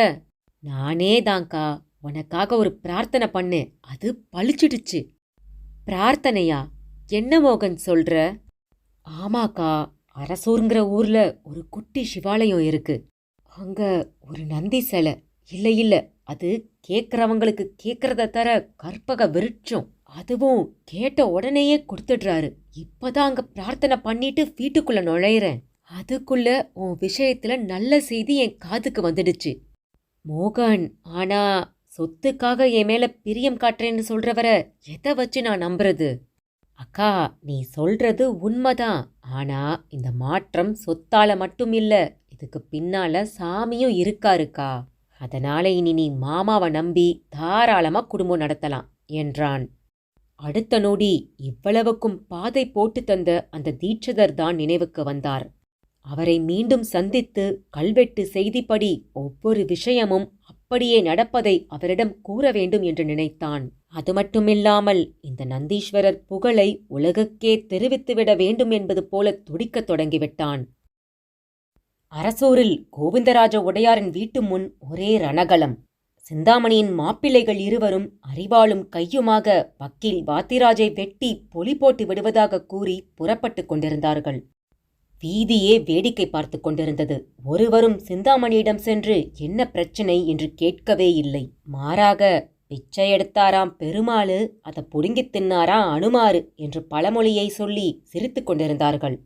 நானே தான்க்கா உனக்காக ஒரு பிரார்த்தனை பண்ணு, அது பளிச்சிடுச்சு. பிரார்த்தனையா? என்ன மோகன் சொல்ற? ஆமாக்கா, அரசூருங்கிற ஊர்ல ஒரு குட்டி சிவாலயம் இருக்கு. அங்க ஒரு நந்தி சிலை. இல்ல, அது கேட்கறவங்களுக்கு கேட்கறத தர கற்பக விருட்சம். அதுவும் கேட்ட உடனேயே கொடுத்துடுறாரு. இப்பதான் அங்க பிரார்த்தனை பண்ணிட்டு வீட்டுக்குள்ள நுழையிறேன். அதுக்குள்ள உன் விஷயத்துல நல்ல செய்தி என் காதுக்கு வந்துடுச்சு. மோகன், ஆனா சொத்துக்காக என் மேல பிரியம் காட்டுறேன்னு சொல்றவரை எதை வச்சு நான் நம்புறது? அக்கா, நீ சொல்றது உண்மைதான். ஆனா இந்த மாற்றம் சொத்தால மட்டும் இல்ல, இதுக்கு பின்னால சாமியும் இருக்காருக்கா. அதனால இனி நீ மாமாவை நம்பி தாராளமா குடும்பம் நடத்தலாம் என்றான். அடுத்த நொடி இவ்வளவுக்கும் பாதை போட்டு தந்த அந்த தீட்சிதர் தான் நினைவுக்கு வந்தார். அவரை மீண்டும் சந்தித்து கல்வெட்டு செய்திப்படி ஒவ்வொரு விஷயமும் அப்படியே நடப்பதை அவரிடம் கூற வேண்டும் என்று நினைத்தான். அது மட்டுமில்லாமல் இந்த நந்தீஸ்வரர் புகழை உலகுக்கே தெரிவித்துவிட வேண்டும் என்பது போல துடிக்கத் தொடங்கிவிட்டான். அரசூரில் கோவிந்தராஜ உடையாரின் வீட்டு முன் ஒரே ரணகலம். சிந்தாமணியின் மாப்பிள்ளைகள் இருவரும் அறிவாளும் கையுமாக வக்கீல் வாத்திராஜை வெட்டி பொலி போட்டு விடுவதாக கூறி புறப்பட்டு கொண்டிருந்தார்கள். வீதியே வேடிக்கை பார்த்து கொண்டிருந்தது. ஒருவரும் சிந்தாமணியிடம் சென்று என்ன பிரச்சனை என்று கேட்கவே இல்லை. மாறாக, பிச்சை எடுத்தாராம் பெருமாளு, அதை புடுங்கித் தின்னாராம் அனுமாரு என்று பழமொழியை சொல்லி சிரித்து கொண்டிருந்தார்கள்.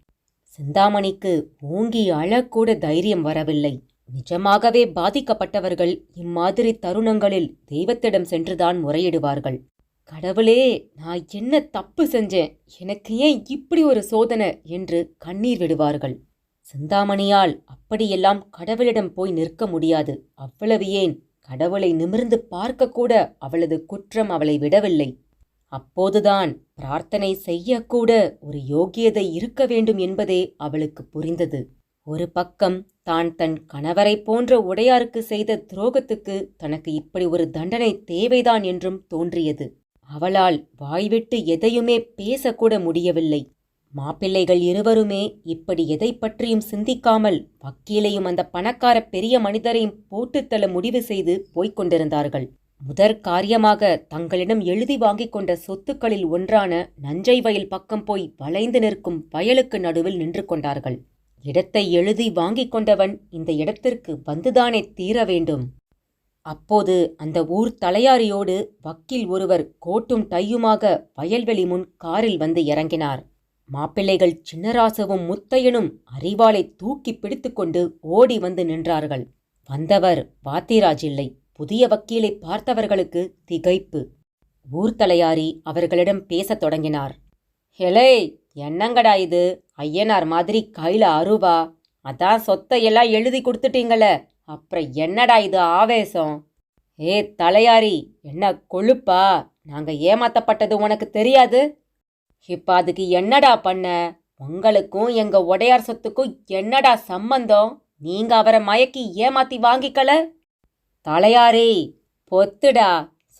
சிந்தாமணிக்கு ஓங்கி அழக்கூட தைரியம் வரவில்லை. நிஜமாகவே பாதிக்கப்பட்டவர்கள் இம்மாதிரி தருணங்களில் தெய்வத்திடம் சென்றுதான் முறையிடுவார்கள். கடவுளே, நான் என்ன தப்பு செஞ்சேன், எனக்கு ஏன் இப்படி ஒரு சோதனை என்று கண்ணீர் விடுவார்கள். சிந்தாமணியால் அப்படியெல்லாம் கடவுளிடம் போய் நிற்க முடியாது. அவ்வளவு ஏன், கடவுளை நிமிர்ந்து பார்க்கக்கூட அவளது குற்றம் அவளை விடவில்லை. அப்போதுதான் பிரார்த்தனை செய்யக்கூட ஒரு யோகியதை இருக்க வேண்டும் என்பதே அவளுக்கு புரிந்தது. ஒரு பக்கம் தான் தன் கணவரைப் போன்ற உடையாருக்கு செய்த துரோகத்துக்கு தனக்கு இப்படி ஒரு தண்டனை தேவைதான் என்றும் தோன்றியது. அவளால் வாய்விட்டு எதையுமே பேசக்கூட முடியவில்லை. மாப்பிள்ளைகள் இருவருமே இப்படி எதை பற்றியும் சிந்திக்காமல் வக்கீலையும் அந்த பணக்கார பெரிய மனிதரையும் போட்டுத்தள்ள முடிவு செய்து போய்க் கொண்டிருந்தார்கள். முதற் காரியமாக தங்களிடம் எழுதி வாங்கிக் கொண்ட சொத்துக்களில் ஒன்றான நஞ்சை வயல் பக்கம் போய் வளைந்து நிற்கும் வயலுக்கு நடுவில் நின்று கொண்டார்கள். இடத்தை எழுதி வாங்கிக் கொண்டவன் இந்த இடத்திற்கு வந்துதானே தீர வேண்டும். அப்போது அந்த ஊர் தலையாரியோடு வக்கீல் ஒருவர் கோட்டும் டையுமாக வயல்வெளி முன் காரில் வந்து இறங்கினார். மாப்பிள்ளைகள் சின்னராசுவும் முத்தையனும் அரிவாளை தூக்கி பிடித்துக்கொண்டு ஓடி வந்து நின்றார்கள். வந்தவர் வாத்திராஜ் இல்லை. புதிய வக்கீலை பார்த்தவர்களுக்கு திகைப்பு. ஊர்த்தலையாரி அவர்களிடம் பேசத் தொடங்கினார். ஹெலே, என்னங்கடா இது? ஐயனார் மாதிரி கையில அருவா, அதான் சொத்தையெல்லாம் எழுதி கொடுத்துட்டீங்களே, அப்புறம் என்னடா இது ஆவேசம்? ஏ தலையாரி, என்ன கொழுப்பா? நாங்க ஏமாத்தப்பட்டது உனக்கு தெரியாது? இப்ப அதுக்கு என்னடா பண்ண? உங்களுக்கும் எங்க உடையார் சொத்துக்கும் என்னடா சம்பந்தம்? நீங்க அவரை மயக்கி ஏமாத்தி வாங்கிக்கல? தலையாரி, பொத்துடா,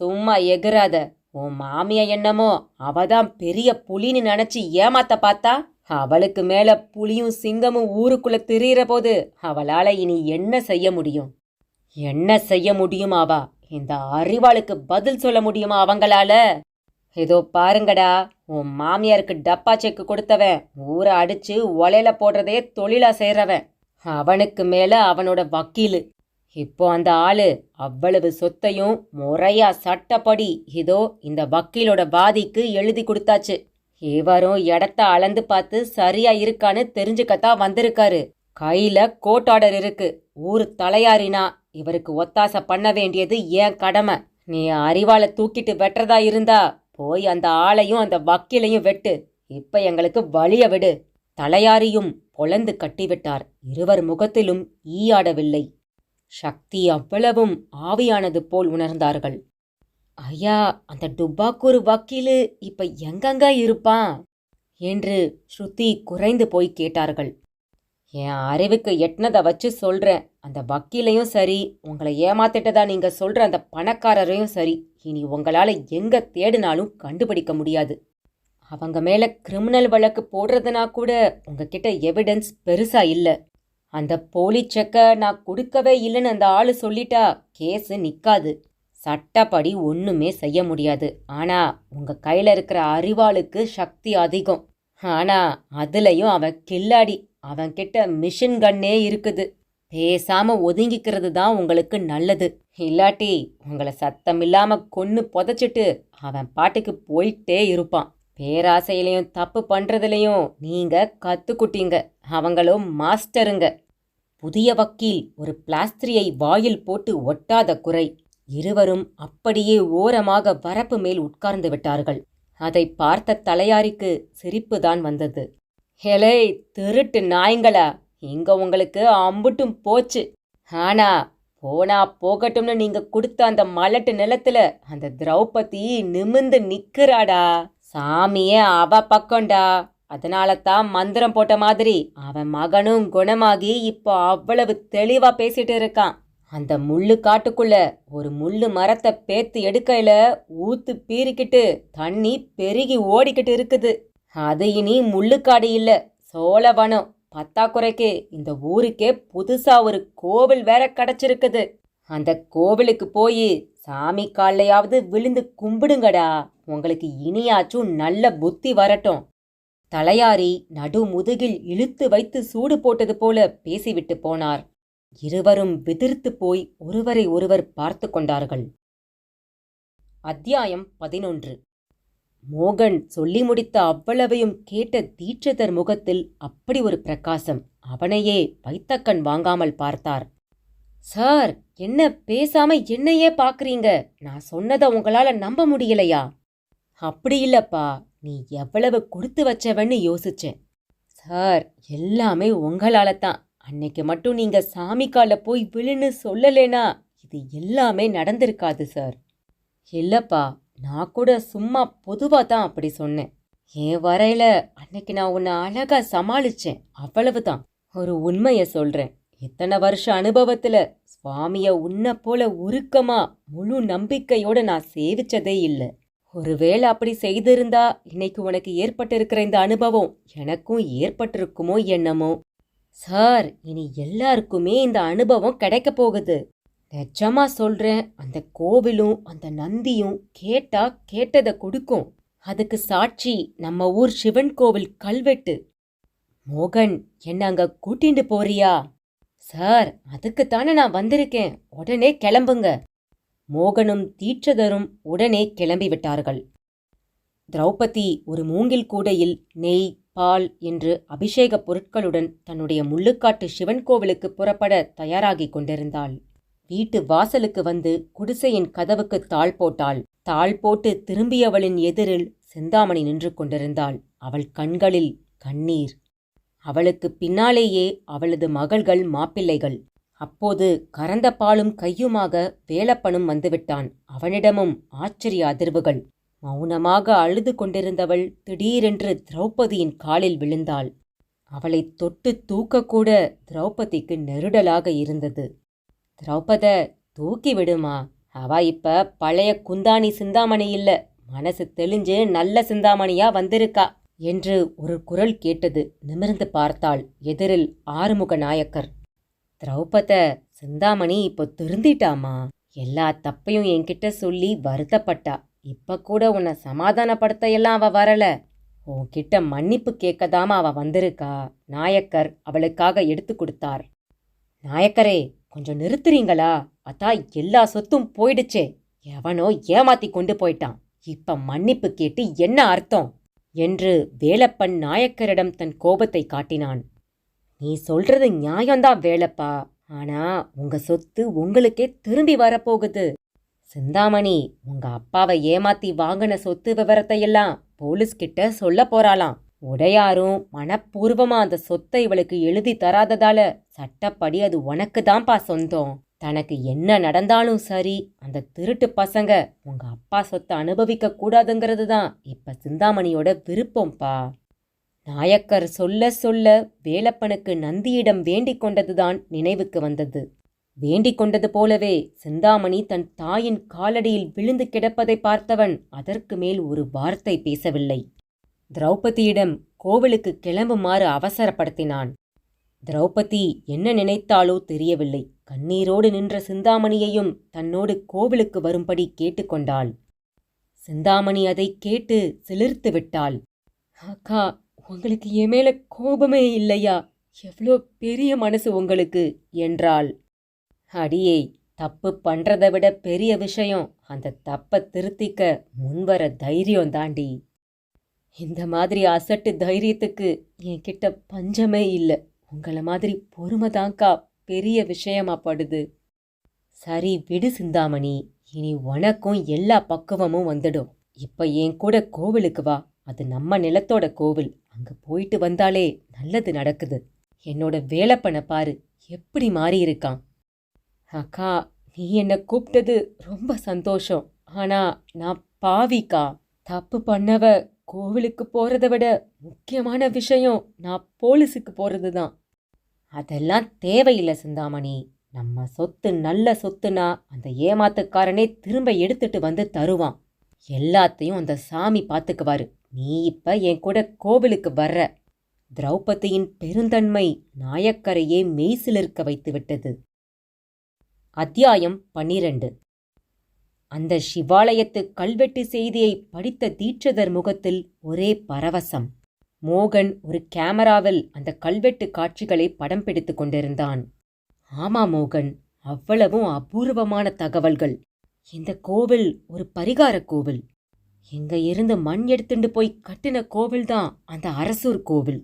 சும்மா எகுறாத. உன் மாமிய என்னமோ அவதான் பெரிய புலின்னு நினைச்சு ஏமாத்த பார்த்தா, அவளுக்கு மேல புலியும் சிங்கமும் ஊருக்குள்ள திரியிற போது அவளால இனி என்ன செய்ய முடியும்? என்ன செய்ய முடியுமாவா? இந்த அறிவாளுக்கு பதில் சொல்ல முடியுமா அவங்களால? ஏதோ பாருங்கடா, உன் மாமியாருக்கு டப்பா செக்கு கொடுத்தவன் ஊரை அடிச்சு ஒலையில போடுறதே தொழிலா செய்றவன், அவனுக்கு மேல அவனோட வக்கீலு. இப்போ அந்த ஆளு அவ்வளவு சொத்தையும் முறையா சட்டப்படி இதோ இந்த வக்கீலோட வாதிக்கு எழுதி கொடுத்தாச்சு. இவரும் இடத்த அளந்து பார்த்து சரியா இருக்கான்னு தெரிஞ்சுக்கத்தான் வந்திருக்காரு. கையில கோர்ட் ஆர்டர் இருக்கு. ஊர் தலையாரினா இவருக்கு ஒத்தாசை பண்ண வேண்டியது ஏன் கடமை. நீ அறிவாளை தூக்கிட்டு வெட்டுறதா இருந்தா போய் அந்த ஆளையும் அந்த வக்கீலையும் வெட்டு. இப்ப எங்களுக்கு வழிய விடு. தலையாரியும் பொளந்து கட்டிவிட்டார். இருவர் முகத்திலும் ஈயாடவில்லை. சக்தி அவ்வளவும் ஆவியானது போல் உணர்ந்தார்கள். ஐயா, அந்த டுப்பாக்கூர் வக்கீலு இப்ப எங்கங்க இருப்பான் என்று ஸ்ருதி குறைந்து போய் கேட்டார்கள். என் அறிவுக்கு எட்னதை வச்சு சொல்றேன். அந்த வக்கீலையும் சரி, உங்களை ஏமாத்திட்டதா நீங்க சொல்ற அந்த பணக்காரரையும் சரி, இனி உங்களால எங்க தேடினாலும் கண்டுபிடிக்க முடியாது. அவங்க மேல கிரிமினல் வழக்கு போடுறதுனா கூட உங்ககிட்ட எவிடன்ஸ் பெருசா இல்ல. அந்த போலி செக்கை நான் கொடுக்கவே இல்லைன்னு அந்த ஆளு சொல்லிட்டா கேஸு நிக்காது. சட்டப்படி ஒண்ணுமே செய்ய முடியாது. ஆனா உங்க கையில இருக்கிற அறிவாளுக்கு சக்தி அதிகம். ஆனா அதுலயும் அவன் கில்லாடி. அவன்கிட்ட மிஷின் கன்னே இருக்குது. பேசாம ஒதுங்கிக்கிறது தான் உங்களுக்கு நல்லது. இல்லாட்டி உங்களை சத்தமில்லாம கொன்னு புதைச்சிட்டு அவன் பாட்டுக்கு போயிட்டே இருப்பான். பேராசையிலையும் தப்பு பண்றதுலையும் நீங்க கத்துக்குட்டீங்க, அவங்களும் மாஸ்டருங்க. புதிய வக்கீல் ஒரு பிளாஸ்திரியை வாயில் போட்டு ஒட்டாத குறை. இருவரும் அப்படியே ஓரமாக வரப்பு மேல் உட்கார்ந்து விட்டார்கள். அதை பார்த்த தலையாரிக்கு சிரிப்புதான் வந்தது. ஹெலே திருட்டு நாய்ங்களா, இங்க உங்களுக்கு அம்புட்டும் போச்சு. ஆனா போனா போகட்டும்னு நீங்க கொடுத்த அந்த மலட்டு நிலத்துல அந்த திரௌபதி நிமிந்து நிக்கிறாடா. சாமியே அவ பக்கம்டா. அதனால தான் மந்திரம் போட்ட மாதிரி அவன் மகனும் குணமாகி இப்போ அவ்வளவு தெளிவா பேசிட்டு இருக்கான். அந்த முள்ளு காட்டுக்குள்ள ஒரு முள்ளு மரத்தை பேத்து எடுக்கையில ஊத்து பீறிக்கிட்டு தண்ணி பெருகி ஓடிக்கிட்டு இருக்குது. அது இனி முள்ளுக்காடு இல்ல, சோழவனம். பத்தாக்குறைக்கு இந்த ஊருக்கே புதுசா ஒரு கோவில் வேற கிடைச்சிருக்குது. அந்த கோவிலுக்கு போய் சாமி காலையாவது விழுந்து கும்பிடுங்கடா. உங்களுக்கு இனியாச்சும் நல்ல புத்தி வரட்டும். தலையாரி நடு முதுகில் இழுத்து வைத்து சூடு போட்டது போல பேசிவிட்டு போனார். இருவரும் விதிர்த்து போய் ஒருவரை ஒருவர் பார்த்து கொண்டார்கள். அத்தியாயம் 11. மோகன் சொல்லி முடித்த அவ்வளவையும் கேட்ட தீட்சிதர் முகத்தில் அப்படி ஒரு பிரகாசம். அவனையே வைத்தக்கண் வாங்காமல் பார்த்தார். சார், என்ன பேசாம என்னையே பாக்குறீங்க? நான் சொன்னதை உங்களால நம்ப முடியலையா? அப்படி இல்லப்பா, நீ எவ்வளவு கொடுத்து வச்சவன்னு யோசிச்சேன். சார், எல்லாமே உங்களால தான். அன்னைக்கு மட்டும் நீங்க சாமி கால போய் விழுன்னு சொல்லலேனா இது எல்லாமே நடந்திருக்காது சார். இல்லப்பா, நான் கூட சும்மா பொதுவா தான் அப்படி சொன்னேன். என் வரையில அன்னைக்கு நான் உன்னை அழகா சமாளிச்சேன், அவ்வளவுதான். ஒரு உண்மைய சொல்றேன். இத்தனை வருஷ அனுபவத்துல சுவாமிய உன்னை போல உருக்கமா முழு நம்பிக்கையோட நான் சேவிச்சதே இல்லை. ஒருவேளை அப்படி செய்திருந்தா இன்னைக்கு உனக்கு ஏற்பட்டிருக்கிற இந்த அனுபவம் எனக்கும் ஏற்பட்டிருக்குமோ என்னமோ. சார், இனி எல்லாருக்குமே இந்த அனுபவம் கிடைக்க போகுது. நிஜமா சொல்றேன். அந்த கோவிலும் அந்த நந்தியும் கேட்டா கேட்டதை கொடுக்கும். அதுக்கு சாட்சி நம்ம ஊர் சிவன் கோவில் கல்வெட்டு. மோகன், என்ன அங்க கூட்டிண்டு போறியா? சார், அதுக்குத்தானே நான் வந்திருக்கேன். உடனே கிளம்புங்க. மோகனும் தீட்சிதரும் உடனே கிளம்பி விட்டார்கள். திரௌபதி ஒரு மூங்கில் கூடையில் நெய், பால் என்று அபிஷேக பொருட்களுடன் தன்னுடைய முள்ளுக்காட்டு சிவன் கோவிலுக்கு புறப்பட தயாராகிக் கொண்டிருந்தாள். வீட்டு வாசலுக்கு வந்து குடிசையின் கதவுக்கு தாள் போட்டாள். தாள் போட்டு திரும்பியவளின் எதிரில் சிந்தாமணி நின்று கொண்டிருந்தாள். அவள் கண்களில் கண்ணீர். அவளுக்கு பின்னாலேயே அவளது மகள்கள், மாப்பிள்ளைகள். அப்போது கறந்த பாலும் கையுமாக வேலப்பனும் வந்துவிட்டான். அவனிடமும் ஆச்சரிய அதிர்வுகள். மௌனமாக அழுது கொண்டிருந்தவள் திடீரென்று திரௌபதியின் காலில் விழுந்தாள். அவளை தொட்டு தூக்கக்கூட திரௌபதிக்கு நெருடலாக இருந்தது. திரௌபத, தூக்கி விடுமா. அவ இப்ப பழைய குந்தாணி சிந்தாமணி இல்ல, மனசு தெளிஞ்சு நல்ல சிந்தாமணியா வந்திருக்கா என்று ஒரு குரல் கேட்டது. நிமிர்ந்து பார்த்தாள். எதிரில் ஆறுமுக நாயக்கர். திரௌபத, சிந்தாமணி இப்போ திருந்திட்டாமா. எல்லா தப்பையும் என்கிட்ட சொல்லி வருத்தப்பட்டா. இப்ப கூட உன்னை சமாதானப்படுத்த எல்லாம் அவ வரல, உன்கிட்ட மன்னிப்பு கேட்கதாம அவ வந்திருக்கா. நாயக்கர் அவளுக்காக எடுத்து கொடுத்தார். நாயக்கரே, கொஞ்சம் நிறுத்துறீங்களா? அத்தா, எல்லா சொத்தும் போயிடுச்சே. எவனோ ஏமாத்தி கொண்டு போயிட்டான். இப்ப மன்னிப்பு கேட்டு என்ன அர்த்தம் என்று வேலப்பன் நாயக்கரிடம் தன் கோபத்தை காட்டினான். நீ சொல்றது நியாயம்தான் வேலப்பா. ஆனா உங்க சொத்து உங்களுக்கே திரும்பி வரப்போகுது. சிந்தாமணி உங்க அப்பாவை ஏமாத்தி வாங்கின சொத்து விவரத்தையெல்லாம் போலீஸ்கிட்ட சொல்ல போறாளாம். உடையாரும் மனப்பூர்வமா அந்த சொத்தை இவளுக்கு எழுதி தராததால சட்டப்படி அது உனக்கு தான்ப்பா சொந்தம். தனக்கு என்ன நடந்தாலும் சரி, அந்த திருட்டு பசங்க உங்க அப்பா சொத்தை அனுபவிக்க கூடாதுங்கிறது தான் இப்ப சிந்தாமணியோட விருப்பம்பா. நாயக்கர் சொல்ல சொல்ல வேலப்பனுக்கு நந்தியிடம் வேண்டிக் கொண்டதுதான் நினைவுக்கு வந்தது. வேண்டிக் கொண்டது போலவே சிந்தாமணி தன் தாயின் காலடியில் விழுந்து கிடப்பதை பார்த்தவன் அதற்கு மேல் ஒரு வார்த்தை பேசவில்லை. திரௌபதியிடம் கோவிலுக்கு கிளம்புமாறு அவசரப்படுத்தினான். திரௌபதி என்ன நினைத்தாலோ தெரியவில்லை. கண்ணீரோடு நின்ற சிந்தாமணியையும் தன்னோடு கோவிலுக்கு வரும்படி கேட்டுக்கொண்டாள். சிந்தாமணி அதை கேட்டு சிலிர்த்து விட்டாள். அக்கா, உங்களுக்கு என் மேல கோபமே இல்லையா? எவ்வளோ பெரிய மனசு உங்களுக்கு என்றாள். அடியே, தப்பு பண்றதை விட பெரிய விஷயம் அந்த தப்பை திருத்திக்க முன்வர தைரியம் தாண்டி. இந்த மாதிரி அசட்டு தைரியத்துக்கு என்கிட்ட பஞ்சமே இல்லை. உங்களை மாதிரி பொறுமைதான்க்கா பெரிய விஷயமா படுது. சரி விடு சிந்தாமணி, இனி உனக்கும் எல்லா பக்குவமும் வந்துடும். இப்ப என் கூட கோவிலுக்கு வா. அது நம்ம நிலத்தோட கோவில். அங்க போயிட்டு வந்தாலே நல்லது நடக்குது. என்னோட வேலப்பனை பாரு, எப்படி மாறி இருக்கான். அக்கா, நீ என்னை கூப்பிட்டது ரொம்ப சந்தோஷம். ஆனா நான் பாவிக்கா. தப்பு பண்ணவ கோவிலுக்கு போறதை விட முக்கியமான விஷயம் நான் போலீஸுக்கு போறது தான். அதெல்லாம் தேவையில்லை சிந்தாமணி. நம்ம சொத்து நல்ல சொத்துனா அந்த ஏமாத்துக்காரனே திரும்ப எடுத்துட்டு வந்து தருவான். எல்லாத்தையும் அந்த சாமி பார்த்துக்குவாரு. நீ இப்ப என் கூட கோவிலுக்கு வர்ற. திரௌபதியின் பெருந்தன்மை நாயக்கரையே மெய்சிலிருக்க வைத்துவிட்டது. அத்தியாயம் 12. அந்த சிவாலயத்து கல்வெட்டு செய்தியை படித்த தீட்சிதர் முகத்தில் ஒரே பரவசம். மோகன் ஒரு கேமராவில் அந்த கல்வெட்டு காட்சிகளை படம் பிடித்து கொண்டிருந்தான். ஆமா மோகன், அவ்வளவும் அபூர்வமான தகவல்கள். இந்த கோவில் ஒரு பரிகார கோவில். இங்க இருந்து மண் எடுத்துட்டு போய் கட்டின கோவில்தான் அந்த அரசூர் கோவில்.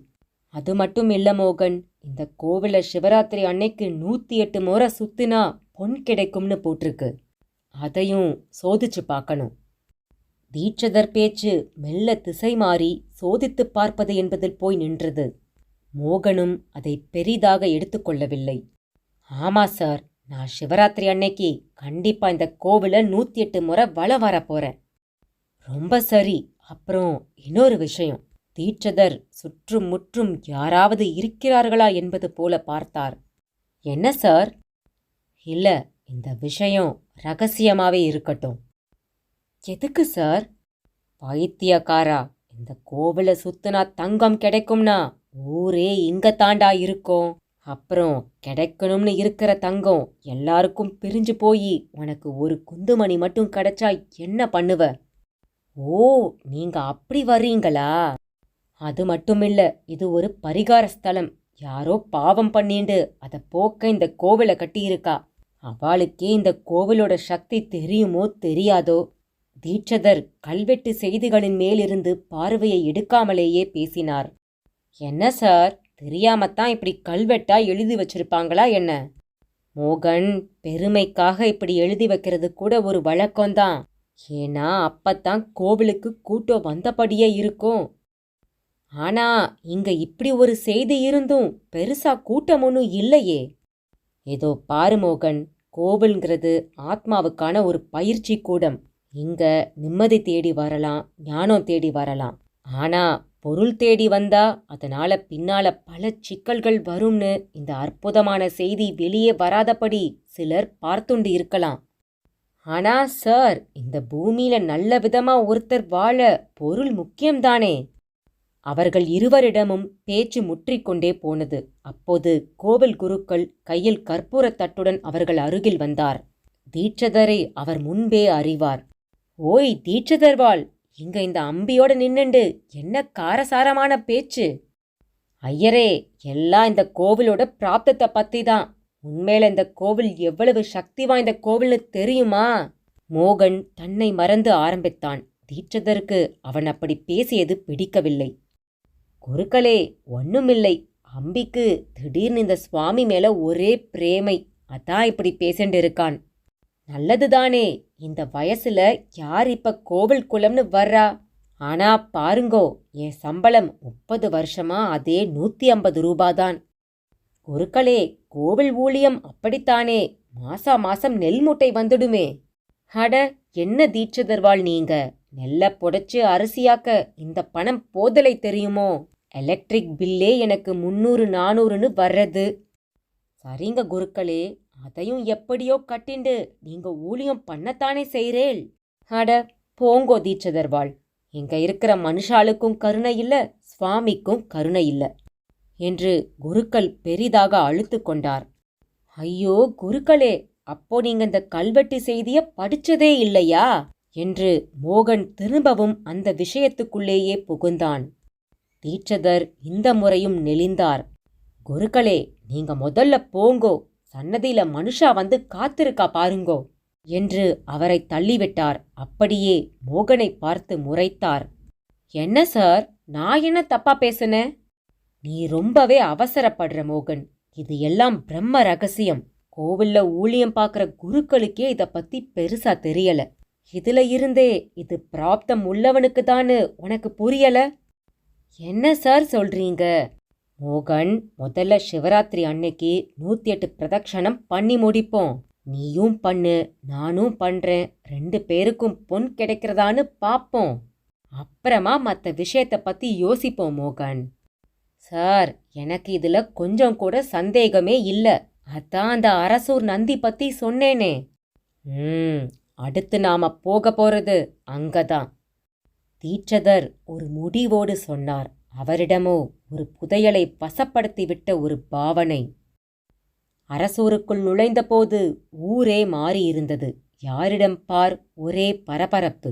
அது மட்டும் இல்ல மோகன், இந்த கோவில சிவராத்திரி அன்னைக்கு 108 முறை சுத்தினா பொன் கிடைக்கும்னு போட்டிருக்கு. அதையும் சோதிச்சு பார்க்கணும். தீட்சிதர் பேச்சு மெல்ல திசை மாறி சோதித்து பார்ப்பது என்பதில் போய் நின்றது. மோகனும் அதை பெரிதாக எடுத்துக்கொள்ளவில்லை. ஆமா சார், நான் சிவராத்திரி அன்னைக்கு கண்டிப்பா இந்த கோவில 108 முறை வலம் வர போறேன். ரொம்ப சரி. அப்புறம் இன்னொரு விஷயம். தீட்சிதர் சுற்றும் முற்றும் யாராவது இருக்கிறார்களா என்பது போல பார்த்தார். என்ன சார்? இல்ல, இந்த விஷயம் ரகசியமாவே இருக்கட்டும். எதுக்கு சார்? பைத்தியக்காரா, இந்த கோவில சுத்துனா தங்கம் கிடைக்கும்னா ஊரே இங்க தாண்டா இருக்கும். அப்புறம் கிடைக்கணும்னு இருக்கிற தங்கம் எல்லாருக்கும் பிரிஞ்சு போய் உனக்கு ஒரு குந்துமணி மட்டும் கிடைச்சா என்ன பண்ணுவ? ஓ, நீங்க அப்படி வர்றீங்களா? அது மட்டுமில்ல, இது ஒரு பரிகார ஸ்தலம். யாரோ பாவம் பண்ணிண்டு அதை போக்க இந்த கோவிலை கட்டியிருக்கா. அவளுக்கே இந்த கோவிலோட சக்தி தெரியுமோ தெரியாதோ? தீட்சிதர் கல்வெட்டு செய்திகளின் மேலிருந்து பார்வையை எடுக்காமலேயே பேசினார். என்ன சார், தெரியாமத்தான் இப்படி கல்வெட்டா எழுதி வச்சிருப்பாங்களா என்ன? மோகன், பெருமைக்காக இப்படி எழுதி வைக்கிறது கூட ஒரு வழக்கம்தான். ஏன்னா அப்பத்தான் கோவிலுக்கு கூட்டம் வந்தபடியே இருக்கும். ஆனா இங்க இப்படி ஒரு செய்தி இருந்தும் பெருசா கூட்டம் ஒன்றும் இல்லையே. ஏதோ பாரு மோகன், கோவில்ங்கிறது ஆத்மாவுக்கான ஒரு பயிற்சி கூடம். இங்க நிம்மதி தேடி வரலாம், ஞானம் தேடி வரலாம். ஆனா பொருள் தேடி வந்தா அதனால பின்னால பல சிக்கல்கள் வரும்னு இந்த அற்புதமான செய்தி வெளியே வராதபடி சிலர் பார்த்துண்டு இருக்கலாம். ஆனா சார், இந்த பூமியில நல்ல விதமா ஒருத்தர் வாழ பொருள் முக்கியம்தானே? அவர்கள் இருவரிடமும் பேச்சு முற்றிக்கொண்டே போனது. அப்போது கோவில் குருக்கள் கையில் கற்பூரத் தட்டுடன் அவர்கள் அருகில் வந்தார். தீட்சிதரை அவர் முன்பே அறிவார். ஓய் தீட்சிதர்வாள், இங்க இந்த அம்பியோட நின்னுண்டு என்ன காரசாரமான பேச்சு? ஐயரே, எல்லாம் இந்த கோவிலோட பிராப்தத்தை பத்தி தான். உண்மையில இந்த கோவில் எவ்வளவு சக்தி வாய்ந்த கோவில்னு தெரியுமா? மோகன் தன்னை மறந்து ஆரம்பித்தான். தீட்சிதருக்கு அவன் அப்படி பேசியது பிடிக்கவில்லை. குருக்களே, ஒண்ணுமில்லை. அம்பிக்கு திடீர்னு இந்த சுவாமி மேல ஒரே பிரேமை, அதான் இப்படி பேசிண்டு இருக்கான். நல்லதுதானே, இந்த வயசுல யார் இப்ப கோவில் குளம்னு வர்றா? ஆனா பாருங்கோ, என் சம்பளம் 30 வருஷமா அதே 150 ரூபாதான். குருக்களே, கோவில் ஊழியம் அப்படித்தானே, மாசா மாசம் நெல் மூட்டை வந்துடுமே. அட, என்ன தீட்சிதர்வாள் நீங்க, நெல்ல புடைச்சு அரிசியாக்க இந்த பணம் போதலை தெரியுமோ? எலக்ட்ரிக் பில்லே எனக்கு 300-400ன்னு வர்றது. சரிங்க குருக்களே, அதையும் எப்படியோ கட்டிண்டு நீங்க ஊழியம் பண்ணத்தானே செய்றேள். அட போங்கோ தீட்சிதர்வாள், இங்க இருக்கிற மனுஷாளுக்கும் கருணை இல்ல, சுவாமிக்கும் கருணை இல்ல என்று குருக்கள் பெரிதாக அழுத்து கொண்டார். ஐயோ குருக்களே, அப்போ நீங்க இந்த கல்வெட்டு செய்திய படிச்சதே இல்லையா என்று மோகன் திரும்பவும் அந்த விஷயத்துக்குள்ளேயே புகுந்தான். தீட்சிதர் இந்த முறையும் நெளிந்தார். குருக்களே, நீங்க முதல்ல போங்கோ, சன்னதியில மனுஷா வந்து காத்திருக்கா பாருங்கோ என்று அவரை தள்ளிவிட்டார். அப்படியே மோகனை பார்த்து முறைத்தார். என்ன சார், நான் என்ன தப்பா பேசுனேன்? நீ ரொம்பவே அவசரப்படுற மோகன். இது எல்லாம் பிரம்ம ரகசியம். கோவில்ல ஊழியம் பார்க்குற குருக்களுக்கே இத பத்தி பெருசா தெரியல. இதுல இருந்தே இது பிராப்தம் உள்ளவனுக்கு தான்னு உனக்கு புரியல? என்ன சார் சொல்றீங்க? மோகன், முதல்ல சிவராத்திரி அன்னைக்கு 108 பிரதட்சணம் பண்ணி முடிப்போம். நீயும் பண்ணு, நானும் பண்றேன். 2 பேருக்கும் பொன் கிடைக்கிறதான்னு பாப்போம். அப்புறமா மற்ற விஷயத்த பத்தி யோசிப்போம் மோகன். சார், எனக்கு இதுல கொஞ்சம் கூட சந்தேகமே இல்ல. அதான் அந்த அரசூர் நந்தி பத்தி சொன்னேனே. அடுத்து நாம போக போறது அங்கதான். தீட்சிதர் ஒரு முடிவோடு சொன்னார். அவரிடமோ ஒரு புதையலை வசப்படுத்திவிட்ட ஒரு பாவனை. அரசூருக்குள் நுழைந்தபோது ஊரே மாறியிருந்தது. யாரிடம் பார் ஒரே பரபரப்பு.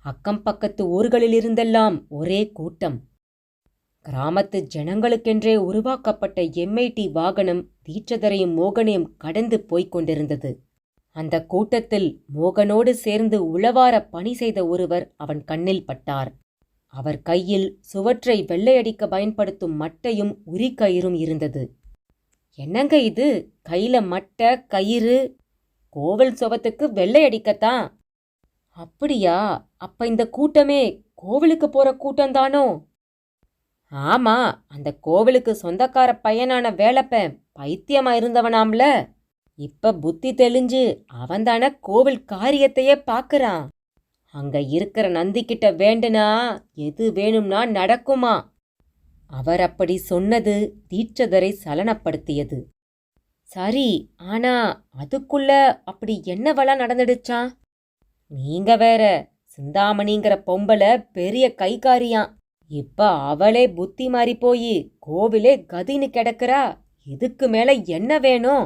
அக்கம் பக்கத்து ஊர்களிலிருந்தெல்லாம் ஒரே கூட்டம். கிராமத்து ஜனங்களுக்கென்றே உருவாக்கப்பட்ட MIT வாகனம் தீட்சதரையும் மோகனையும் கடந்து போய்க் கொண்டிருந்தது. அந்த கூட்டத்தில் மோகனோடு சேர்ந்து உளவார பணி செய்த ஒருவர் அவன் கண்ணில் பட்டார். அவர் கையில் சுவற்றை வெள்ளையடிக்க பயன்படுத்தும் மட்டையும் உரிக்கயிறும் இருந்தது. என்னங்க இது, கையில மட்டை கயிறு? கோவில் சுவத்துக்கு வெள்ளையடிக்கத்தான்? அப்படியா? அப்ப இந்த கூட்டமே கோவிலுக்கு போற கூட்டம்தானோ? ஆமா, அந்த கோவிலுக்கு சொந்தக்கார பையனான வேலப்பன் பைத்தியமா இருந்தவனாம்ல. இப்ப புத்தி தெளிஞ்சு அவன்தான கோவில் காரியத்தையே பாக்குறான். அங்க இருக்கிற நந்திக்கிட்ட வேண்டுனா எது வேணும்னா நடக்குமா? அவர் அப்படி சொன்னது தீட்சதரை சலனப்படுத்தியது. சரி, ஆனா அதுக்குள்ள அப்படி என்னவெல்லாம் நடந்துடுச்சான்? நீங்க வேற, சிந்தாமணிங்கிற பொம்பளை பெரிய கைகாரியாம். இப்ப அவளே புத்தி மாறி போய் கோவிலே கதின்னு கிடக்குறா. இதுக்கு மேல என்ன வேணும்?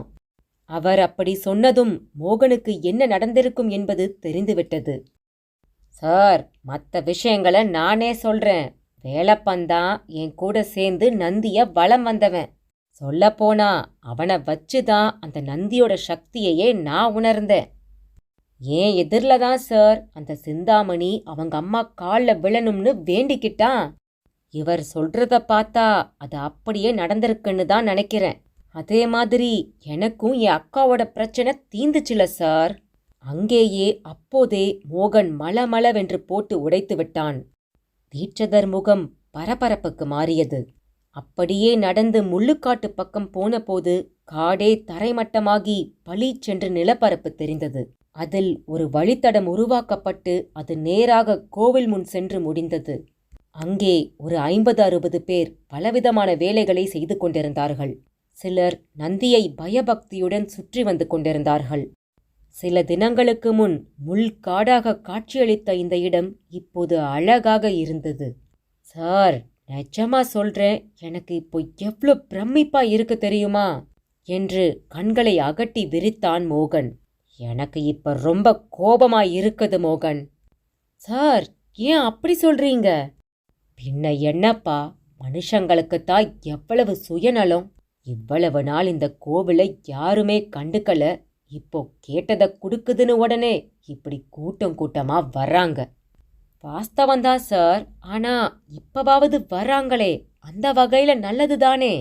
அவர் அப்படி சொன்னதும் மோகனுக்கு என்ன நடந்திருக்கும் என்பது தெரிந்துவிட்டது. சார், மற்ற விஷயங்களை நானே சொல்றேன். வேலப்பந்தான் என் கூட சேர்ந்து நந்திய வலம் வந்தவன். சொல்லப்போனா அவனை வச்சுதான் அந்த நந்தியோட சக்தியையே நான் உணர்ந்தேன். ஏன் எதிரில தான் சார் அந்த சிந்தாமணி அவங்க அம்மா காலில் விழணும்னு வேண்டிக்கிட்டான். இவர் சொல்றத பார்த்தா அது அப்படியே நடந்திருக்குன்னு தான் நினைக்கிறேன். அதே மாதிரி எனக்கும் என் அக்காவோட பிரச்சனை தீந்துச்சுல சார். அங்கேயே அப்போதே மோகன் மளமளவென்று போட்டு உடைத்து விட்டான். தீட்சதர் முகம் பரபரப்புக்கு மாறியது. அப்படியே நடந்து முள்ளுக்காட்டு பக்கம் போனபோது காடே தரைமட்டமாகி பளீச்சென்று நிலப்பரப்பு தெரிந்தது. அதில் ஒரு வழித்தடம் உருவாக்கப்பட்டு அது நேராக கோவில் முன் சென்று முடிந்தது. அங்கே ஒரு 50-60 பேர் பலவிதமான வேலைகளை செய்து கொண்டிருந்தார்கள். சிலர் நந்தியை பயபக்தியுடன் சுற்றி வந்து கொண்டிருந்தார்கள். சில தினங்களுக்கு முன் முள்காடாக காட்சியளித்த இந்த இடம் இப்போது அழகாக இருந்தது. சார், நிஜமா சொல்றேன், எனக்கு இப்போ எவ்வளோ பிரமிப்பா இருக்கு தெரியுமா என்று கண்களை அகட்டி விரித்தான் மோகன். எனக்கு இப்ப ரொம்ப கோபமா இருக்குது மோகன். சார், ஏன் அப்படி சொல்றீங்க? பின்ன என்னப்பா, மனுஷங்களுக்குத்தான் எவ்வளவு சுயநலம். இவ்வளவு நாள் இந்த கோவிலை யாருமே கண்டுக்கல. இப்போ கேட்டதை கொடுக்குதுன்னு உடனே இப்படி கூட்டம் கூட்டமா வர்றாங்க. வாஸ்தவந்தான் சார், ஆனா இப்பவாவது வர்றாங்களே, அந்த வகையில நல்லதுதானே.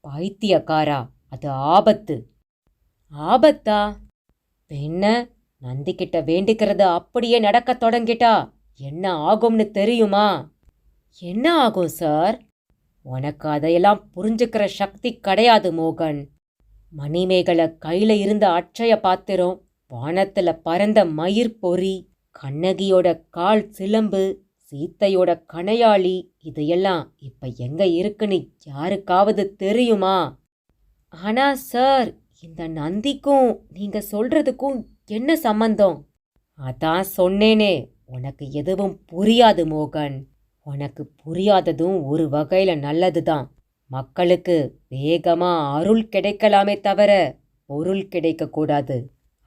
பைத்தியக்காரா, அது ஆபத்து. ஆபத்தா? என்ன, நந்திக்கிட்ட வேண்டிக்கிறது அப்படியே நடக்க தொடங்கிட்டா என்ன ஆகும்னு தெரியுமா? என்ன ஆகும் சார்? உனக்கு அதையெல்லாம் புரிஞ்சுக்கிற சக்தி கிடையாது மோகன். மணிமேகலை கையில இருந்த அட்சய பாத்திரம், வானத்துல பறந்த மயிர் பொறி, கண்ணகியோட கால் சிலம்பு, சீத்தையோட கணையாளி, இதையெல்லாம் இப்ப எங்க இருக்குன்னு யாருக்காவது தெரியுமா? ஆனா சார், இந்த நந்திக்கும் நீங்க சொல்றதுக்கும் என்ன சம்பந்தம்? அதான் சொன்னேனே, உனக்கு எதுவும் புரியாது மோகன். உனக்கு புரியாததும் ஒரு வகையில நல்லதுதான். மக்களுக்கு வேகமா அருள் கிடைக்கலாமே தவிர பொருள் கிடைக்கக்கூடாது.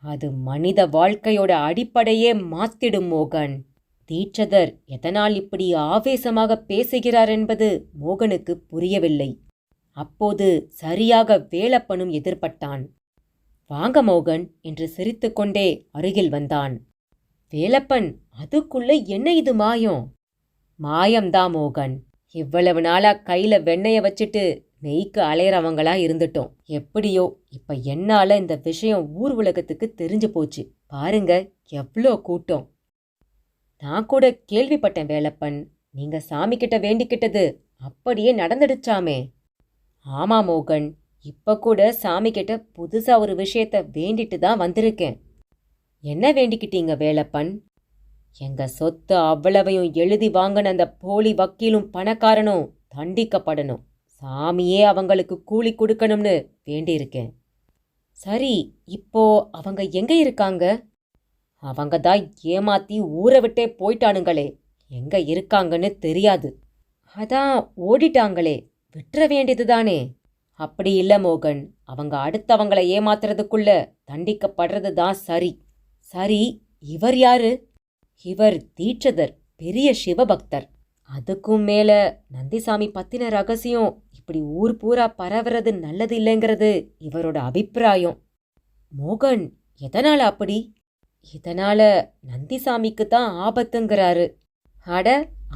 அது மனித வாழ்க்கையோட அடிப்படையே மாத்திடும் மோகன். தீட்சதர் எதனால் இப்படி ஆவேசமாக பேசுகிறார் என்பது மோகனுக்கு புரியவில்லை. அப்போது சரியாக வேலப்பனும் எதிர்பட்டான். வாங்க மோகன் என்று சிரித்துக்கொண்டே அருகில் வந்தான். வேலப்பன், அதுக்குள்ள என்ன இது மாயம்? மாயம்தான் மோகன். இவ்வளவு நாளா கையில வெண்ணெய வச்சுட்டு நெய்க்கு அலையறவங்களா இருந்துட்டோம். எப்படியோ இப்ப என்னால இந்த விஷயம் ஊர் உலகத்துக்கு தெரிஞ்சு போச்சு. பாருங்க எவ்வளோ கூட்டம். நான் கூட கேள்விப்பட்டேன் வேலப்பன், நீங்க சாமி கிட்ட வேண்டிக்கிட்டது அப்படியே நடந்துடுச்சாமே. ஆமா மோகன், இப்ப கூட சாமி கிட்ட புதுசா ஒரு விஷயத்த வேண்டிட்டு தான் வந்திருக்கேன். என்ன வேண்டிக்கிட்டீங்க வேலப்பன்? எங்க சொத்து அவ்வளவையும் எழுதி வாங்கின அந்த போலி வக்கீலும் பணக்காரனும் தண்டிக்கப்படணும். சாமியே அவங்களுக்கு கூலி கொடுக்கணும்னு வேண்டியிருக்கேன். சரி, இப்போ அவங்க எங்க இருக்காங்க? அவங்க தான் ஏமாத்தி ஊரை விட்டே போயிட்டானுங்களே. எங்க இருக்காங்கன்னு தெரியாது. அதான் ஓடிட்டாங்களே, விட்டுற வேண்டியதுதானே. அப்படி இல்ல மோகன், அவங்க அடுத்தவங்களை ஏமாத்துறதுக்குள்ள தண்டிக்கப்படுறது தான் சரி. சரி, இவர் யாரு? இவர் தீட்சதர், பெரிய சிவபக்தர். அதுக்கும் மேல நந்திசாமி பத்தின ரகசியம் இப்படி ஊர் பூரா பரவுறது நல்லது இல்லைங்கிறது இவரோட அபிப்பிராயம். மோகன், எதனால அப்படி? இதனால நந்திசாமிக்கு தான் ஆபத்துங்கிறாரு. அட,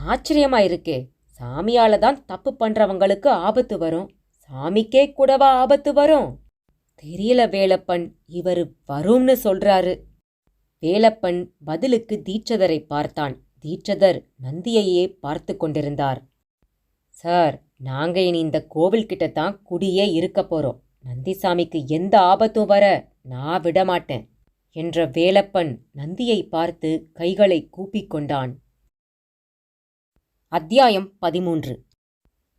ஆச்சரியமா இருக்கே. சாமியால தான் தப்பு பண்றவங்களுக்கு ஆபத்து வரும், சாமிக்கே கூடவா ஆபத்து வரும்? தெரியல வேலப்பன், இவரு வரும்னு சொல்றாரு. வேலப்பன் பதிலுக்கு தீட்சதரை பார்த்தான். தீட்சதர் நந்தியையே பார்த்து கொண்டிருந்தார். சார், நாங்க இனி இந்த கோவில்கிட்ட தான் குடியே இருக்க போறோம். நந்திசாமிக்கு எந்த ஆபத்தும் வர நான் விடமாட்டேன் என்ற வேலப்பன் நந்தியை பார்த்து கைகளை கூப்பிக்கொண்டான். அத்தியாயம் 13.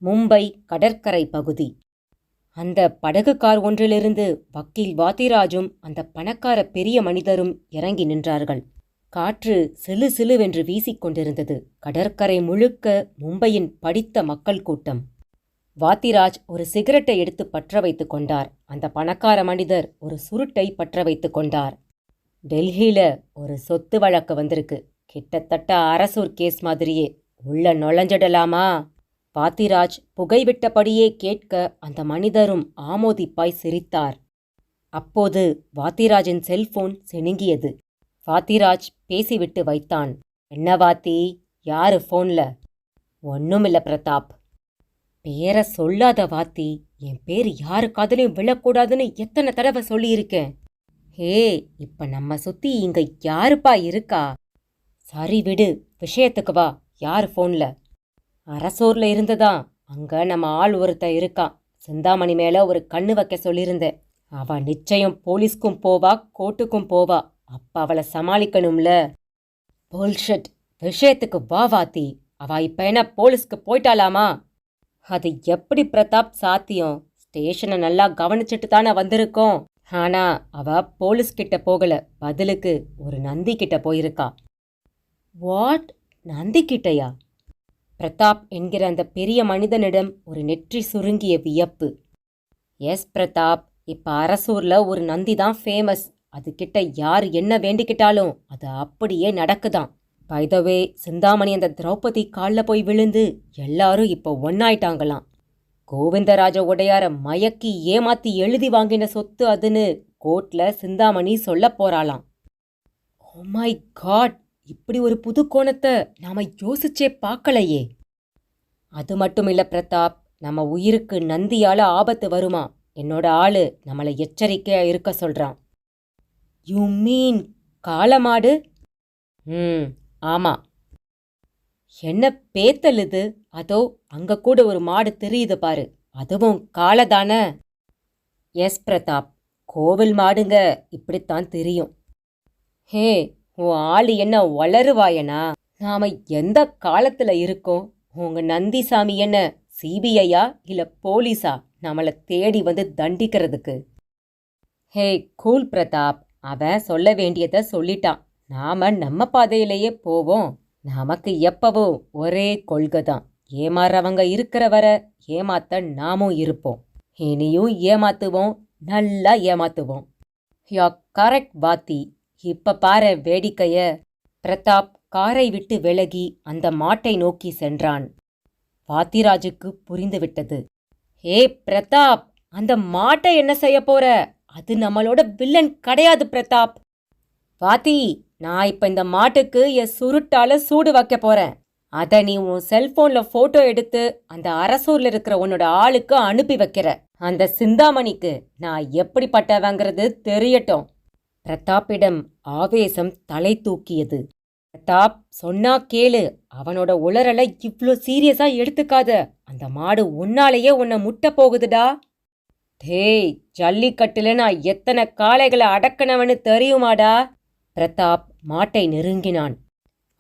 மும்பை கடற்கரை பகுதி. அந்த படகு கார் ஒன்றிலிருந்து வக்கீல் வாத்திராஜும் அந்த பணக்கார பெரிய மனிதரும் இறங்கி நின்றார்கள். காற்று சிலு சிலுவென்று வீசிக்கொண்டிருந்தது. கடற்கரை முழுக்க மும்பையின் படித்த மக்கள் கூட்டம். வாத்திராஜ் ஒரு சிகரெட்டை எடுத்து பற்ற வைத்து கொண்டார். அந்த பணக்கார மனிதர் ஒரு சுருட்டை பற்ற வைத்து கொண்டார். டெல்லியில ஒரு சொத்து வழக்கு வந்திருக்கு. கிட்டத்தட்ட அரசூர் கேஸ் மாதிரியே. உள்ள நுழைஞ்சிடலாமா? வாத்திராஜ் புகைவிட்டபடியே கேட்க அந்த மனிதரும் ஆமோதிப்பாய் சிரித்தார். அப்போது வாத்திராஜின் செல்போன் சினுங்கியது. வாத்திராஜ் பேசிவிட்டு வைத்தான். என்ன வாத்தி, யாரு ஃபோன்ல? ஒன்னுமில்ல பிரதாப். பேரை சொல்லாத வாத்தி. என் பேர் யாரு காதலையும் விழக்கூடாதுன்னு எத்தனை தடவை சொல்லியிருக்கேன். ஹே, இப்ப நம்ம சுத்தி இங்க யாருப்பா இருக்கா? சரி விடு, விஷயத்துக்கு வா. யார் ஃபோன்ல? அரசூர்ல இருந்துதான். அங்க நம்ம ஆள் ஒருத்த இருக்கான். சிந்தாமணி மேல ஒரு கண்ணு வைக்க சொல்லியிருந்தேன். அவ நிச்சயம் போலீஸ்க்கும் போவா, கோர்ட்டுக்கும் போவா. அப்ப அவளை சமாளிக்கணும்ல. புல்ஷிட். விஷயத்துக்கு வா வாத்தி. அவ இப்ப என்ன போலீஸ்க்கு போயிட்டாலாமா? அது எப்படி பிரதாப் சாத்தியம்? ஸ்டேஷனை நல்லா கவனிச்சுட்டு தானே வந்திருக்கோம். ஆனா அவ போலீஸ்கிட்ட போகல. பதிலுக்கு ஒரு நந்தி கிட்ட போயிருக்கா. வாட்? நந்தி கிட்டையா? பிரதாப் என்கிற அந்த பெரிய மனிதனிடம் ஒரு நெற்றி சுருங்கிய வியப்பு. எஸ் பிரதாப், இப்ப அரசூர்ல ஒரு நந்தி தான் ஃபேமஸ். அதுகிட்ட யார் என்ன வேண்டிக்கிட்டாலும் அது அப்படியே நடக்குதான். பை த வே, சிந்தாமணி அந்த திரௌபதி காலில் போய் விழுந்து எல்லாரும் இப்போ ஒன்னாயிட்டாங்களாம். கோவிந்தராஜ உடையார மயக்கி ஏமாத்தி எழுதி வாங்கின சொத்து அதுன்னு கோர்ட்ல சிந்தாமணி சொல்ல போறாளாம். ஓ மை காட், இப்படி ஒரு புது கோணத்தை நாம யோசிச்சே பார்க்கலையே. அது மட்டும் இல்ல பிரதாப், நம்ம உயிருக்கு நந்தியால ஆபத்து வருமா? என்னோட ஆளு நம்மளை எச்சரிக்கையா இருக்க சொல்றான். யூ மீன் காளமாடு? ஆமா. என்ன பேத்தல் இது? அதோ அங்க கூட ஒரு மாடு தெரியுது பாரு, அதுவும் காளதானே? எஸ் பிரதாப், கோவில் மாடுங்க இப்படித்தான் தெரியும். ஹே, உன் ஆளு என்ன வளருவாயனா? நாம எந்த காலத்துல இருக்கோம்? உங்க நந்திசாமி என்ன சிபிஐயா இல்ல போலீஸா நம்மளை தேடி வந்து தண்டிக்கிறதுக்கு? ஹே கூல் பிரதாப், அவன் சொல்ல வேண்டியதை சொல்லிட்டான். நாம நம்ம பாதையிலேயே போவோம். நமக்கு எப்பவும் ஒரே கொள்கை தான். ஏமாறவங்க இருக்கிற வர ஏமாத்த நாமும் இருப்போம். இனியும் ஏமாத்துவோம், நல்லா ஏமாத்துவோம். யா கரெக்ட் வாத்தி. இப்ப பாரு வேடிக்கைய. பிரதாப் காரை விட்டு விலகி அந்த மாட்டை நோக்கி சென்றான். வாத்திராஜுக்கு புரிந்துவிட்டது. ஏ பிரதாப், அந்த மாட்டை என்ன செய்ய போற? அது நம்மளோட வில்லன் கிடையாது பிரதாப். வாத்தி, நான் இப்ப இந்த மாட்டுக்கு என் சுருட்டால சூடு வைக்க போறேன். அத நீ உன் செல்போன்ல போட்டோ எடுத்து அந்த அரசூர்ல இருக்கிற உன்னோட ஆளுக்கு அனுப்பி வைக்கிற. அந்த சிந்தாமணிக்கு நான் எப்படிப்பட்டவங்கிறது தெரியட்டும். பிரதாப்பிடம் ஆவேசம் தலை தூக்கியது. பிரதாப், சொன்னா கேளு. அவனோட உளறலை இவ்ளோ சீரியஸா எடுத்துக்காத. அந்த மாடு உன்னாலேயே உன்னை முட்ட போகுதுடா. டேய், ஜல்லிக்கட்டுல நான் எத்தனை காளைகளை அடக்கணவனு தெரியுமாடா? பிரதாப் மாட்டை நெருங்கினான்.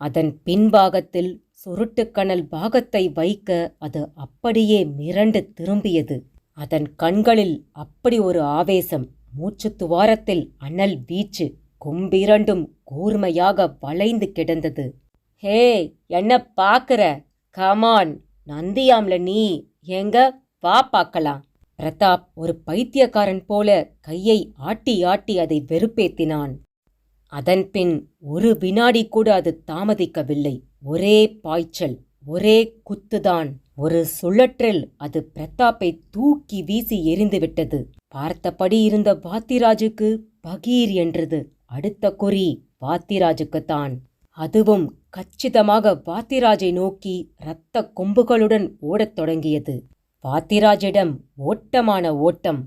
அதன் பின்பாகத்தில் சுருட்டுக்கணல் பாகத்தை வைக்க அது அப்படியே மிரண்டு திரும்பியது. அதன் கண்களில் அப்படி ஒரு ஆவேசம். மூச்சு துவாரத்தில் அனல் வீச்சு. கொம்பிரண்டும் கூர்மையாக வளைந்து கிடந்தது. ஹே, என்ன பாக்குற? கமான், நந்தியாம்ல நீ. எங்க வா பார்க்கலாம். பிரதாப் ஒரு பைத்தியக்காரன் போல கையை ஆட்டி ஆட்டி அதை வெறுப்பேத்தினான். அதன்பின் ஒரு வினாடி கூட அது தாமதிக்கவில்லை. ஒரே பாய்ச்சல், ஒரே குத்துதான். ஒரு சுழற்றில் அது பிரதாப்பை தூக்கி வீசி எறிந்துவிட்டது. பார்த்தபடி இருந்த வாத்திராஜுக்கு பகீர் என்றது. அடுத்த குறி வாத்திராஜுக்குத்தான். அதுவும் கச்சிதமாக வாத்திராஜை நோக்கி இரத்த கொம்புகளுடன் ஓடத் தொடங்கியது. வாத்திராஜிடம் ஓட்டமான ஓட்டம்.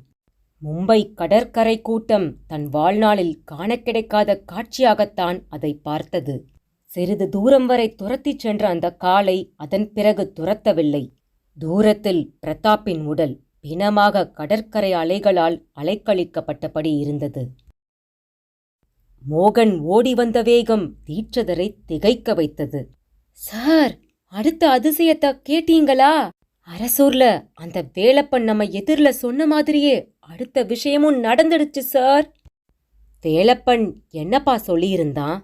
மும்பை கடற்கரை கூட்டம் தன் வாழ்நாளில் காண கிடைக்காத காட்சியாகத்தான் அதை பார்த்தது. சிறிது தூரம் வரை துரத்திச் சென்ற அந்த காலை அதன் பிறகு துரத்தவில்லை. தூரத்தில் பிரதாப்பின் உடல் பிணமாக கடற்கரை அலைகளால் அலைக்கழிக்கப்பட்டபடி இருந்தது. மோகன் ஓடி வந்த வேகம் தீட்சதரை திகைக்க வைத்தது. சார், அடுத்த அதிசயத்தை கேட்டீங்களா? அரசூர்ல அந்த வேலப்பன் நம்ம எதிர்ல சொன்ன மாதிரியே அடுத்த விஷயமும் நடந்துடுச்சு சார். வேலப்பன் என்னப்பா சொல்லியிருந்தான்?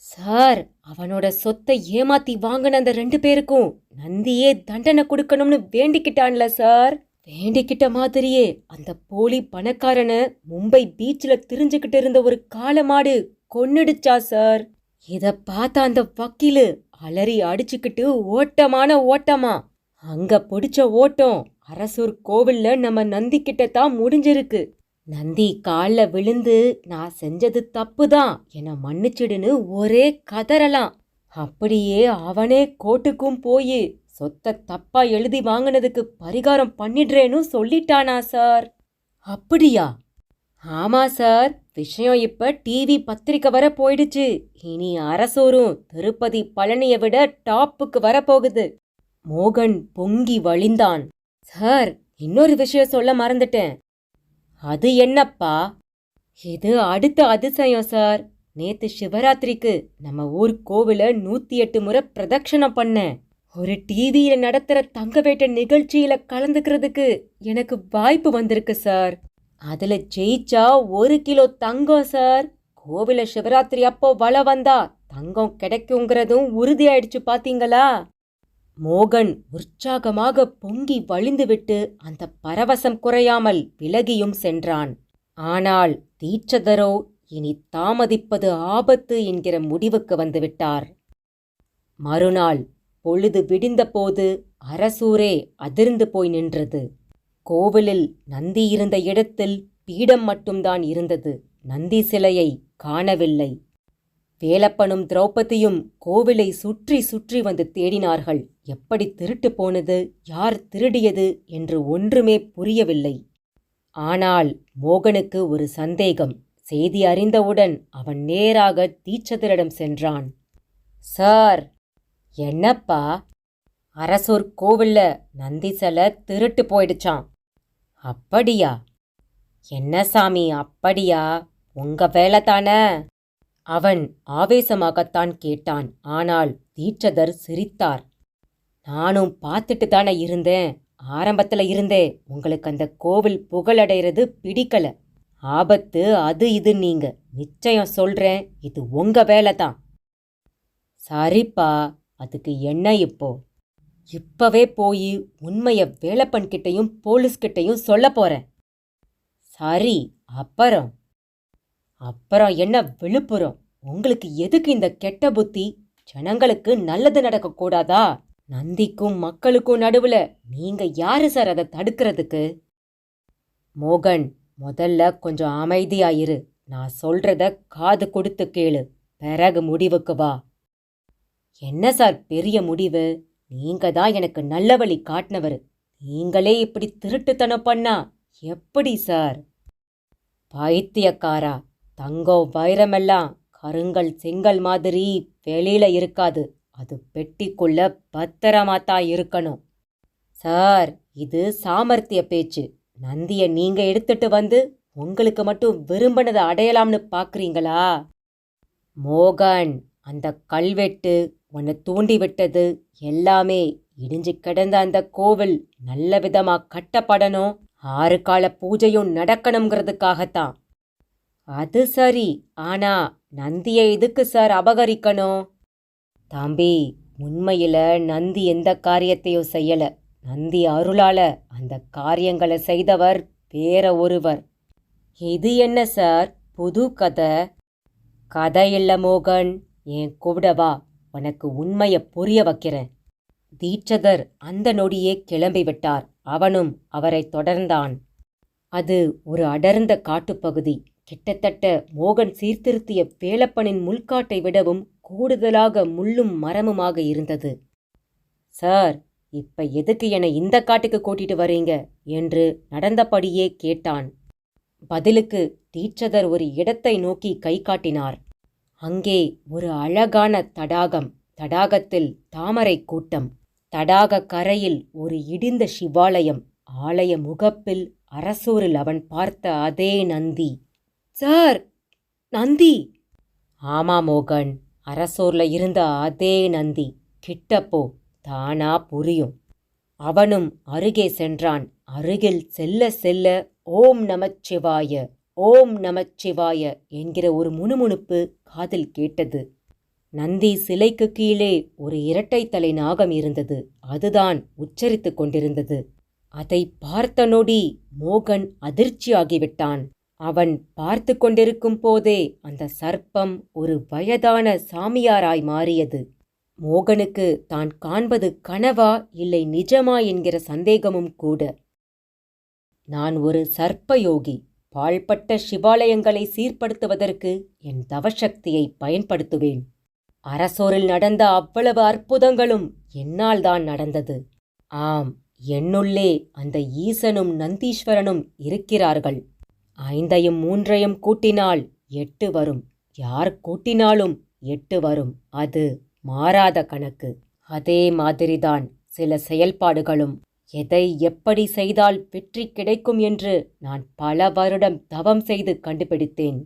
சார், அவனோட சொத்தை ஏமாத்தி வாங்கின அந்த 2 பேருக்கும் நந்தியே தண்டனை கொடுக்கணும்னு வேண்டிக்கிட்டான்ல சார். வேண்டிக்கிட்ட மாதிரியே அந்த போலி பணக்காரனை மும்பை பீச்சில் திரிஞ்சுக்கிட்டு இருந்த ஒரு காளமாடு கொன்னுடுச்சா சார். இத பார்த்த அந்த வக்கீலு அலறி அடிச்சுக்கிட்டு ஓட்டமான ஓட்டமா. அங்க பிடிச்ச ஓட்டம் அரசூர் கோவில்ல நம்ம நந்தி கிட்ட தான் முடிஞ்சிருக்கு. நந்தி காலில் விழுந்து நான் செஞ்சது தப்புதான், என்னை மன்னிச்சிடுன்னு ஒரே கதறலாம். அப்படியே அவனே கோர்ட்டுக்கும் போய் சொத்தை தப்பா எழுதி வாங்கினதுக்கு பரிகாரம் பண்ணிடுறேன்னு சொல்லிட்டானா சார். அப்படியா? ஆமா சார். விஷயம் இப்ப டிவி பத்திரிக்கை வர போயிடுச்சு. இனி அரசூரும் திருப்பதி பழனியை விட டாப்புக்கு வரப்போகுது. மோகன் பொங்கி வழிந்தான். சார், இன்னொரு விஷயம் சொல்ல மறந்துட்டேன். அது என்னப்பா? இது அடுத்த அதிசயம் சார். நேத்து சிவராத்திரிக்கு நம்ம ஊர் கோவில 108 முறை பிரதட்சணம் பண்ணேன். ஒரு டிவியில நடத்துற தங்க வேட்டை நிகழ்ச்சியில கலந்துக்கிறதுக்கு எனக்கு வாய்ப்பு வந்திருக்கு சார். அதுல ஜெயிச்சா 1 கிலோ தங்கம் சார். கோவில சிவராத்திரி அப்போ வள வந்தா தங்கம் கிடைக்குங்கிறதும் உறுதியாயிடுச்சு பாத்தீங்களா? மோகன் உற்சாகமாக பொங்கி வழிந்துவிட்டு அந்த பரவசம் குறையாமல் விலகியும் சென்றான். ஆனால் தீட்சதரோ இனி தாமதிப்பது ஆபத்து என்கிற முடிவுக்கு வந்துவிட்டார். மறுநாள் பொழுது விடிந்தபோது அரசூரே அதிர்ந்து போய் நின்றது. கோவிலில் நந்தி இருந்த இடத்தில் பீடம் மட்டும்தான் இருந்தது. நந்தி சிலையை காணவில்லை. வேலப்பனும் திரௌபதியும் கோவிலை சுற்றி சுற்றி வந்து தேடினார்கள். எப்படி திருட்டு போனது, யார் திருடியது என்று ஒன்றுமே புரியவில்லை. ஆனால் மோகனுக்கு ஒரு சந்தேகம். செய்தி அறிந்தவுடன் அவன் நேராக தீட்சதரிடம் சென்றான். சார். என்னப்பா? அரசூர் கோவில்ல நந்தி சிலை திருட்டு போயிடுச்சான். அப்படியா? என்ன சாமி அப்படியா? உங்க வேலை தானே? அவன் ஆவேசமாகத்தான் கேட்டான். ஆனால் தீட்சதர் சிரித்தார். நானும் பார்த்துட்டு தானே இருந்தேன். ஆரம்பத்துல இருந்தே உங்களுக்கு அந்த கோவில் புகழடைகிறது பிடிக்கல. ஆபத்து அது இது நீங்க. நிச்சயம் சொல்றேன், இது உங்க வேலை தான். சரிப்பா, அதுக்கு என்ன இப்போ? இப்பவே போய் உண்மைய வேலப்பன்கிட்டையும் போலீஸ்கிட்டையும் சொல்ல போறேன். சரி, அப்புறம்? அப்புறம் என்ன விழுப்புரம்? உங்களுக்கு எதுக்கு இந்த கெட்ட புத்தி? ஜனங்களுக்கு நல்லது நடக்கக்கூடாதா? நந்திக்கும் மக்களுக்கும் நடுவுல நீங்க யாரு சார் அதை தடுக்கிறதுக்கு? மோகன், முதல்ல கொஞ்சம் அமைதியாயிரு. நான் சொல்றத காது கொடுத்து கேளு. பிறகு முடிவுக்கு வா. என்ன சார் பெரிய முடிவு? நீங்க தான் எனக்கு நல்ல வழி காட்டினவர். நீங்களே இப்படி திருட்டுத்தனம் பண்ணா எப்படி சார்? பைத்தியக்காரா, தங்கம் வைரமெல்லாம் கருங்கல் செங்கல் மாதிரி வெளியில இருக்காது. அது பெட்டிக்குள்ள பத்திரமாத்தான் இருக்கணும். சார், இது சாமர்த்திய பேச்சு. நந்திய நீங்க எடுத்துட்டு வந்து உங்களுக்கு மட்டும் விரும்பினதை அடையலாம்னு பாக்குறீங்களா? மோகன், அந்த கல்வெட்டு உன்னை தூண்டி விட்டது எல்லாமே இடிஞ்சு கிடந்த அந்த கோவில் நல்ல விதமா கட்டப்படணும், 6 கால பூஜையும் நடக்கணுங்கிறதுக்காகத்தான். அது சரி, ஆனா நந்தியை எதுக்கு சார் அபகரிக்கணும்? தம்பி, உண்மையில நந்தி எந்த காரியத்தையும் செய்யல. நந்தி அருளால அந்த காரியங்களை செய்தவர் வேற ஒருவர். இது என்ன சார் புது கதை? கதை இல்ல மோகன், என் கூட வா, உனக்கு உண்மையை புரிய வைக்கிறேன். தீட்சதர் அந்த நொடியே கிளம்பிவிட்டார். அவனும் அவரை தொடர்ந்தான். அது ஒரு அடர்ந்த காட்டுப்பகுதி. கிட்டத்தட்ட மோகன் சீர்திருத்திய வேலப்பனின் முள்காட்டை விடவும் கூடுதலாக முள்ளும் மரமுமாக இருந்தது. சார், இப்ப எதுக்கு என்னை இந்த காட்டுக்கு கூட்டிட்டு வரீங்க என்று நடந்தபடியே கேட்டான். பதிலுக்கு தீட்சதர் ஒரு இடத்தை நோக்கி கை காட்டினார். அங்கே ஒரு அழகான தடாகம். தடாகத்தில் தாமரை கூட்டம். தடாக கரையில் ஒரு இடிந்த சிவாலயம். ஆலய முகப்பில் அரசூரில் அவன் பார்த்த அதே நந்தி. சார், நந்தி! ஆமா மோகன், அரசூர்ல இருந்த அதே நந்தி. கிட்டப்போ தானா புரியும். அவனும் அருகே சென்றான். அருகில் செல்ல செல்ல ஓம் நமச்சிவாய, ஓம் நமச்சிவாய என்கிற ஒரு முணுமுணுப்பு காதில் கேட்டது. நந்தி சிலைக்கு கீழே ஒரு இரட்டைத்தலை நாகம் இருந்தது. அதுதான் உச்சரித்து கொண்டிருந்தது. அதை பார்த்த நொடி மோகன் அதிர்ச்சியாகிவிட்டான். அவன் பார்த்து கொண்டிருக்கும் போதே அந்த சர்ப்பம் ஒரு வயதான சாமியாராய் மாறியது. மோகனுக்கு தான் காண்பது கனவா இல்லை நிஜமா என்கிற சந்தேகமும் கூட. நான் ஒரு சர்ப்பயோகி. பாழ்பட்ட சிவாலயங்களை சீர்படுத்துவதற்கு என் தவசக்தியை பயன்படுத்துவேன். அரசோரில் நடந்த அவ்வளவு அற்புதங்களும் என்னால் தான் நடந்தது. ஆம், என்னுள்ளே அந்த ஈசனும் நந்தீஸ்வரனும் இருக்கிறார்கள். 5ஐயும் 3ஐயும் கூட்டினால் 8 வரும். யார் கூட்டினாலும் 8 வரும். அது மாறாத கணக்கு. அதே மாதிரிதான் சில செயல்பாடுகளும். எதை எப்படி செய்தால் வெற்றி கிடைக்கும் என்று நான் பல வருடம் தவம் செய்து கண்டுபிடித்தேன்.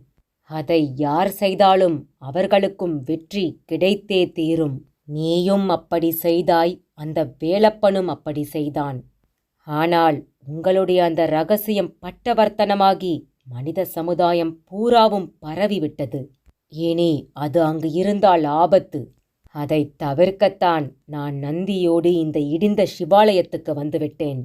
அதை யார் செய்தாலும் அவர்களுக்கும் வெற்றி கிடைத்தே தீரும். நீயும் அப்படி செய்தாய், அந்த வேலப்பனும் அப்படி செய்தான். ஆனால் உங்களுடைய அந்த ரகசியம் பட்டவர்த்தனமாகி மனித சமுதாயம் பூராவும் பரவிவிட்டது. இனி அது அங்கு இருந்தால் ஆபத்து. அதை தவிர்க்கத்தான் நான் நந்தியோடு இந்த இடிந்த சிவாலயத்துக்கு வந்துவிட்டேன்.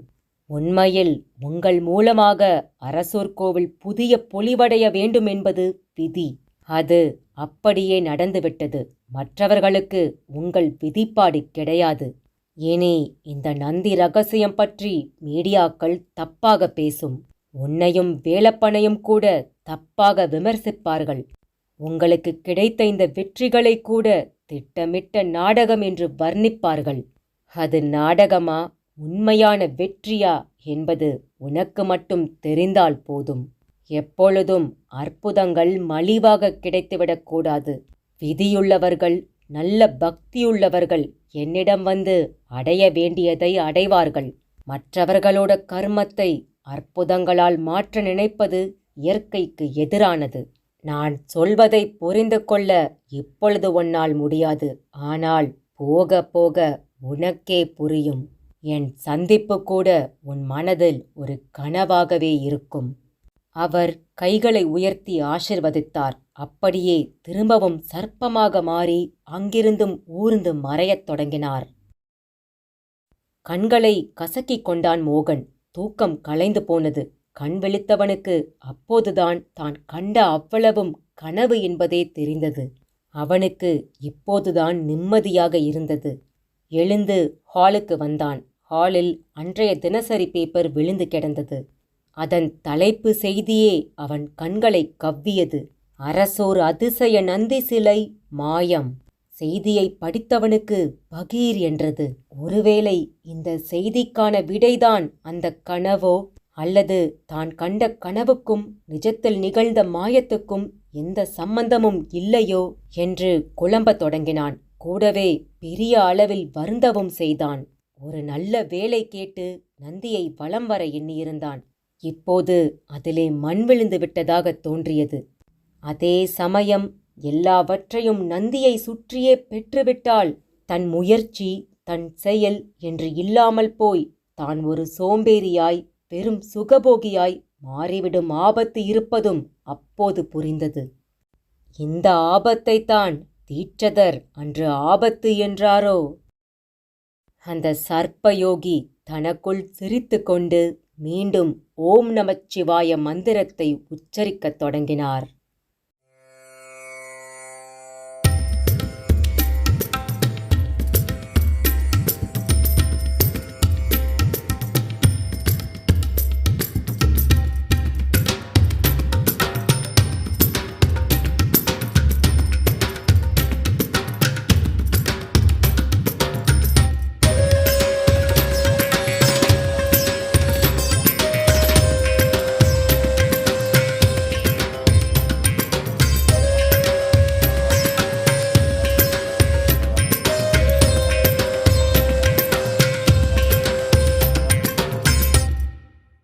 உண்மையில் உங்கள் மூலமாக அரசூர் கோவில் புதிய பொலிவடைய வேண்டும் என்பது விதி. அது அப்படியே நடந்துவிட்டது. மற்றவர்களுக்கு உங்கள் விதிப்பாடு கிடையாது. இனி இந்த நந்தி ரகசியம் பற்றி மீடியாக்கள் தப்பாக பேசும். உன்னையும் வேலப்பனையும் கூட தப்பாக விமர்சிப்பார்கள். உங்களுக்கு கிடைத்த இந்த வெற்றிகளை கூட திட்டமிட்ட நாடகம் என்று வர்ணிப்பார்கள். அது நாடகமா உண்மையான வெற்றியா என்பது உனக்கு மட்டும் தெரிந்தால் போதும். எப்பொழுதும் அற்புதங்கள் மலிவாக கிடைத்துவிடக்கூடாது. விதியுள்ளவர்கள், நல்ல பக்தியுள்ளவர்கள் என்னிடம் வந்து அடைய வேண்டியதை அடைவார்கள். மற்றவர்களோட கர்மத்தை அற்புதங்களால் மாற்ற நினைப்பது இயற்கைக்கு எதிரானது. நான் சொல்வதை புரிந்து கொள்ள இப்பொழுது உன்னால் முடியாது. ஆனால் போக போக உனக்கே புரியும். என் சந்திப்பு கூட உன் மனதில் ஒரு கனவாகவே இருக்கும். அவர் கைகளை உயர்த்தி ஆசிர்வதித்தார். அப்படியே திரும்பவும் சர்ப்பமாக மாறி அங்கிருந்தும் ஊர்ந்து மறையத் தொடங்கினார். கண்களை கசக்கிக் கொண்டான் மோகன். தூக்கம் கலைந்து போனது. கண் விழித்தவனுக்கு அப்போதுதான் தான் கண்ட அவ்வளவும் கனவு என்பதே தெரிந்தது. அவனுக்கு இப்போதுதான் நிம்மதியாக இருந்தது. எழுந்து ஹாலுக்கு வந்தான். ஹாலில் அன்றைய தினசரி பேப்பர் விழுந்து கிடந்தது. அதன் தலைப்பு செய்தியே அவன் கண்களை கவ்வியது. அரசோர் அதிசய நந்தி சிலை மாயம். செய்தியை படித்தவனுக்கு பகீர் என்றது. ஒருவேளை இந்த செய்திக்கான விடைதான் அந்த கனவோ, அல்லது தான் கண்ட கனவுக்கும் நிஜத்தில் நிகழ்ந்த மாயத்துக்கும் எந்த சம்பந்தமும் இல்லையோ என்று குழம்பத் தொடங்கினான். கூடவே பெரிய அளவில் வருந்தவும் செய்தான். ஒரு நல்ல வேலை கேட்டு நந்தியை வலம் வர எண்ணியிருந்தான். இப்போது அதிலே மண் விழுந்து விட்டதாக தோன்றியது. அதே சமயம் எல்லாவற்றையும் நந்தியை சுற்றியே பெற்றுவிட்டால் தன் முயற்சி, தன் செயல் என்று இல்லாமல் போய் தான் ஒரு சோம்பேறியாய், பெரும் சுகபோகியாய் மாறிவிடும் ஆபத்து இருப்பதும் அப்போது புரிந்தது. இந்த ஆபத்தைத்தான் தீட்சதர் அன்று ஆபத்து என்றாரோ? அந்த சர்ப்பயோகி தனக்குள் சிரித்து கொண்டு மீண்டும் ஓம் நமச்சிவாய மந்திரத்தை உச்சரிக்கத் தொடங்கினார்.